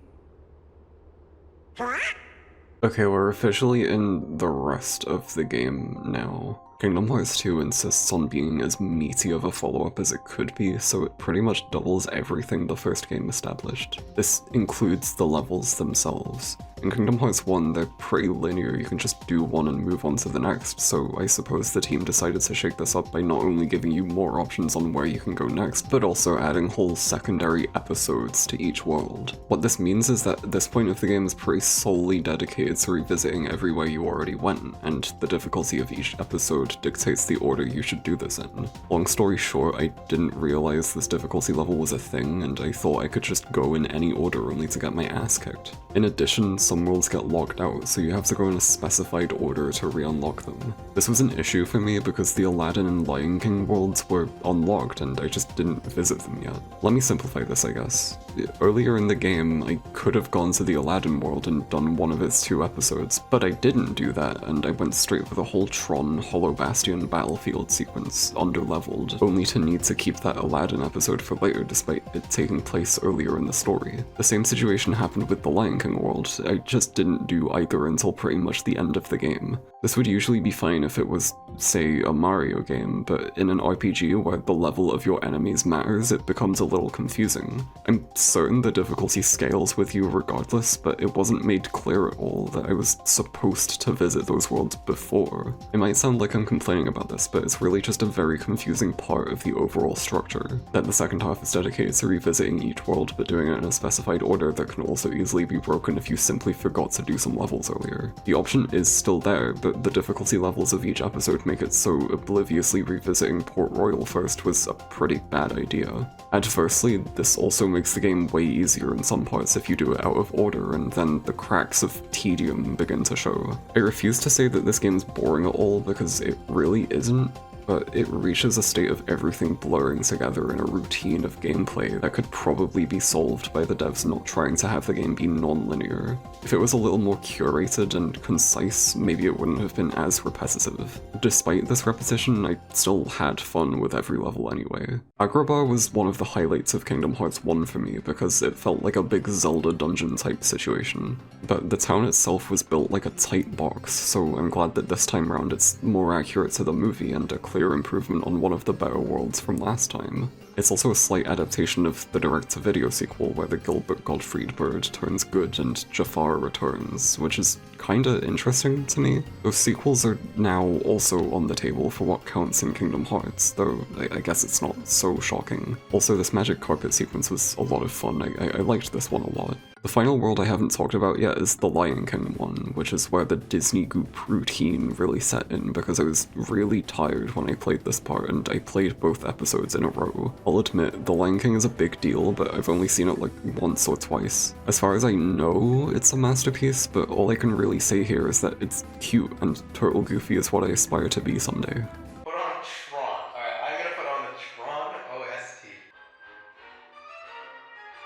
Okay, we're officially in the rest of the game now. Kingdom Hearts 2 insists on being as meaty of a follow-up as it could be, so it pretty much doubles everything the first game established. This includes the levels themselves. In Kingdom Hearts 1, they're pretty linear, you can just do one and move on to the next, so I suppose the team decided to shake this up by not only giving you more options on where you can go next, but also adding whole secondary episodes to each world. What this means is that this point of the game is pretty solely dedicated to revisiting everywhere you already went, and the difficulty of each episode dictates the order you should do this in. Long story short, I didn't realize this difficulty level was a thing, and I thought I could just go in any order only to get my ass kicked. In addition, some worlds get locked out, so you have to go in a specified order to re-unlock them. This was an issue for me because the Aladdin and Lion King worlds were unlocked and I just didn't visit them yet. Let me simplify this, I guess. Earlier in the game, I could have gone to the Aladdin world and done one of its 2 episodes, but I didn't do that, and I went straight for the whole Tron Hollow Bastion battlefield sequence, underleveled, only to need to keep that Aladdin episode for later despite it taking place earlier in the story. The same situation happened with the Lion King world. I just didn't do either until pretty much the end of the game. This would usually be fine if it was, say, a Mario game, but in an RPG where the level of your enemies matters, it becomes a little confusing. I'm certain the difficulty scales with you regardless, but it wasn't made clear at all that I was supposed to visit those worlds before. It might sound like I'm complaining about this, but it's really just a very confusing part of the overall structure, that the second half is dedicated to revisiting each world but doing it in a specified order that can also easily be broken if you simply forgot to do some levels earlier. The option is still there, but the difficulty levels of each episode make it so obliviously revisiting Port Royal first was a pretty bad idea. Adversely, this also makes the game way easier in some parts if you do it out of order, and then the cracks of tedium begin to show. I refuse to say that this game's boring at all, because it really isn't, but it reaches a state of everything blurring together in a routine of gameplay that could probably be solved by the devs not trying to have the game be non-linear. If it was a little more curated and concise, maybe it wouldn't have been as repetitive. Despite this repetition, I still had fun with every level anyway. Agrabah was one of the highlights of Kingdom Hearts 1 for me because it felt like a big Zelda dungeon type situation. But the town itself was built like a tight box, so I'm glad that this time round it's more accurate to the movie and a clear improvement on one of the better worlds from last time. It's also a slight adaptation of the direct-to-video sequel where the Gilbert Gottfried bird turns good and Jafar returns, which is kinda interesting to me. Those sequels are now also on the table for what counts in Kingdom Hearts, though I guess it's not so shocking. Also, this magic carpet sequence was a lot of fun. I liked this one a lot. The final world I haven't talked about yet is the Lion King one, which is where the Disney Goop routine really set in because I was really tired when I played this part and I played both episodes in a row. I'll admit, the Lion King is a big deal, but I've only seen it like once or twice. As far as I know, it's a masterpiece, but all I can really say here is that it's cute and Turtle Goofy is what I aspire to be someday. Put on Tron. Alright, I'm gonna put on the Tron OST.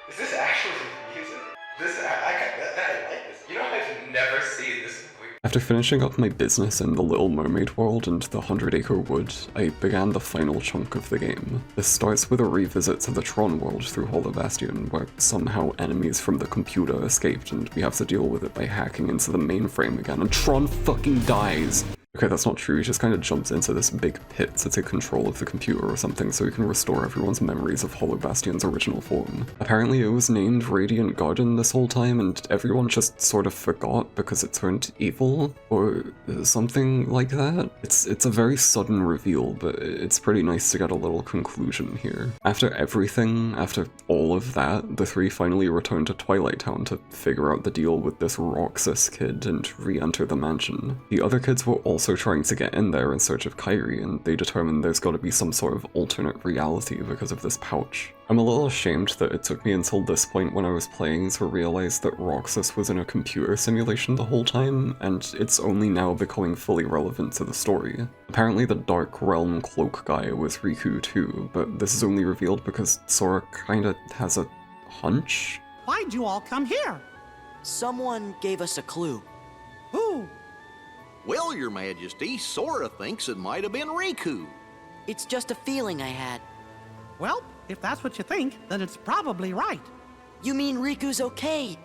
Is this actually music? I like this. You know, I've never seen this movie. After finishing up my business in the Little Mermaid world and the 100-Acre Wood, I began the final chunk of the game. This starts with a revisit to the Tron world through Hollow Bastion, where somehow enemies from the computer escaped and we have to deal with it by hacking into the mainframe again, and Tron fucking dies! Okay, that's not true, he just kind of jumps into this big pit to take control of the computer or something so he can restore everyone's memories of Hollow Bastion's original form. Apparently it was named Radiant Garden this whole time and everyone just sort of forgot because it turned evil, or something like that. It's a very sudden reveal, but it's pretty nice to get a little conclusion here. After everything, after all of that, the three finally return to Twilight Town to figure out the deal with this Roxas kid and re-enter the mansion. The other kids were also trying to get in there in search of Kairi, and they determined there's gotta be some sort of alternate reality because of this pouch. I'm a little ashamed that it took me until this point when I was playing to realize that Roxas was in a computer simulation the whole time, and it's only now becoming fully relevant to the story. Apparently the Dark Realm cloak guy was Riku too, but this is only revealed because Sora kinda has a hunch? Why'd you all come here? Someone gave us a clue. Who? Well, Your Majesty, Sora thinks it might have been Riku. It's just a feeling I had. Well, if that's what you think, then it's probably right. You mean Riku's okay?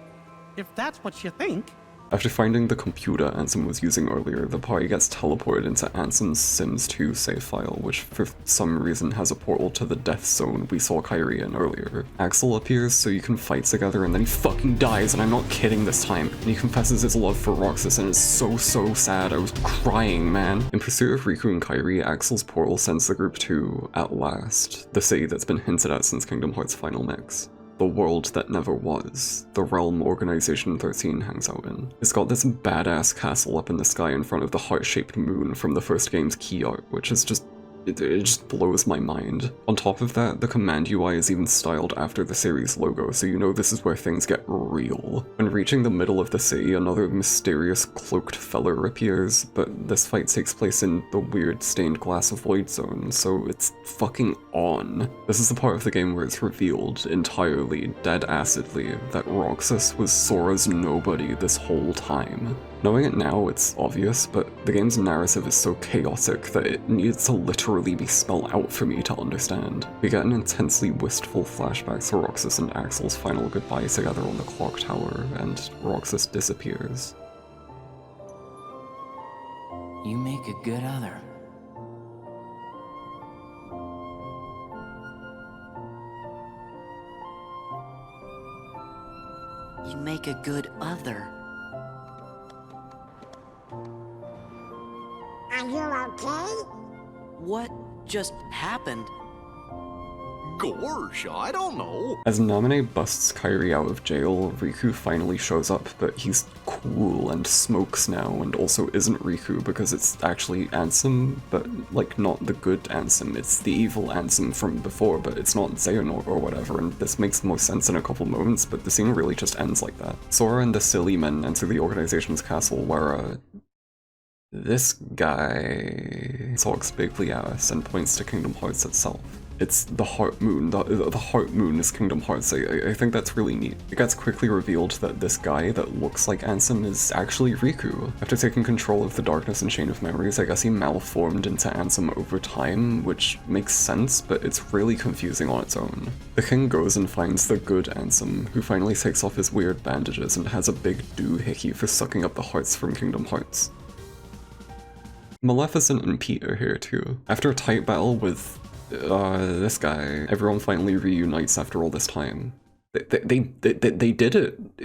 If that's what you think. After finding the computer Ansem was using earlier, the party gets teleported into Ansem's Sims 2 save file, which for some reason has a portal to the death zone we saw Kairi in earlier. Axel appears so you can fight together and then he fucking dies, and I'm not kidding this time. And he confesses his love for Roxas and it's so sad. I was crying, man. In pursuit of Riku and Kairi, Axel's portal sends the group to, at last, the city that's been hinted at since Kingdom Hearts Final Mix. The world that never was, the realm Organization 13 hangs out in. It's got this badass castle up in the sky in front of the heart-shaped moon from the first game's key art, which is just it just blows my mind. On top of that, the command UI is even styled after the series logo, so you know this is where things get real. When reaching the middle of the city, another mysterious cloaked feller appears, but this fight takes place in the weird stained glass void zone, so it's fucking on. This is the part of the game where it's revealed entirely, dead acidly, that Roxas was Sora's nobody this whole time. Knowing it now, it's obvious, but the game's narrative is so chaotic that it needs to literally be spelled out for me to understand. We get an intensely wistful flashback to Roxas and Axel's final goodbye together on the clock tower, and Roxas disappears. You make a good other. You make a good other. Are you okay? What just happened? Gosh, I don't know. As Naminé busts Kairi out of jail, Riku finally shows up, but he's cool and smokes now, and also isn't Riku because it's actually Ansem, but like not the good Ansem. It's the evil Ansem from before, but it's not Xehanort or whatever, and this makes more sense in a couple moments, but the scene really just ends like that. Sora and the silly men enter the organization's castle where, this guy talks bigly at us and points to Kingdom Hearts itself. It's the Heart Moon. The Heart Moon is Kingdom Hearts. I think that's really neat. It gets quickly revealed that this guy that looks like Ansem is actually Riku. After taking control of the darkness and chain of memories, I guess he malformed into Ansem over time, which makes sense, but it's really confusing on its own. The king goes and finds the good Ansem, who finally takes off his weird bandages and has a big doohickey for sucking up the hearts from Kingdom Hearts. Maleficent and Pete are here too. After a tight battle with this guy. Everyone finally reunites after all this time. They did it.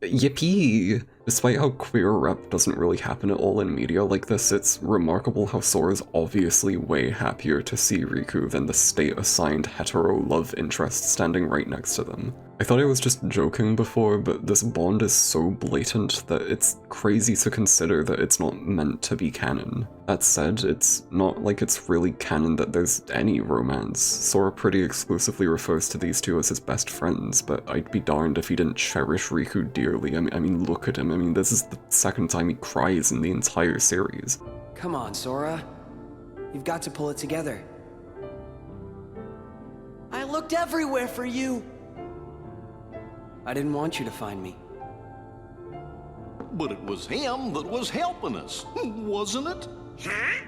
Yippee! Despite how queer rep doesn't really happen at all in media like this, it's remarkable how Sora's obviously way happier to see Riku than the state-assigned hetero love interest standing right next to them. I thought I was just joking before, but this bond is so blatant that it's crazy to consider that it's not meant to be canon. That said, it's not like it's really canon that there's any romance. Sora pretty exclusively refers to these two as his best friends, but I'd be darned if he didn't cherish Riku dearly. I mean, look at him. I mean, this is the second time he cries in the entire series. Come on, Sora. You've got to pull it together. I looked everywhere for you. I didn't want you to find me. But it was him that was helping us, wasn't it?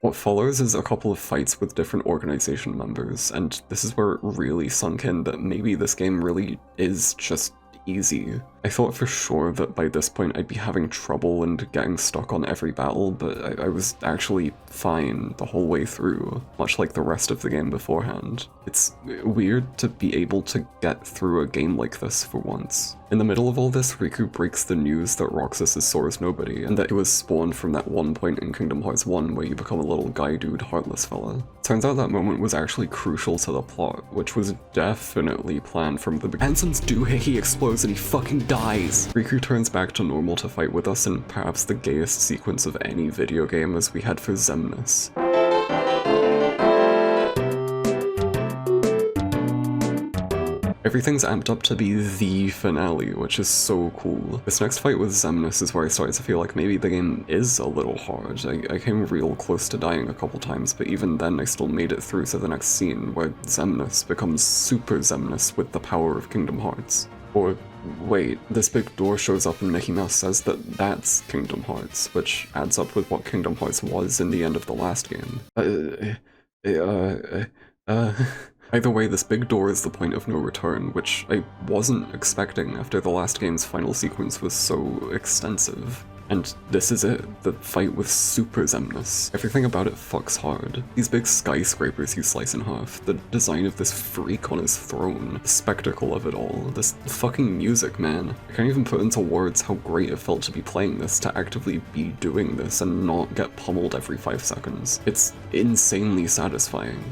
What follows is a couple of fights with different organization members, and this is where it really sunk in that maybe this game really is just easy. I thought for sure that by this point I'd be having trouble and getting stuck on every battle, but I was actually fine the whole way through, much like the rest of the game beforehand. It's weird to be able to get through a game like this for once. In the middle of all this, Riku breaks the news that Roxas is Sora's nobody, and that he was spawned from that one point in Kingdom Hearts 1 where you become a little guy dude heartless fella. Turns out that moment was actually crucial to the plot, which was definitely planned from the beginning. Ansem's doohickey, he explodes and he fucking dies! Riku turns back to normal to fight with us in perhaps the gayest sequence of any video game as we head for Xemnas. Everything's amped up to be the finale, which is so cool. This next fight with Xemnas is where I started to feel like maybe the game is a little hard. I came real close to dying a couple times, but even then I still made it through to the next scene, where Xemnas becomes Super Xemnas with the power of Kingdom Hearts. Or wait, this big door shows up and Mickey Mouse says that that's Kingdom Hearts, which adds up with what Kingdom Hearts was in the end of the last game. Either way, this big door is the point of no return, which I wasn't expecting after the last game's final sequence was so extensive. And this is it, the fight with Super Xemnas. Everything about it fucks hard. These big skyscrapers you slice in half, the design of this freak on his throne, the spectacle of it all, this fucking music, man. I can't even put into words how great it felt to be playing this, to actively be doing this and not get pummeled every 5 seconds. It's insanely satisfying.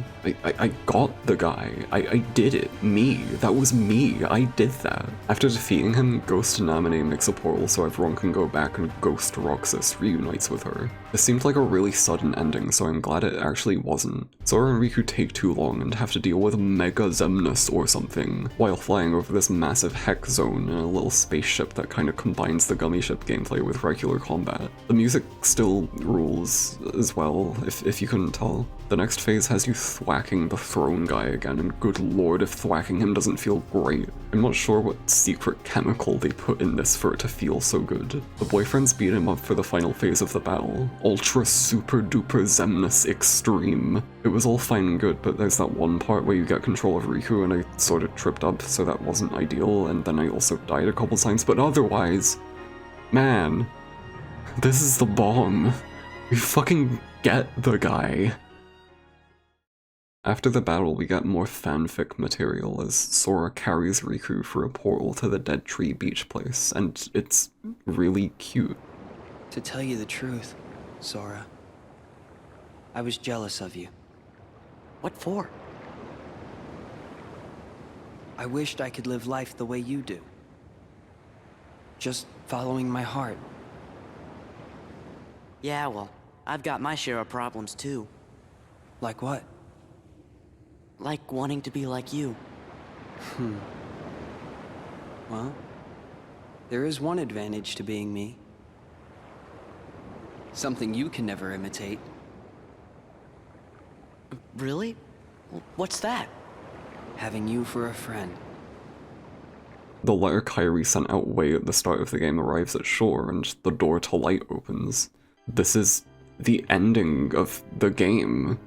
I got the guy. I did it. Me. That was me. I did that. After defeating him, Ghost Namine makes a portal so everyone can go back and Ghost Roxas reunites with her. This seemed like a really sudden ending, so I'm glad it actually wasn't. Sora and Riku take too long and have to deal with Mega Xemnas or something, while flying over this massive hex zone in a little spaceship that kind of combines the gummy ship gameplay with regular combat. The music still rules as well, if you couldn't tell. The next phase has you thwacking the throne guy again, and good lord if thwacking him doesn't feel great. I'm not sure what secret chemical they put in this for it to feel so good. The boyfriends beat him up for the final phase of the battle. Ultra super duper Xemnas extreme. It was all fine and good, but there's that one part where you get control of Riku and I sort of tripped up, so that wasn't ideal, and then I also died a couple times, but otherwise, man, this is the bomb. We fucking get the guy. After the battle, we get more fanfic material as Sora carries Riku through a portal to the Dead Tree Beach place, and it's really cute. To tell you the truth, Sora, I was jealous of you. What for? I wished I could live life the way you do. Just following my heart. Yeah, well, I've got my share of problems too. Like what? Like wanting to be like you. Well, there is one advantage to being me. Something you can never imitate. Really? What's that? Having you for a friend. The letter Kairi sent out way at the start of the game arrives at shore, and the door to light opens. This is the ending of the game.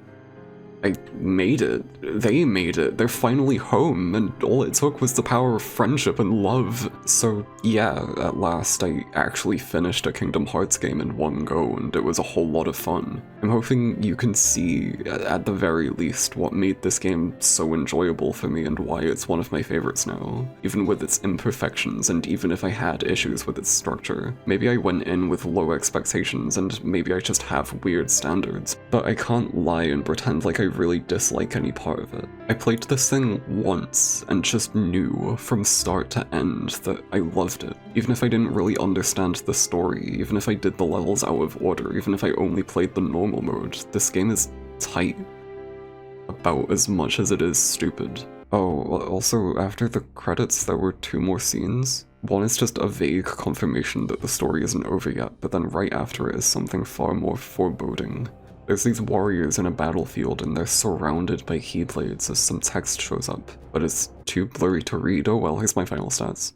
I made it. They made it. They're finally home, and all it took was the power of friendship and love. So yeah, at last I actually finished a Kingdom Hearts game in one go, and it was a whole lot of fun. I'm hoping you can see, at the very least, what made this game so enjoyable for me and why it's one of my favorites now, even with its imperfections and even if I had issues with its structure. Maybe I went in with low expectations, and maybe I just have weird standards, but I can't lie and pretend like I really dislike any part of it. I played this thing once and just knew from start to end that I loved it. Even if I didn't really understand the story, even if I did the levels out of order, even if I only played the normal mode, this game is tight. About as much as it is stupid. Oh, also, after the credits there were 2 more scenes. One is just a vague confirmation that the story isn't over yet, but then right after it is something far more foreboding. There's these warriors in a battlefield and they're surrounded by keyblades as some text shows up, but it's too blurry to read. Oh well, here's my final stats.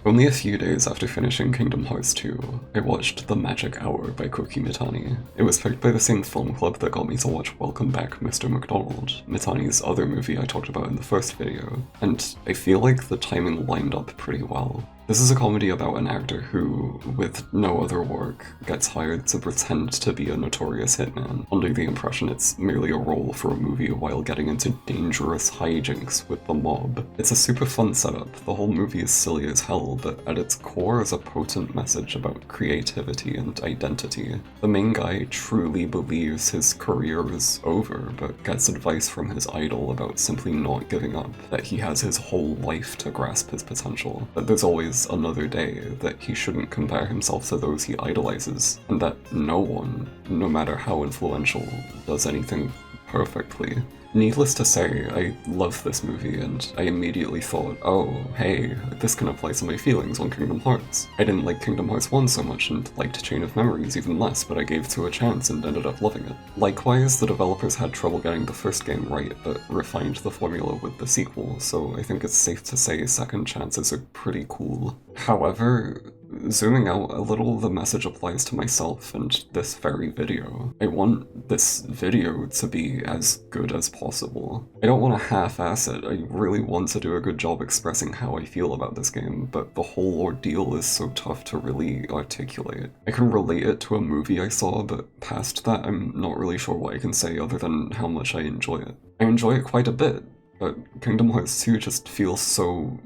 Only a few days after finishing Kingdom Hearts 2, I watched The Magic Hour by Koki Mitani. It was picked by the same film club that got me to watch Welcome Back, Mr. McDonald, Mitani's other movie I talked about in the first video, and I feel like the timing lined up pretty well. This is a comedy about an actor who, with no other work, gets hired to pretend to be a notorious hitman, under the impression it's merely a role for a movie while getting into dangerous hijinks with the mob. It's a super fun setup, the whole movie is silly as hell, but at its core is a potent message about creativity and identity. The main guy truly believes his career is over, but gets advice from his idol about simply not giving up, that he has his whole life to grasp his potential, that there's always another day, that he shouldn't compare himself to those he idolizes, and that no one, no matter how influential, does anything perfectly. Needless to say, I love this movie, and I immediately thought, oh, hey, this can apply to my feelings on Kingdom Hearts. I didn't like Kingdom Hearts 1 so much and liked Chain of Memories even less, but I gave 2 a chance and ended up loving it. Likewise, the developers had trouble getting the first game right, but refined the formula with the sequel, so I think it's safe to say second chances are pretty cool. However, zooming out a little, the message applies to myself and this very video. I want this video to be as good as possible. I don't want to half-ass it, I really want to do a good job expressing how I feel about this game, but the whole ordeal is so tough to really articulate. I can relate it to a movie I saw, but past that I'm not really sure what I can say other than how much I enjoy it. I enjoy it quite a bit, but Kingdom Hearts 2 just feels so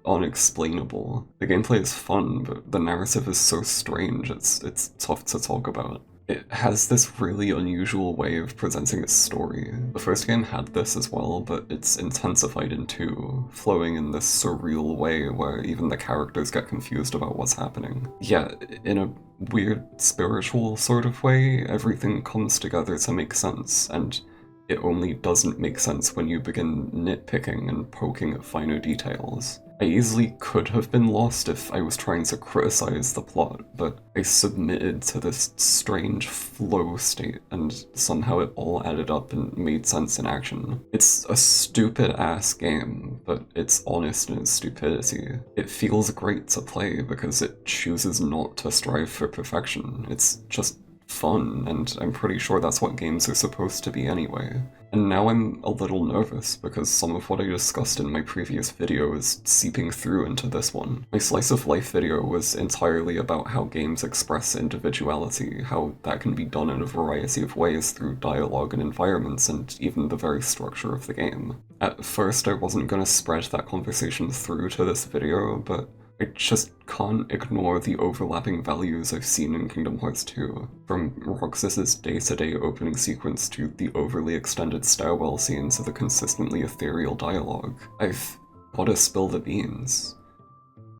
unexplainable. The gameplay is fun, but the narrative is so strange, it's tough to talk about. It has this really unusual way of presenting its story. The first game had this as well, but it's intensified in 2, flowing in this surreal way where even the characters get confused about what's happening. Yeah, in a weird spiritual sort of way, everything comes together to make sense, and it only doesn't make sense when you begin nitpicking and poking at finer details. I easily could have been lost if I was trying to criticize the plot, but I submitted to this strange flow state, and somehow it all added up and made sense in action. It's a stupid-ass game, but it's honest in its stupidity. It feels great to play because it chooses not to strive for perfection. It's just fun, and I'm pretty sure that's what games are supposed to be anyway. And now I'm a little nervous because some of what I discussed in my previous video is seeping through into this one. My slice of life video was entirely about how games express individuality, how that can be done in a variety of ways through dialogue and environments and even the very structure of the game. At first I wasn't gonna spread that conversation through to this video, but I just can't ignore the overlapping values I've seen in Kingdom Hearts 2. From Roxas's day-to-day opening sequence to the overly extended stairwell scene to the consistently ethereal dialogue. I've gotta spill the beans.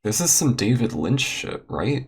This is some David Lynch shit, right?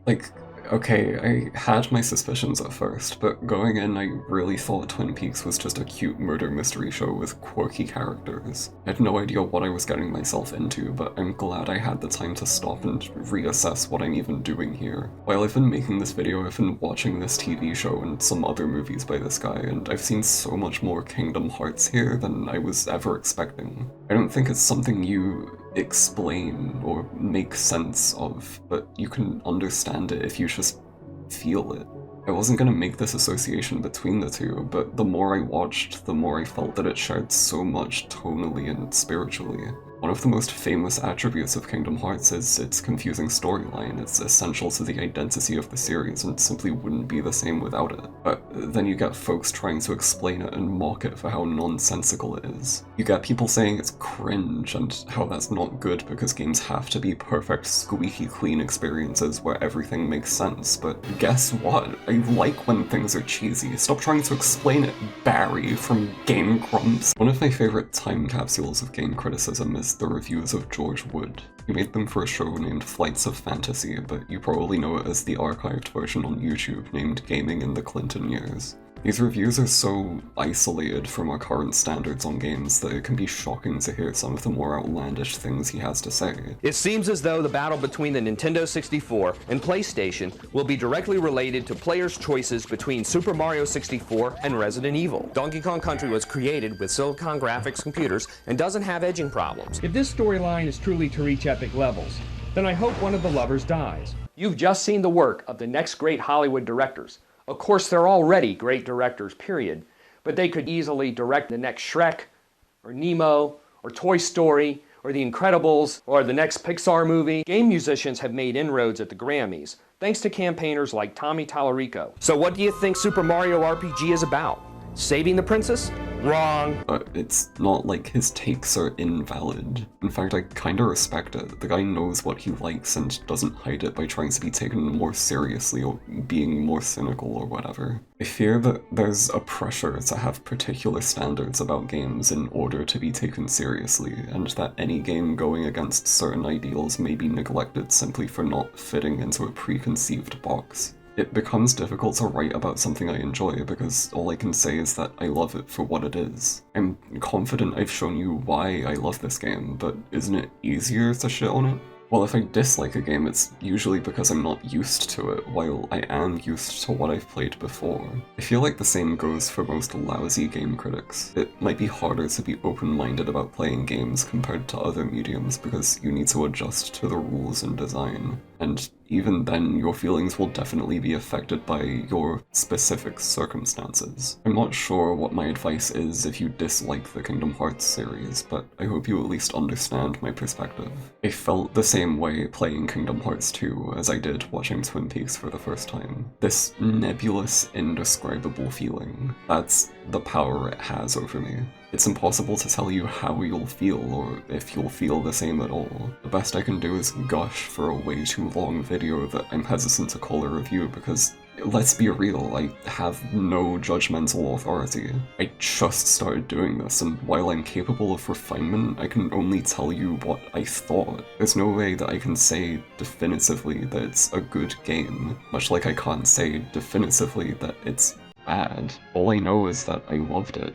Like, Okay, I had my suspicions at first, but going in I really thought Twin Peaks was just a cute murder mystery show with quirky characters. I had no idea what I was getting myself into, but I'm glad I had the time to stop and reassess what I'm even doing here. While I've been making this video, I've been watching this TV show and some other movies by this guy, and I've seen so much more Kingdom Hearts here than I was ever expecting. I don't think it's something you explain or make sense of, but you can understand it if you just feel it. I wasn't gonna make this association between the two, but the more I watched, the more I felt that it shared so much tonally and spiritually. One of the most famous attributes of Kingdom Hearts is its confusing storyline. It's essential to the identity of the series and simply wouldn't be the same without it. But then you get folks trying to explain it and mock it for how nonsensical it is. You get people saying it's cringe and how that's not good because games have to be perfect, squeaky clean experiences where everything makes sense. But guess what? I like when things are cheesy. Stop trying to explain it, Barry from Game Grumps. One of my favorite time capsules of game criticism is the reviews of George Wood. He made them for a show named Flights of Fantasy, but you probably know it as the archived version on YouTube named Gaming in the Clinton Years. These reviews are so isolated from our current standards on games that it can be shocking to hear some of the more outlandish things he has to say. It seems as though the battle between the Nintendo 64 and PlayStation will be directly related to players' choices between Super Mario 64 and Resident Evil. Donkey Kong Country was created with Silicon Graphics computers and doesn't have edging problems. If this storyline is truly to reach epic levels, then I hope one of the lovers dies. You've just seen the work of the next great Hollywood directors. Of course, they're already great directors, period, but they could easily direct the next Shrek, or Nemo, or Toy Story, or The Incredibles, or the next Pixar movie. Game musicians have made inroads at the Grammys, thanks to campaigners like Tommy Tallarico. So what do you think Super Mario RPG is about? Saving the princess? Wrong. But it's not like his takes are invalid. In fact, I kinda respect it. The guy knows what he likes and doesn't hide it by trying to be taken more seriously or being more cynical or whatever. I fear that there's a pressure to have particular standards about games in order to be taken seriously, and that any game going against certain ideals may be neglected simply for not fitting into a preconceived box. It becomes difficult to write about something I enjoy because all I can say is that I love it for what it is. I'm confident I've shown you why I love this game, but isn't it easier to shit on it? Well, if I dislike a game, it's usually because I'm not used to it, while I am used to what I've played before. I feel like the same goes for most lousy game critics. It might be harder to be open-minded about playing games compared to other mediums because you need to adjust to the rules and design. And even then, your feelings will definitely be affected by your specific circumstances. I'm not sure what my advice is if you dislike the Kingdom Hearts series, but I hope you at least understand my perspective. I felt the same way playing Kingdom Hearts 2 as I did watching Twin Peaks for the first time. This nebulous, indescribable feeling. That's the power it has over me. It's impossible to tell you how you'll feel or if you'll feel the same at all. The best I can do is gush for a way too long video that I'm hesitant to call a review because, let's be real, I have no judgmental authority. I just started doing this, and while I'm capable of refinement, I can only tell you what I thought. There's no way that I can say definitively that it's a good game, much like I can't say definitively that it's bad. All I know is that I loved it.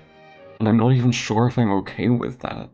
And I'm not even sure if I'm okay with that.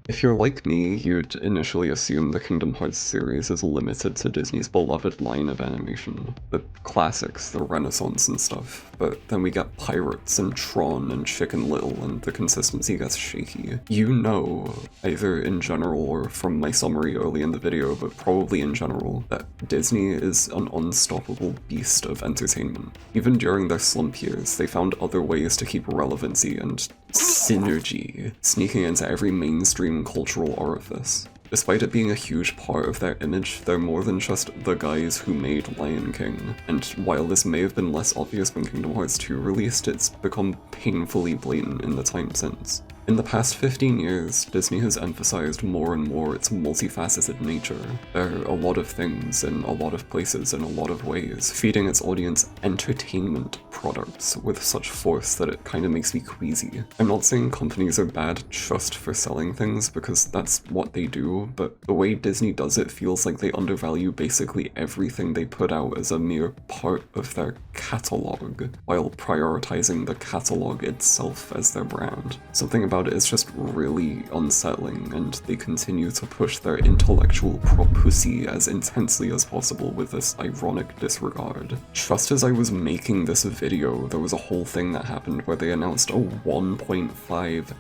If you're like me, you'd initially assume the Kingdom Hearts series is limited to Disney's beloved line of animation. The classics, the Renaissance and stuff. But then we get Pirates and Tron and Chicken Little and the consistency gets shaky. You know, either in general or from my summary early in the video, but probably in general, that Disney is an unstoppable beast of entertainment. Even during their slump years, they found other ways to keep relevancy and synergy sneaking into every mainstream cultural orifice. Despite it being a huge part of their image, they're more than just the guys who made Lion King. And while this may have been less obvious when Kingdom Hearts 2 released, it's become painfully blatant in the time since. In the past 15 years, Disney has emphasized more and more its multifaceted nature. They're a lot of things in a lot of places in a lot of ways, feeding its audience entertainment products with such force that it kind of makes me queasy. I'm not saying companies are bad just for selling things, because that's what they do, but the way Disney does it feels like they undervalue basically everything they put out as a mere part of their catalog, while prioritizing the catalog itself as their brand. Something about it is just really unsettling, and they continue to push their intellectual propussy as intensely as possible with this ironic disregard. Just as I was making this video, there was a whole thing that happened where they announced a $1.5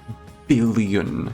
billion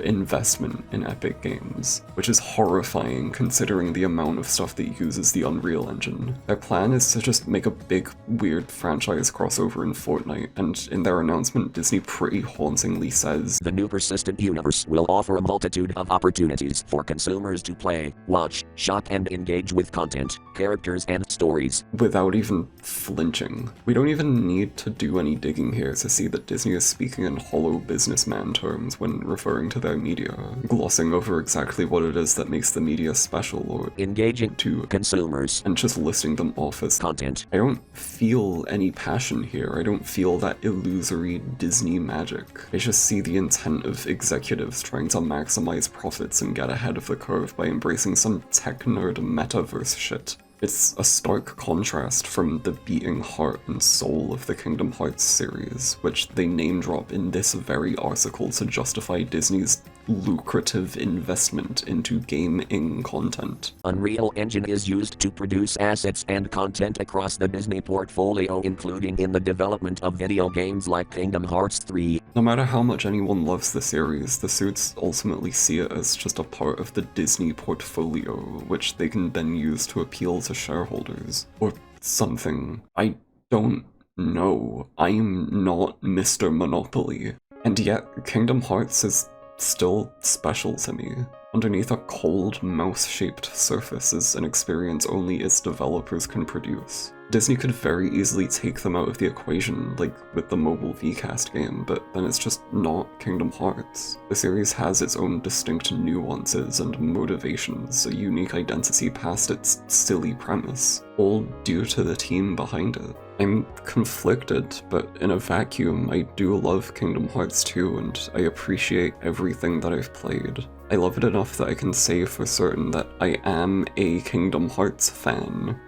investment in Epic Games, which is horrifying considering the amount of stuff that uses the Unreal Engine. Their plan is to just make a big, weird franchise crossover in Fortnite, and in their announcement, Disney pretty hauntingly says, "The new persistent universe will offer a multitude of opportunities for consumers to play, watch, shop, and engage with content, characters, and stories," without even flinching. We don't even need to do any digging here to see that Disney is speaking in hollow businessman terms when referring to their media, glossing over exactly what it is that makes the media special or engaging to consumers, and just listing them off as content. I don't feel any passion here. I don't feel that illusory Disney magic. I just see the intent of executives trying to maximize profits and get ahead of the curve by embracing some tech nerd metaverse shit. It's a stark contrast from the beating heart and soul of the Kingdom Hearts series, which they name drop in this very article to justify Disney's lucrative investment into gaming content. Unreal Engine is used to produce assets and content across the Disney portfolio, including in the development of video games like Kingdom Hearts 3. No matter how much anyone loves the series, the suits ultimately see it as just a part of the Disney portfolio, which they can then use to appeal to shareholders. Or something. I don't know. I'm not Mr. Monopoly. And yet, Kingdom Hearts is still special to me. Underneath a cold, mouse-shaped surface is an experience only its developers can produce. Disney could very easily take them out of the equation, like with the mobile VCAST game, but then it's just not Kingdom Hearts. The series has its own distinct nuances and motivations, a unique identity past its silly premise, all due to the team behind it. I'm conflicted, but in a vacuum, I do love Kingdom Hearts 2, and I appreciate everything that I've played. I love it enough that I can say for certain that I am a Kingdom Hearts fan.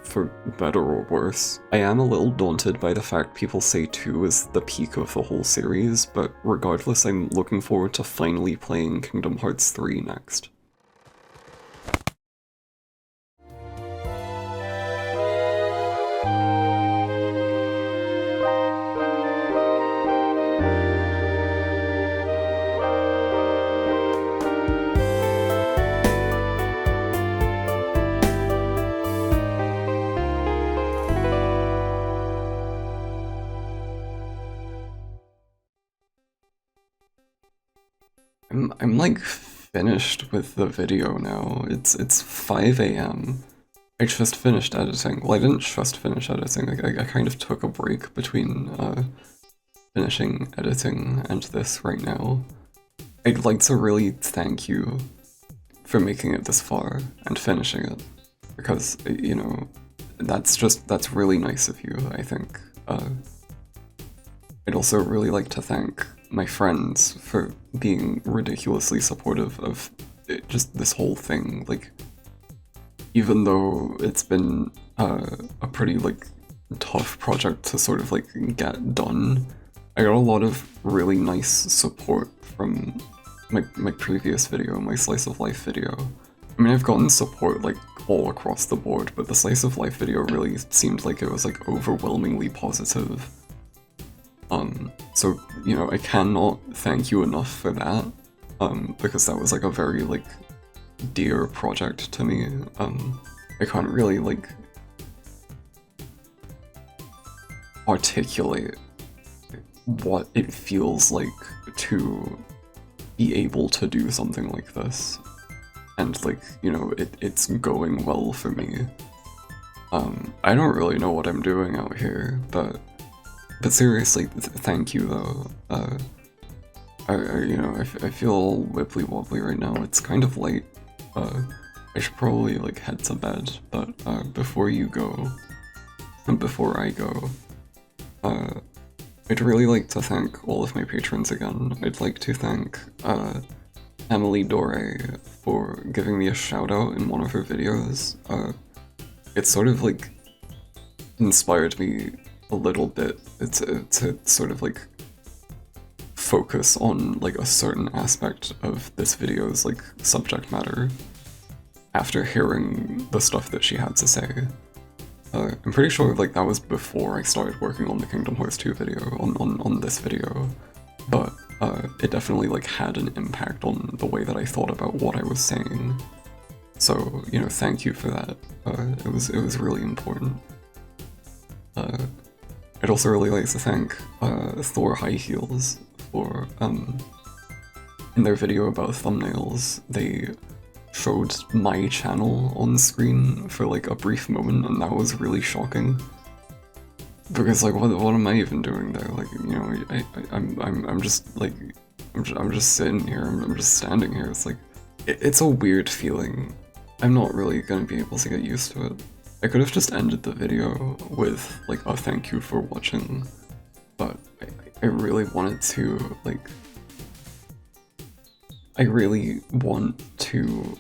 For better or worse. I am a little daunted by the fact people say 2 is the peak of the whole series, but regardless, I'm looking forward to finally playing Kingdom Hearts 3 next. I'm like finished with the video now. It's 5 AM. I just finished editing. Well, I didn't just finish editing. I kind of took a break between finishing editing and this right now. I'd like to really thank you for making it this far and finishing it, because, you know, that's really nice of you, I think. I'd also really like to thank my friends for being ridiculously supportive of just this whole thing. Like, even though it's been a pretty, like, tough project to sort of, like, get done, I got a lot of really nice support from my previous video, my Slice of Life video. I mean, I've gotten support, like, all across the board, but the Slice of Life video really seemed like it was, like, overwhelmingly positive. So, you know, I cannot thank you enough for that, because that was, like, a very, like, dear project to me. I can't really, like, articulate what it feels like to be able to do something like this. And, like, you know, it's going well for me. I don't really know what I'm doing out here, but seriously, thank you, though. You know, I feel all wibbly wobbly right now. It's kind of late. I should probably, like, head to bed, but before you go, And before I go, I'd really like to thank all of my patrons again. I'd like to thank Emily Dore for giving me a shout out in one of her videos. It sort of like inspired me a little bit to sort of like focus on like a certain aspect of this video's like subject matter after hearing the stuff that she had to say. I'm pretty sure like that was before I started working on the Kingdom Hearts 2 video, on this video, but it definitely like had an impact on the way that I thought about what I was saying. So, you know, thank you for that. It was really important. I'd also really like to thank Thor High Heels for, in their video about thumbnails, they showed my channel on screen for like a brief moment, and that was really shocking. Because like, what am I even doing there? Like, you know, I'm just like, I'm just sitting here, I'm just standing here. It's like, it's a weird feeling. I'm not really gonna be able to get used to it. I could have just ended the video with like a thank you for watching, but I really wanted to like, I really want to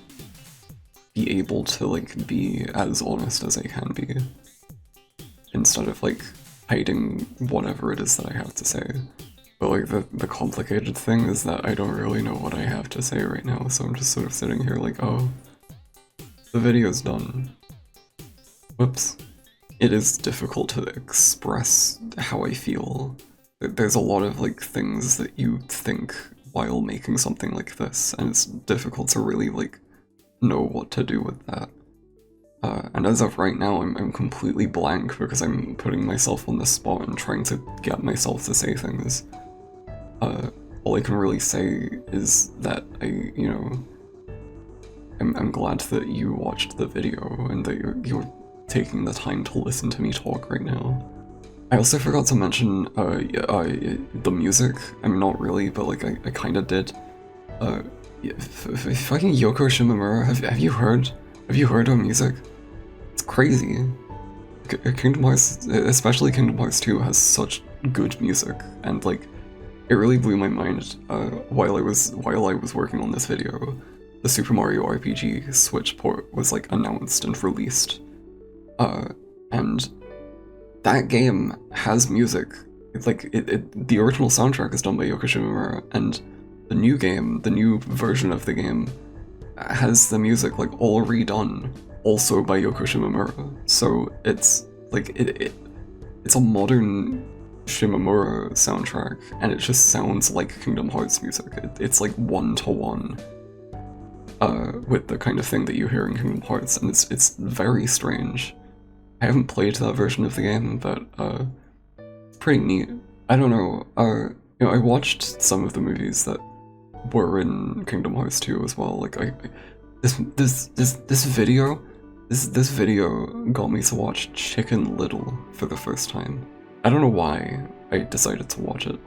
be able to like be as honest as I can be, instead of like hiding whatever it is that I have to say. But like the complicated thing is that I don't really know what I have to say right now, so I'm just sort of sitting here like, oh, the video's done. Whoops. It is difficult to express how I feel. There's a lot of like things that you think while making something like this, and it's difficult to really like know what to do with that. And as of right now, I'm completely blank because I'm putting myself on the spot and trying to get myself to say things. All I can really say is that I'm glad that you watched the video and that you're taking the time to listen to me talk right now. I also forgot to mention the music. I mean, not really, but like I kind of did. Fucking Yoko Shimomura, have you heard her music? It's crazy. Kingdom Hearts, especially Kingdom Hearts 2, has such good music, and like it really blew my mind while I was working on this video. The Super Mario RPG Switch port was like announced and released, and that game has music. Like the original soundtrack is done by Yoko Shimomura, and the new game, the new version of the game, has the music like all redone, also by Yoko Shimomura. So it's like it's a modern Shimomura soundtrack, and it just sounds like Kingdom Hearts music. It's like one-to-one with the kind of thing that you hear in Kingdom Hearts, and it's very strange. I haven't played that version of the game, but it's pretty neat. I don't know. You know, I watched some of the movies that were in Kingdom Hearts 2 as well. Like this video got me to watch Chicken Little for the first time. I don't know why I decided to watch it.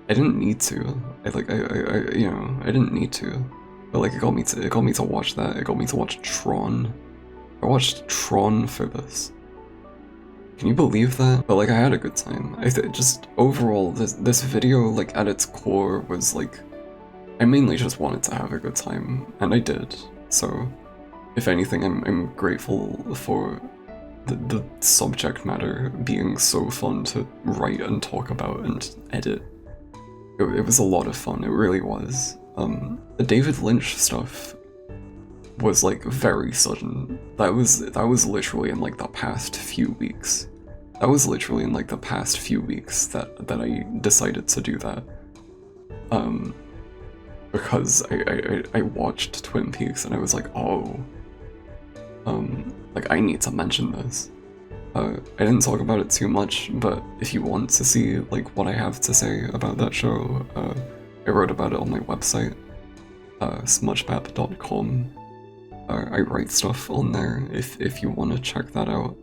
I didn't need to. I didn't need to. But like it got me to watch that. It got me to watch Tron. I watched Tron for this. Can you believe that? But like I had a good time. Just overall, this video, like at its core, was like, I mainly just wanted to have a good time, and I did. So, if anything, I'm grateful for the subject matter being so fun to write and talk about and edit. It was a lot of fun. It really was. The David Lynch stuff was like very sudden. That was literally in like the past few weeks. That was literally in like the past few weeks that I decided to do that. Because I watched Twin Peaks and I was like, oh, like I need to mention this. I didn't talk about it too much, but if you want to see like what I have to say about that show, I wrote about it on my website, smudgebap.com. I write stuff on there if you want to check that out.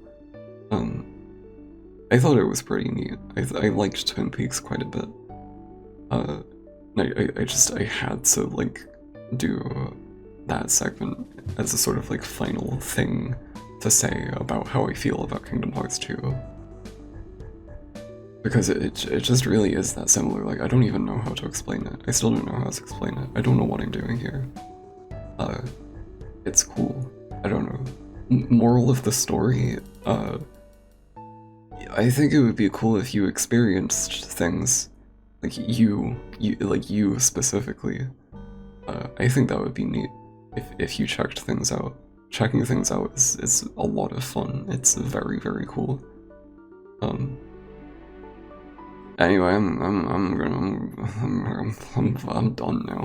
I thought it was pretty neat. I liked Twin Peaks quite a bit. I had to like do that segment as a sort of like final thing to say about how I feel about Kingdom Hearts 2. Because it just really is that similar. Like, I don't even know how to explain it. I still don't know how to explain it. I don't know what I'm doing here. It's cool. I don't know. Moral of the story, I think it would be cool if you experienced things, like you specifically. I think that would be neat if you checked things out. Checking things out is a lot of fun. It's very, very cool. Anyway, I'm done now.